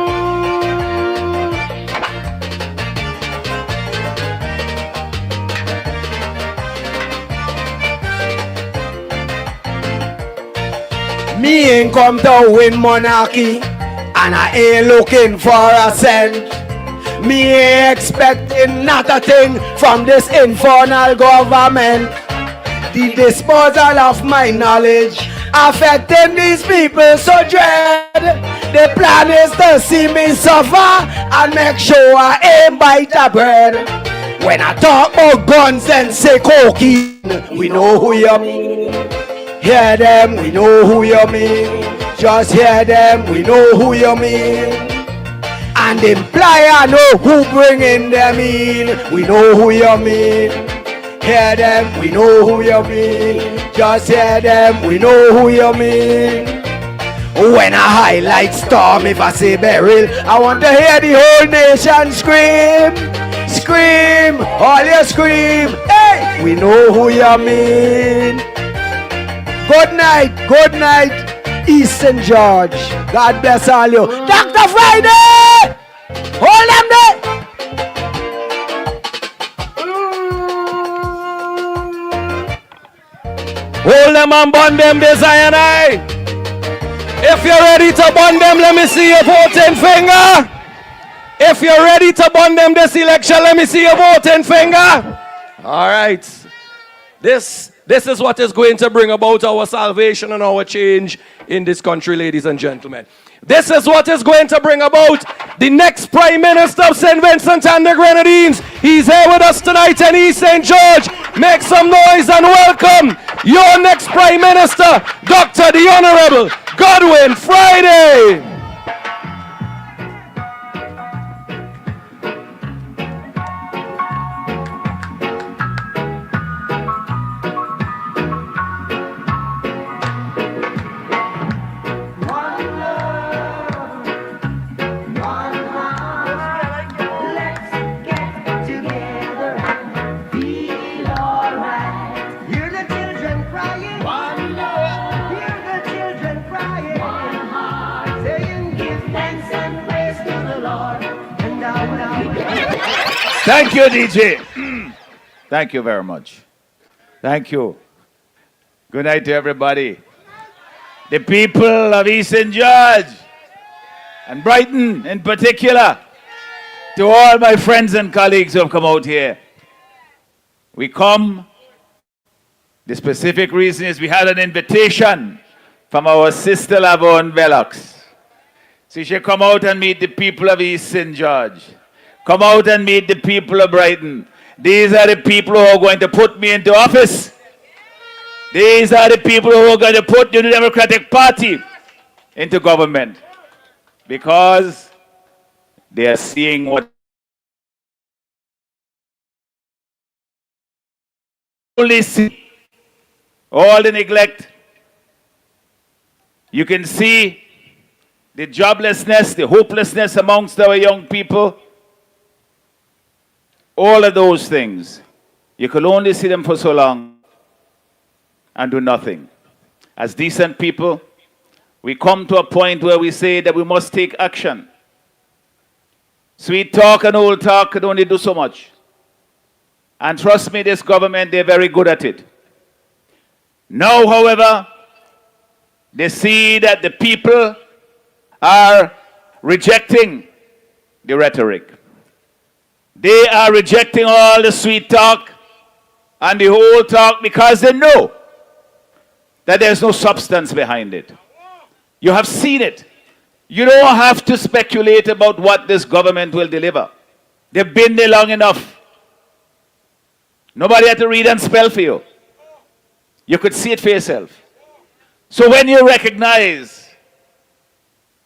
[SPEAKER 14] Me ain't come to win monarchy, and I ain't looking for a cent. Me ain't expecting not a thing from this infernal government. The disposal of my knowledge affecting these people so dread. The plan is to see me suffer and make sure I ain't bite a bread. When I talk about guns and say cocaine, we know who you mean. Hear them, we know who you mean. Just hear them, we know who you mean. And imply I know who bringing them in. We know who you mean. Hear them, we know who you mean. Just hear them, we know who you mean. When I highlight storm, if I say beryl, I want to hear the whole nation scream. Scream, all you scream. Hey, we know who you mean. Good night, Eastern George. God bless all you. Dr. Friday! Hold them there!
[SPEAKER 1] Hold them and burn them, Zion. If you're ready to burn them, let me see your voting finger. If you're ready to burn them this election, let me see your voting finger. All right. This is what is going to bring about our salvation and our change in this country, ladies and gentlemen. This is what is going to bring about the next Prime Minister of St. Vincent and the Grenadines. He's here with us tonight in East St. George. Make some noise and welcome your next Prime Minister, Dr. the Honorable Godwin Friday.
[SPEAKER 15] Thank you, DJ. Thank you very much. Thank you. Good night to everybody. The people of East St. George and Brighton in particular. To all my friends and colleagues who have come out here. We come, the specific reason is we had an invitation from our sister Lavon Velox. She should come out and meet the people of East St. George. Come out and meet the people of Brighton. These are the people who are going to put me into office. These are the people who are going to put the Democratic Party into government. Because they are seeing what only see all the neglect. You can see the joblessness, the hopelessness amongst our young people. All of those things. You can only see them for so long and do nothing. As decent people, we come to a point where we say that we must take action. Sweet talk and old talk can only do so much. And trust me, this government, they're very good at it. Now, however, they see that the people are rejecting the rhetoric. They are rejecting all the sweet talk and the whole talk because they know that there's no substance behind it. You have seen it. You don't have to speculate about what this government will deliver. They've been there long enough. Nobody had to read and spell for you. You could see it for yourself. So when you recognize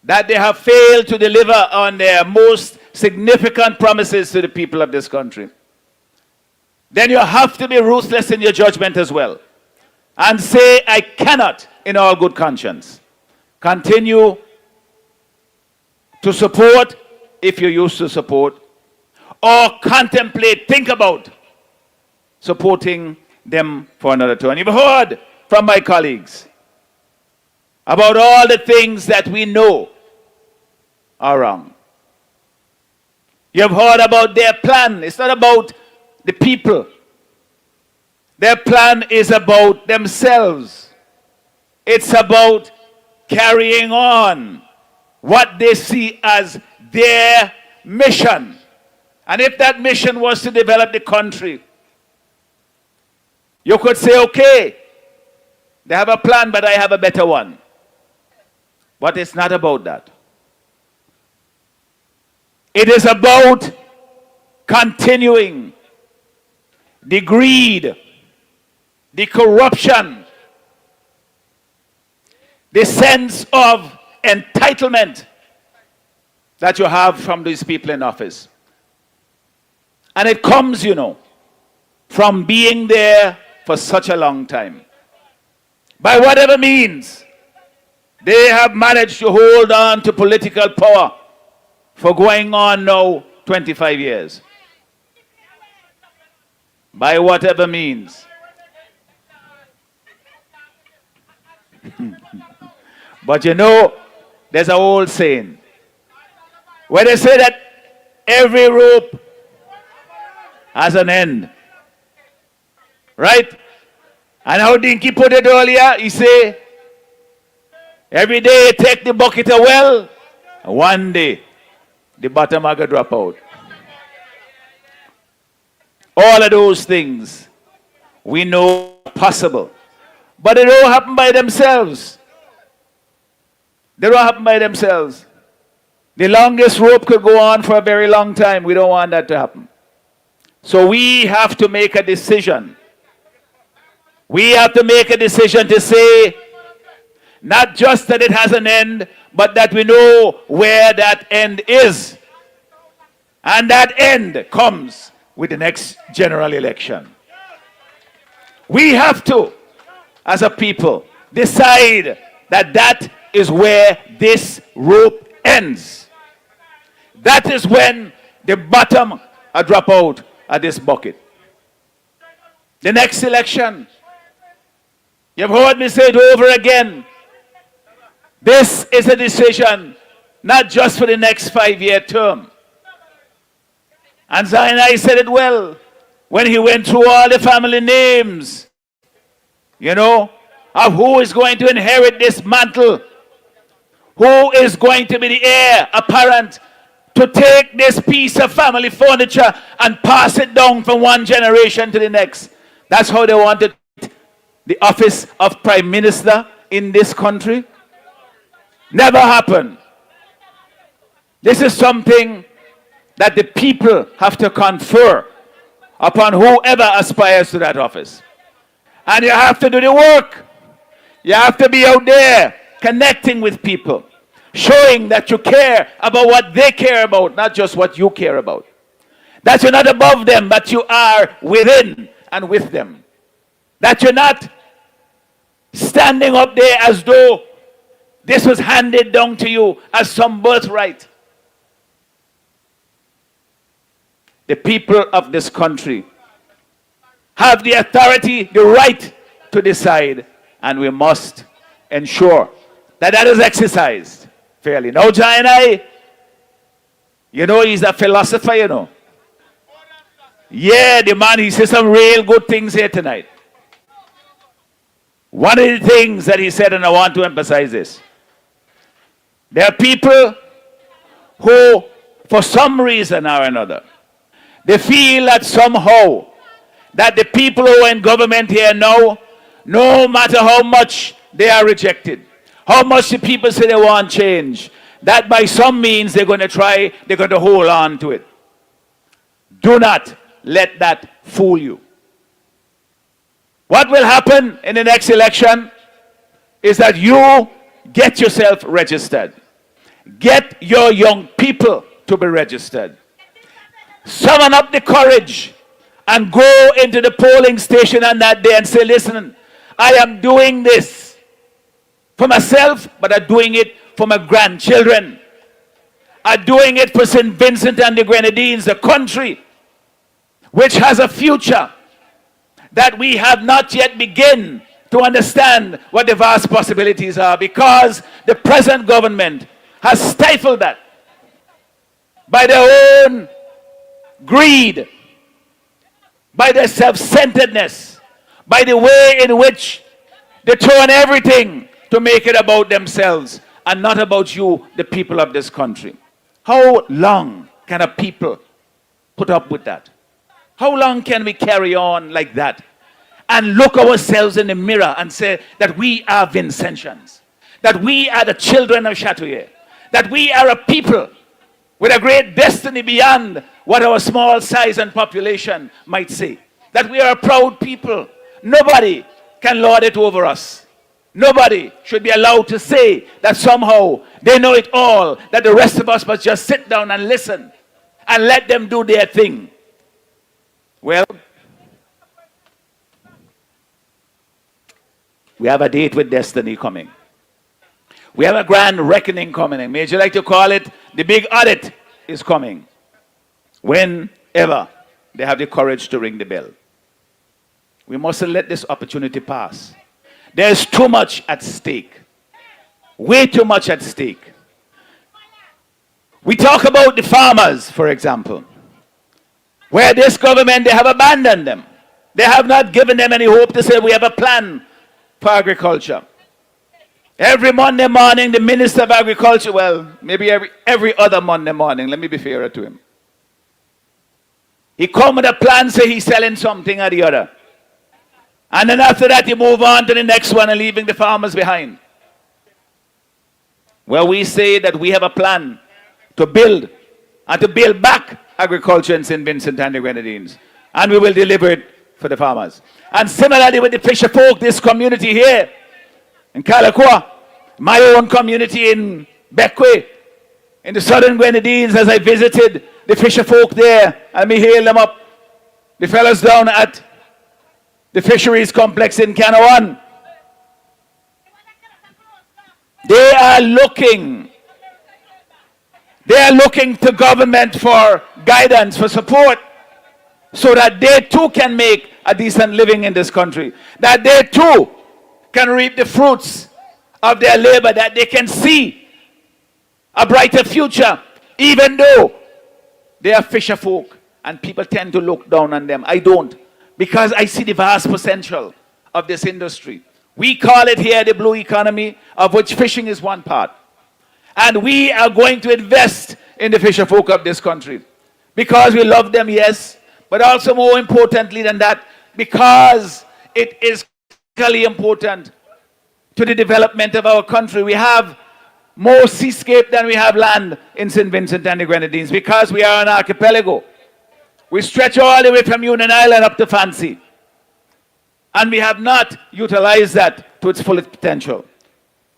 [SPEAKER 15] that they have failed to deliver on their most significant promises to the people of this country, then you have to be ruthless in your judgment as well. And say, I cannot, in all good conscience, continue to support, if you used to support, or contemplate, think about supporting them for another term. You've heard from my colleagues about all the things that we know are wrong. You've heard about their plan. It's not about the people. Their plan is about themselves. It's about carrying on what they see as their mission. And if that mission was to develop the country, you could say, okay, they have a plan, but I have a better one. But it's not about that. It is about continuing the greed, the corruption, the sense of entitlement that you have from these people in office. And it comes, you know, from being there for such a long time. By whatever means, they have managed to hold on to political power for going on now 25 years. By whatever means. But you know, there's an old saying where they say that every rope has an end. Right? And how Dinky put it earlier, he say, every day you take the bucket of well, and one day the bottom are going to drop out. All of those things we know are possible. But they don't happen by themselves. They don't happen by themselves. The longest rope could go on for a very long time. We don't want that to happen. So we have to make a decision. We have to make a decision to say, not just that it has an end, but that we know where that end is. And that end comes with the next general election. We have to, as a people, decide that that is where this rope ends. That is when the bottom drop out of this bucket. The next election, you've heard me say it over again. This is a decision not just for the next 5-year term. And Zainai said it well when he went through all the family names, you know, of who is going to inherit this mantle, who is going to be the heir apparent to take this piece of family furniture and pass it down from one generation to the next. That's how they wanted the office of Prime Minister in this country? Never happened. This is something that the people have to confer upon whoever aspires to that office. And you have to do the work. You have to be out there connecting with people, showing that you care about what they care about, not just what you care about. That you're not above them, but you are within and with them. That you're not standing up there as though this was handed down to you as some birthright. The people of this country have the authority, the right to decide, and we must ensure that that is exercised fairly. Now, Jai and I, you know, he's a philosopher, you know. Yeah, the man, he says some real good things here tonight. One of the things that he said, and I want to emphasize this, there are people who, for some reason or another, they feel that somehow that the people who are in government here now, no matter how much they are rejected, how much the people say they want change, that by some means they're going to hold on to it. Do not let that fool you. What will happen in the next election is that you get yourself registered. Get your young people to be registered. Summon up the courage and go into the polling station on that day and say, listen, I am doing this for myself, but I'm doing it for my grandchildren. I'm doing it for St. Vincent and the Grenadines, the country which has a future that we have not yet begun to understand what the vast possibilities are, because the present government has stifled that by their own greed, by their self-centeredness, by the way in which they turn everything to make it about themselves and not about you, the people of this country. How long can a people put up with that? How long can we carry on like that and look ourselves in the mirror and say that we are Vincentians, that we are the children of Châteauguay, that we are a people with a great destiny beyond what our small size and population might say, that we are a proud people. Nobody can lord it over us. Nobody should be allowed to say that somehow they know it all, that the rest of us must just sit down and listen and let them do their thing. Well, we have a date with destiny coming. We have a grand reckoning coming. May you like to call it, the big audit is coming. Whenever they have the courage to ring the bell. We mustn't let this opportunity pass. There's too much at stake. Way too much at stake. We talk about the farmers, for example, where this government, they have abandoned them. They have not given them any hope to say we have a plan for agriculture. Every Monday morning, the Minister of Agriculture, well, maybe every other Monday morning, let me be fairer to him. He come with a plan, say he's selling something or the other. And then after that, he move on to the next one and leaving the farmers behind. Well, we say that we have a plan to build and to build back agriculture in St. Vincent and the Grenadines. And we will deliver it for the farmers. And similarly with the fisher folk, this community here in Calacoa, my own community in Bequia, in the southern Grenadines, as I visited the fisher folk there, and me hail them up. The fellas down at the fisheries complex in Canawan. They are looking to government for guidance, for support, so that they too can make a decent living in this country. That they too can reap the fruits of their labor, that they can see a brighter future, even though they are fisher folk and people tend to look down on them. I don't, because I see the vast potential of this industry. We call it here the blue economy, of which fishing is one part. And we are going to invest in the fisher folk of this country because we love them, yes, but also more importantly than that, because it is critically important to the development of our country. We have more seascape than we have land in St. Vincent and the Grenadines because we are an archipelago. We stretch all the way from Union Island up to Fancy. And we have not utilized that to its fullest potential.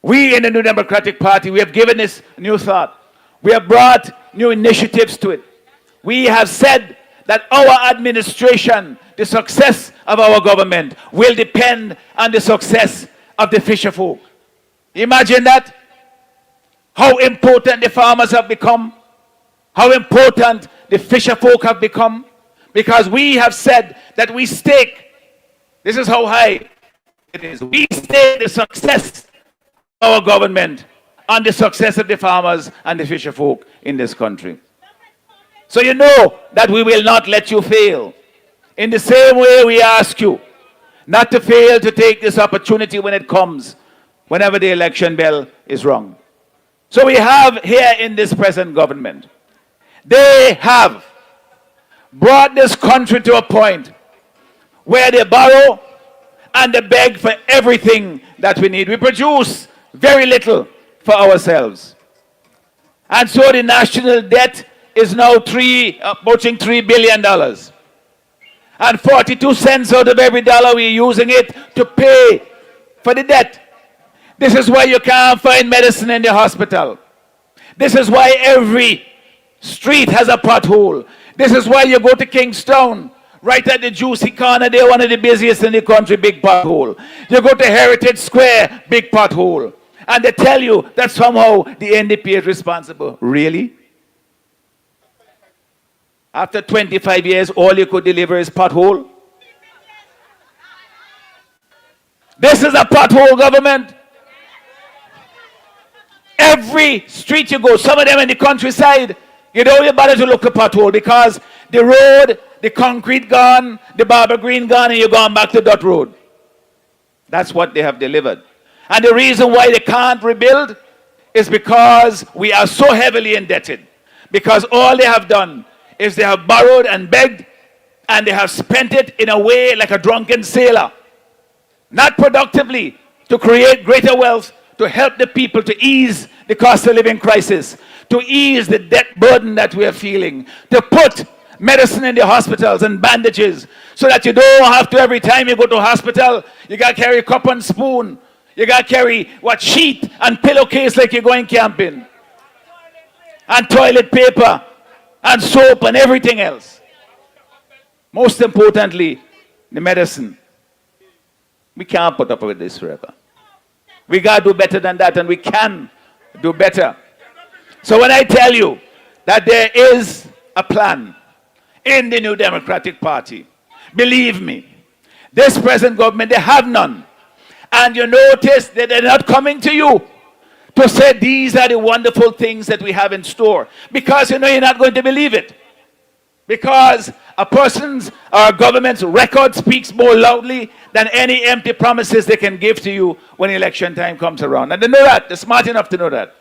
[SPEAKER 15] We in the New Democratic Party, we have given this new thought. We have brought new initiatives to it. We have said that our administration, the success of our government, will depend on the success of the fisher folk. Imagine that. How important the farmers have become. How important the fisher folk have become. Because we have said that we stake, this is how high it is, we stake the success of our government on the success of the farmers and the fisher folk in this country. So you know that we will not let you fail. In the same way we ask you not to fail to take this opportunity when it comes, whenever the election bell is rung. So we have here in this present government, they have brought this country to a point where they borrow and they beg for everything that we need. We produce very little for ourselves. And so the national debt is now approaching $3 billion. And 42 cents out of every dollar we're using it to pay for the debt. This is why you can't find medicine in the hospital. This is why every street has a pothole. This is why you go to Kingstown, right at the Juicy Corner, they're one of the busiest in the country, big pothole. You go to Heritage Square, big pothole. And they tell you that somehow the NDP is responsible. Really? After 25 years, all you could deliver is pothole? This is a pothole government. Every street you go, some of them in the countryside, you don't bother to look at pothole because the road, the concrete gone, the barber green gone, and you're going back to that road. That's what they have delivered. And the reason why they can't rebuild is because we are so heavily indebted. Because all they have done is they have borrowed and begged, and they have spent it in a way like a drunken sailor. Not productively to create greater wealth, to help the people to ease the cost of living crisis, to ease the debt burden that we are feeling, to put medicine in the hospitals and bandages so that you don't have to, every time you go to hospital, you got to carry cup and spoon. You got to carry sheet and pillowcase like you're going camping. And toilet paper and soap and everything else. Most importantly, the medicine. We can't put up with this forever. We got to do better than that, and we can do better. So when I tell you that there is a plan in the New Democratic Party, believe me, this present government, they have none. And you notice that they're not coming to you to say these are the wonderful things that we have in store. Because you know you're not going to believe it. Because a person's or a government's record speaks more loudly than any empty promises they can give to you when election time comes around. And they know that. They're smart enough to know that.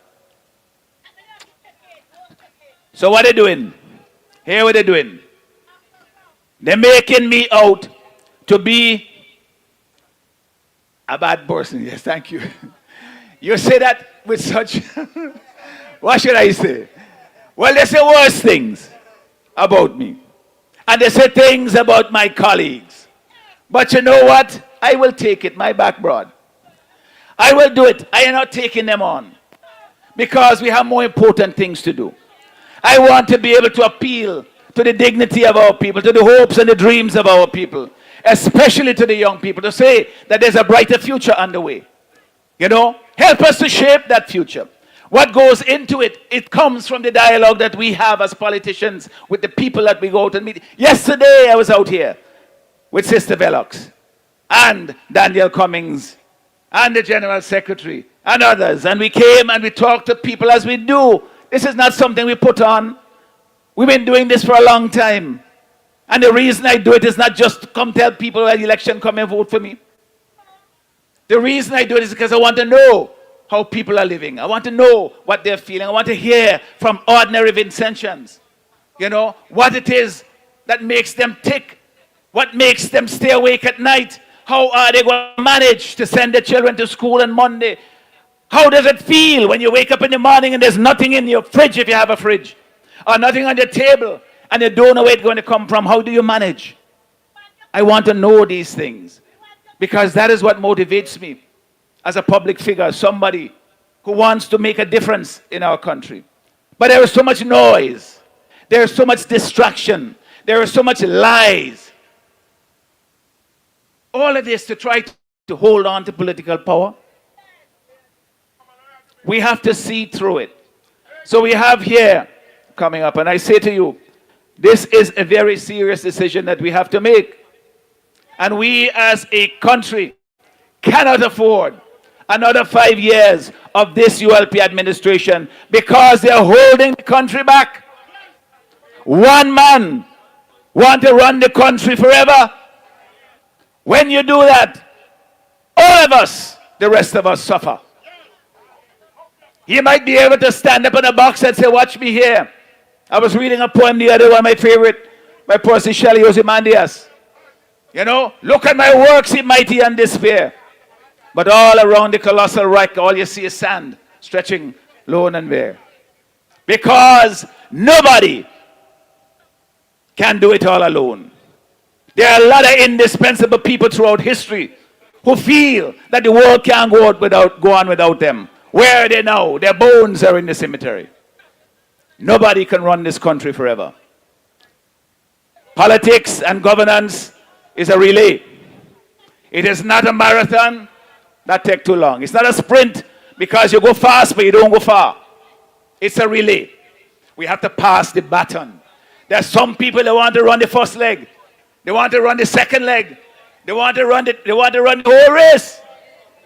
[SPEAKER 15] So what are they doing? Here what they're doing. They're making me out to be a bad person. Yes, thank you. You say that with such, what should I say? Well, they say worse things about me. And they say things about my colleagues. But you know what? I will take it, my back broad. I will do it. I am not taking them on. Because we have more important things to do. I want to be able to appeal to the dignity of our people, to the hopes and the dreams of our people, especially to the young people, to say that there's a brighter future underway. You know, help us to shape that future. What goes into it, it comes from the dialogue that we have as politicians with the people that we go out and meet. Yesterday, I was out here with Sister Velox and Daniel Cummings and the General Secretary and others. And we came and we talked to people as we do. This is not something we put on. We've been doing this for a long time. And the reason I do it is not just to come tell people at the election, come and vote for me. The reason I do it is because I want to know how people are living. I want to know what they're feeling. I want to hear from ordinary Vincentians, you know, what it is that makes them tick, what makes them stay awake at night, How are they going to manage to send their children to school on Monday? How does it feel when you wake up in the morning and there's nothing in your fridge if you have a fridge? Or nothing on your table and you don't know where it's going to come from? How do you manage? I want to know these things because that is what motivates me as a public figure, somebody who wants to make a difference in our country. But there is so much noise. There is so much distraction. There is so much lies. All of this to try to hold on to political power. We have to see through it. So we have here coming up, and I say to you, this is a very serious decision that we have to make. And we as a country cannot afford another 5 years of this ULP administration because they're holding the country back. One man wants to run the country forever. When you do that, all of us, the rest of us, suffer. He might be able to stand up in a box and say, watch me here. I was reading a poem the other one, my favorite, by Percy Shelley, Ozymandias. You know, look at my works, ye mighty and despair. But all around the colossal wreck, all you see is sand, stretching lone and bare. Because nobody can do it all alone. There are a lot of indispensable people throughout history who feel that the world can't go on without them. Where are they now? Their bones are in the cemetery. Nobody can run this country forever. Politics and governance is a relay. It is not a marathon that takes too long. It's not a sprint because you go fast but you don't go far. It's a relay. We have to pass the baton. There are some people that want to run the first leg. They want to run the second leg. They want to run the whole race.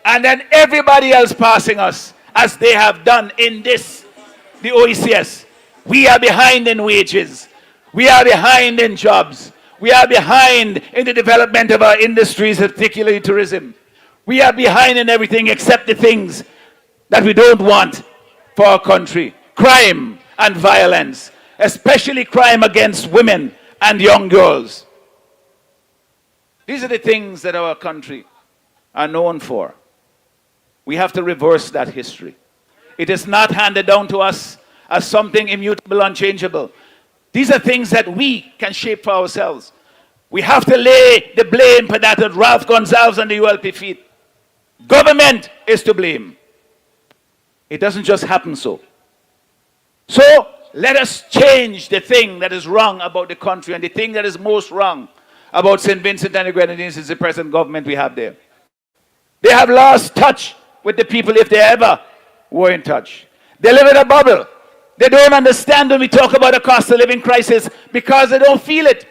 [SPEAKER 15] And then everybody else passing us as they have done in the OECS. We are behind in wages. We are behind in jobs. We are behind in the development of our industries, particularly tourism. We are behind in everything except the things that we don't want for our country. Crime and violence, especially crime against women and young girls. These are the things that our country are known for. We have to reverse that history. It is not handed down to us as something immutable, unchangeable. These are things that we can shape for ourselves. We have to lay the blame for that at Ralph Gonsalves and the ULP feet. Government is to blame. It doesn't just happen so. So let us change the thing that is wrong about the country, and the thing that is most wrong about St. Vincent and the Grenadines is the present government we have there. They have lost touch with the people if they ever were in touch. They live in a bubble. They don't understand when we talk about a cost of living crisis because they don't feel it.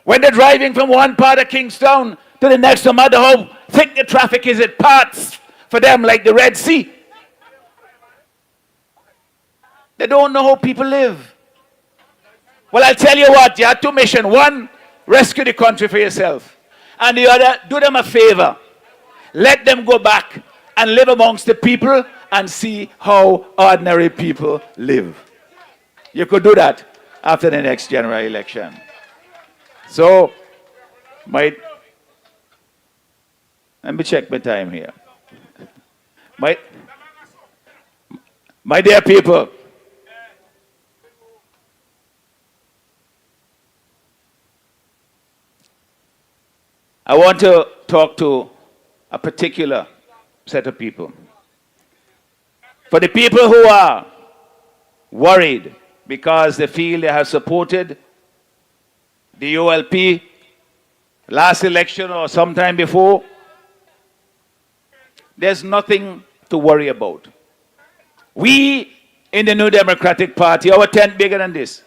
[SPEAKER 15] When they're driving from one part of Kingstown to the next, no matter how thick the traffic is, it parts for them like the Red Sea. They don't know how people live. Well, I'll tell you what, you have two missions. One, rescue the country for yourself. And the other, do them a favor. Let them go back and live amongst the people and see how ordinary people live. You could do that after the next general election. So, let me check my time here. My dear people, I want to talk to a particular set of people. For the people who are worried because they feel they have supported the ULP last election or sometime before, there's nothing to worry about. We in the New Democratic Party, our tent bigger than this.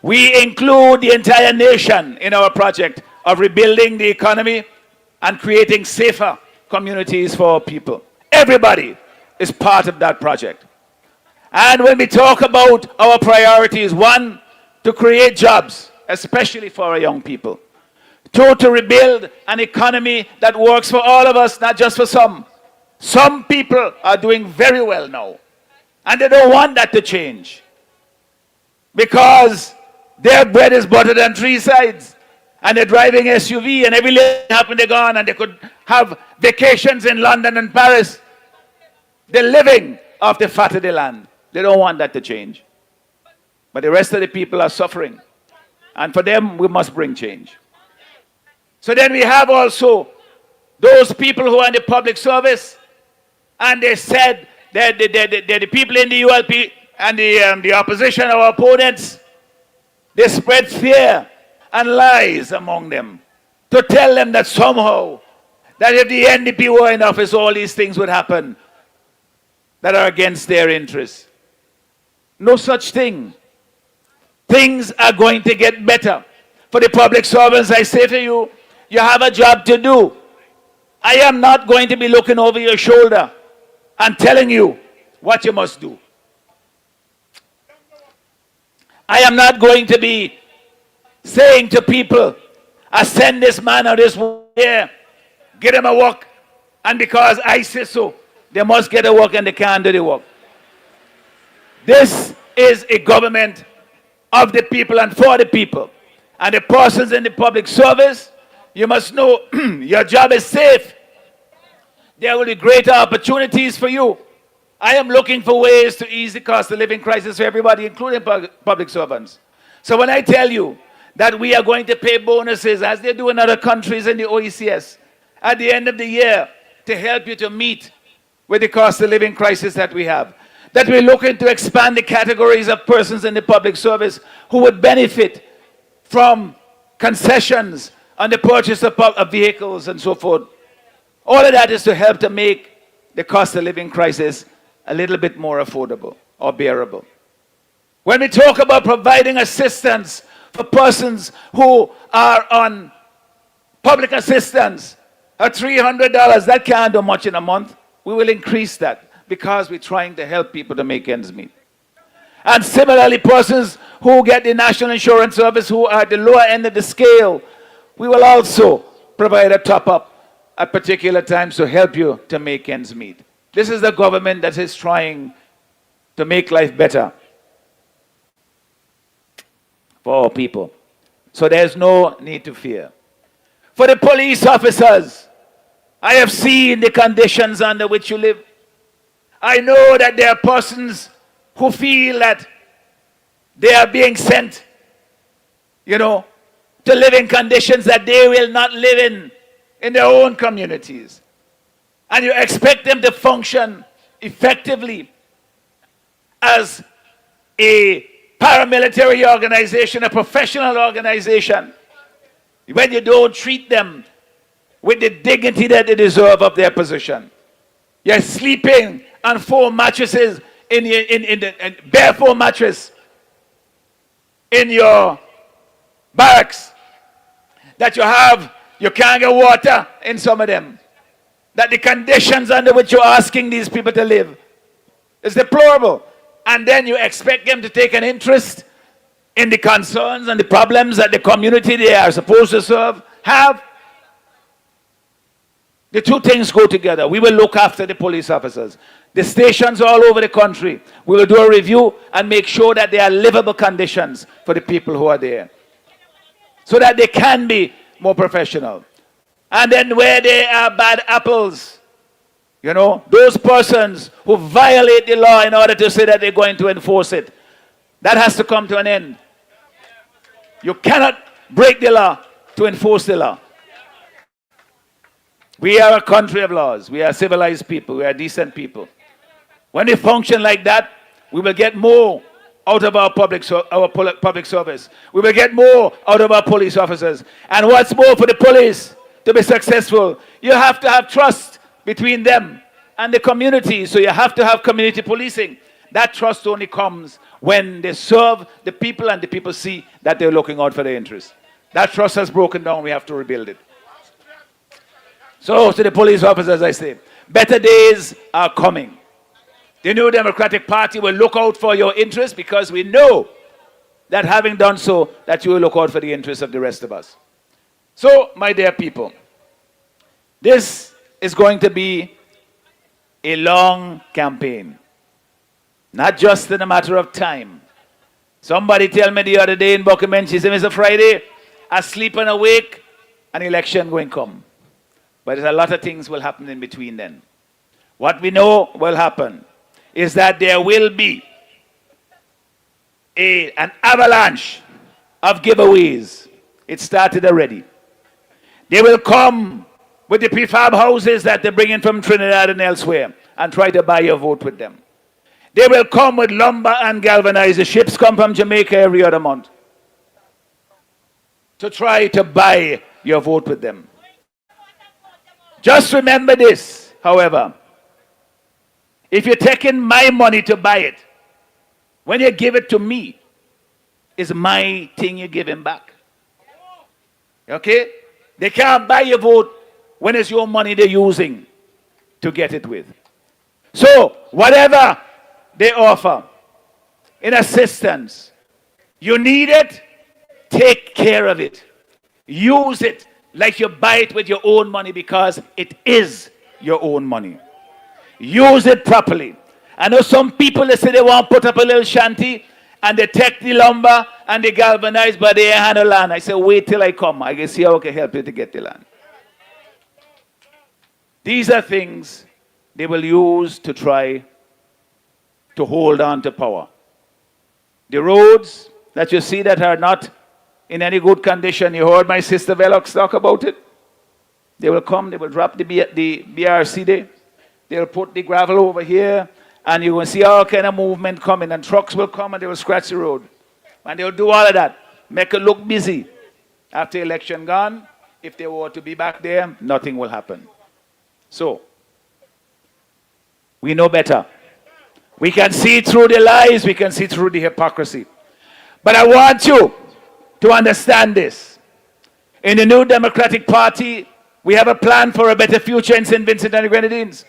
[SPEAKER 15] We include the entire nation in our project of rebuilding the economy and creating safer communities for our people. Everybody is part of that project. And when we talk about our priorities, one, to create jobs, especially for our young people. Two, to rebuild an economy that works for all of us, not just for some. Some people are doing very well now, and they don't want that to change because their bread is buttered on three sides, and they're driving SUV, and every little happen they're gone, and they could have vacations in London and Paris. They're living off the fat of the land. They don't want that to change. But the rest of the people are suffering. And for them, we must bring change. So then we have also those people who are in the public service, and they said that the people in the ULP and the opposition, our opponents, they spread fear and lies among them to tell them that somehow, that if the NDP were in office, all these things would happen that are against their interests. No such thing. Things are going to get better. For the public servants, I say to you, you have a job to do. I am not going to be looking over your shoulder and telling you what you must do. I am not going to be saying to people, I send this man or this woman here, get him a work, and because I say so, they must get a work and they can't do the work. This is a government of the people and for the people. And the persons in the public service, you must know your job is safe. There will be greater opportunities for you. I am looking for ways to ease the cost of living crisis for everybody, including public servants. So when I tell you that we are going to pay bonuses, as they do in other countries in the OECS, at the end of the year, to help you to meet with the cost of living crisis that we have, that we're looking to expand the categories of persons in the public service who would benefit from concessions on the purchase of vehicles and so forth. All of that is to help to make the cost of living crisis a little bit more affordable or bearable. When we talk about providing assistance for persons who are on public assistance at $300, that can't do much in a month. We will increase that because we're trying to help people to make ends meet. And similarly, persons who get the National Insurance Service who are at the lower end of the scale, we will also provide a top-up at particular times to help you to make ends meet. This is the government that is trying to make life better for all people. So there's no need to fear. For the police officers, I have seen the conditions under which you live. I know that there are persons who feel that they are being sent, to live in conditions that they will not live in their own communities. And you expect them to function effectively as a paramilitary organization, a professional organization, when you don't treat them with the dignity that they deserve of their position. You're sleeping on 4 mattresses in the bare 4 mattress in your barracks. That you can't get water in some of them. That the conditions under which you're asking these people to live is deplorable. And then you expect them to take an interest in the concerns and the problems that the community they are supposed to serve have. The two things go together. We will look after the police officers. The stations all over the country, we will do a review and make sure that there are livable conditions for the people who are there, so that they can be more professional. And then where there are bad apples, those persons who violate the law in order to say that they're going to enforce it, that has to come to an end. You cannot break the law to enforce the law. We are a country of laws. We are civilized people. We are decent people. When we function like that, we will get more out of our public service. We will get more out of our police officers. And what's more, for the police to be successful, you have to have trust between them and the community. So you have to have community policing. That trust only comes when they serve the people and the people see that they're looking out for their interests. That trust has broken down. We have to rebuild it. So to the police officers, I say, better days are coming. The New Democratic Party will look out for your interests, because we know that having done so, that you will look out for the interests of the rest of us. So, my dear people, this is going to be a long campaign. Not just in a matter of time. Somebody tell me the other day in Buckingham, she said, Mr. Friday, asleep and awake, an election going to come. But there's a lot of things will happen in between then. What we know will happen is that there will be an avalanche of giveaways. It started already. They will come with the prefab houses that they bring in from Trinidad and elsewhere and try to buy your vote with them. They will come with lumber and galvanize. The ships come from Jamaica every other month to try to buy your vote with them. Just remember this, however. If you're taking my money to buy it, when you give it to me, it's my thing you're giving back. Okay? They can't buy your vote when it's your money they're using to get it with. So, whatever they offer in assistance, you need it, take care of it. Use it like you buy it with your own money because it is your own money. Use it properly. I know some people, they say they want to put up a little shanty and they take the lumber and they galvanize, but they ain't had the land. I say, wait till I come. I can see how I can help you to get the land. These are things they will use to try to hold on to power. The roads that you see that are not in any good condition, you heard my sister Velox talk about it. They will come, they will drop the BRC there. They'll put the gravel over here, and you will see all kind of movement coming, and trucks will come and they will scratch the road. And they'll do all of that, make it look busy. After election gone, if they were to be back there, nothing will happen. So, we know better. We can see through the lies, we can see through the hypocrisy. But I want you to understand this. In the New Democratic Party, we have a plan for a better future in St. Vincent and the Grenadines.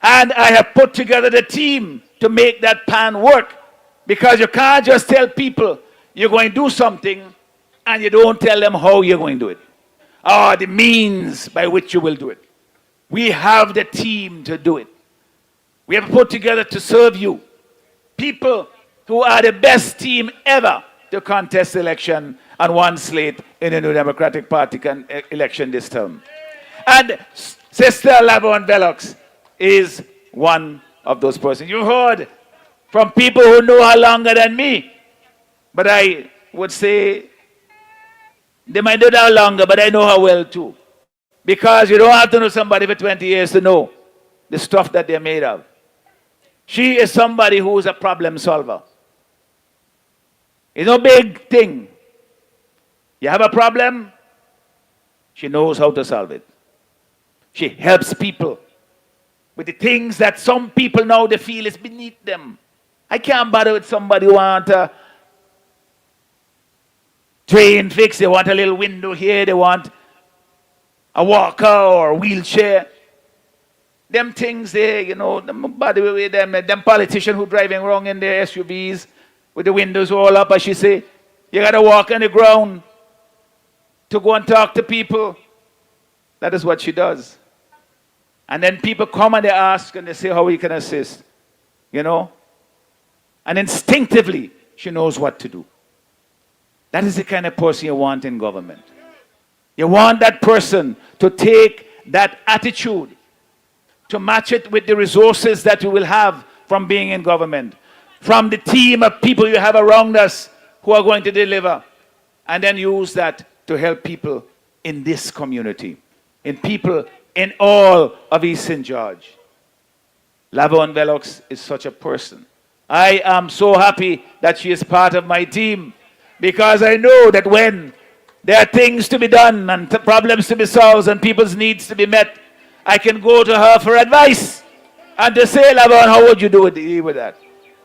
[SPEAKER 15] And I have put together the team to make that plan work. Because you can't just tell people you're going to do something and you don't tell them how you're going to do it. Or the means by which you will do it. We have the team to do it. We have put together to serve you. People who are the best team ever to contest the election on one slate in the New Democratic Party election this term. And Sister Lavon Velox is one of those persons. You heard from people who know her longer than me. But I would say they might know her longer, but I know her well too. Because you don't have to know somebody for 20 years to know the stuff that they're made of. She is somebody who is a problem solver. It's no big thing. You have a problem, she knows how to solve it. She helps people with the things that some people now they feel is beneath them. I can't bother with somebody who want a drain fix, they want a little window here, they want a walker or a wheelchair. Them things there, you know, them politicians who driving wrong in their SUVs with the windows all up, as she say, you got to walk on the ground to go and talk to people. That is what she does. And then people come and they ask and they say how we can assist, you know. And instinctively, she knows what to do. That is the kind of person you want in government. You want that person to take that attitude, to match it with the resources that we will have from being in government, from the team of people you have around us who are going to deliver, and then use that to help people in this community, in people in all of East St. George. Lavon Velox is such a person. I am so happy that she is part of my team, because I know that when there are things to be done and problems to be solved and people's needs to be met, I can go to her for advice and to say, Lavon, how would you deal with that?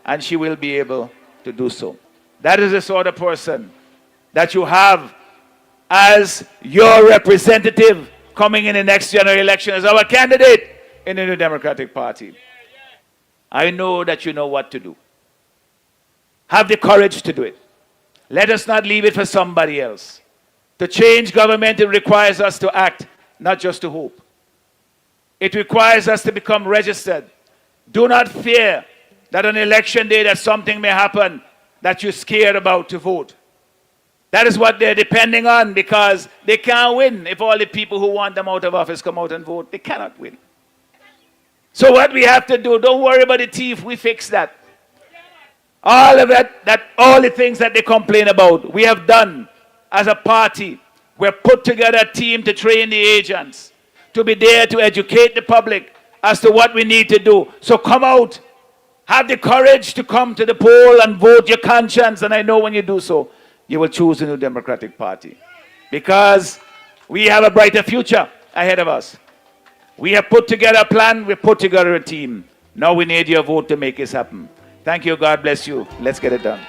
[SPEAKER 15] And she will be able to do so. That is the sort of person that you have as your representative coming in the next general election as our candidate in the New Democratic Party. I know that you know what to do. Have the courage to do it. Let us not leave it for somebody else. To change government, it requires us to act, not just to hope. It requires us to become registered. Do not fear that on election day that something may happen that you're scared about to vote. That is what they're depending on, because they can't win if all the people who want them out of office come out and vote. They cannot win. So what we have to do, don't worry about the thief, we fix that. All of that, all the things that they complain about, we have done as a party. We've put together a team to train the agents, to be there to educate the public as to what we need to do. So come out, have the courage to come to the poll and vote your conscience. And I know when you do so, you will choose the New Democratic Party. Because we have a brighter future ahead of us. We have put together a plan, we've put together a team. Now we need your vote to make this happen. Thank you, God bless you. Let's get it done.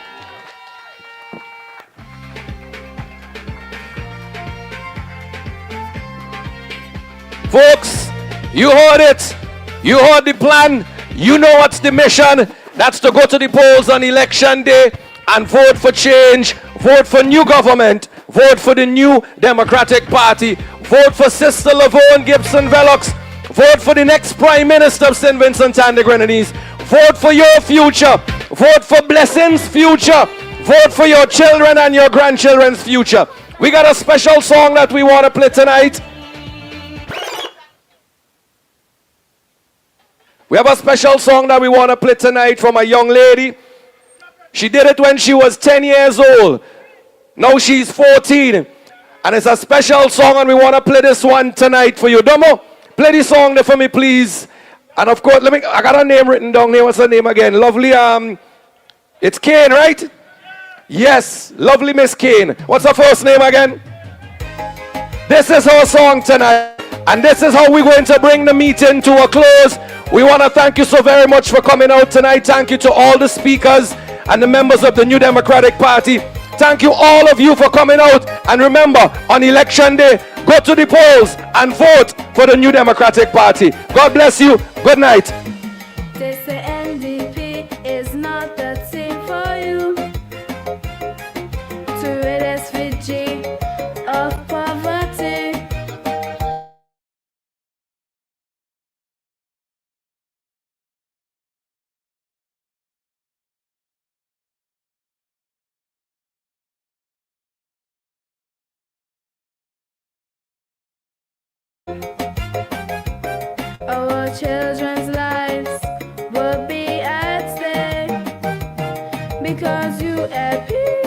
[SPEAKER 1] Folks, you heard it. You heard the plan. You know what's the mission. That's to go to the polls on election day and vote for change, vote for new government, vote for the New Democratic Party, vote for Sister Laverne Gibson Velox, vote for the next Prime Minister of St. Vincent and the Grenadines, vote for your future, vote for Blessing's future, vote for your children and your grandchildren's future. We got a special song that we want to play tonight. We have a special song that we want to play tonight from a young lady. She did it when she was 10 years old. Now she's 14. And it's a special song and we want to play this one tonight for you. Domo, play the song there for me, please. And of course, I got her name written down there. What's her name again? Lovely, it's Kane, right? Yes, lovely Miss Kane. What's her first name again? This is her song tonight. And this is how we're going to bring the meeting to a close. We want to thank you so very much for coming out tonight. Thank you to all the speakers and the members of the New Democratic Party. Thank you all of you for coming out. And remember, on election day, go to the polls and vote for the New Democratic Party. God bless you. Good night.
[SPEAKER 3] They say NDP is not the team for you. To rid SVG of poverty. Our children's lives will be at stake because you happy.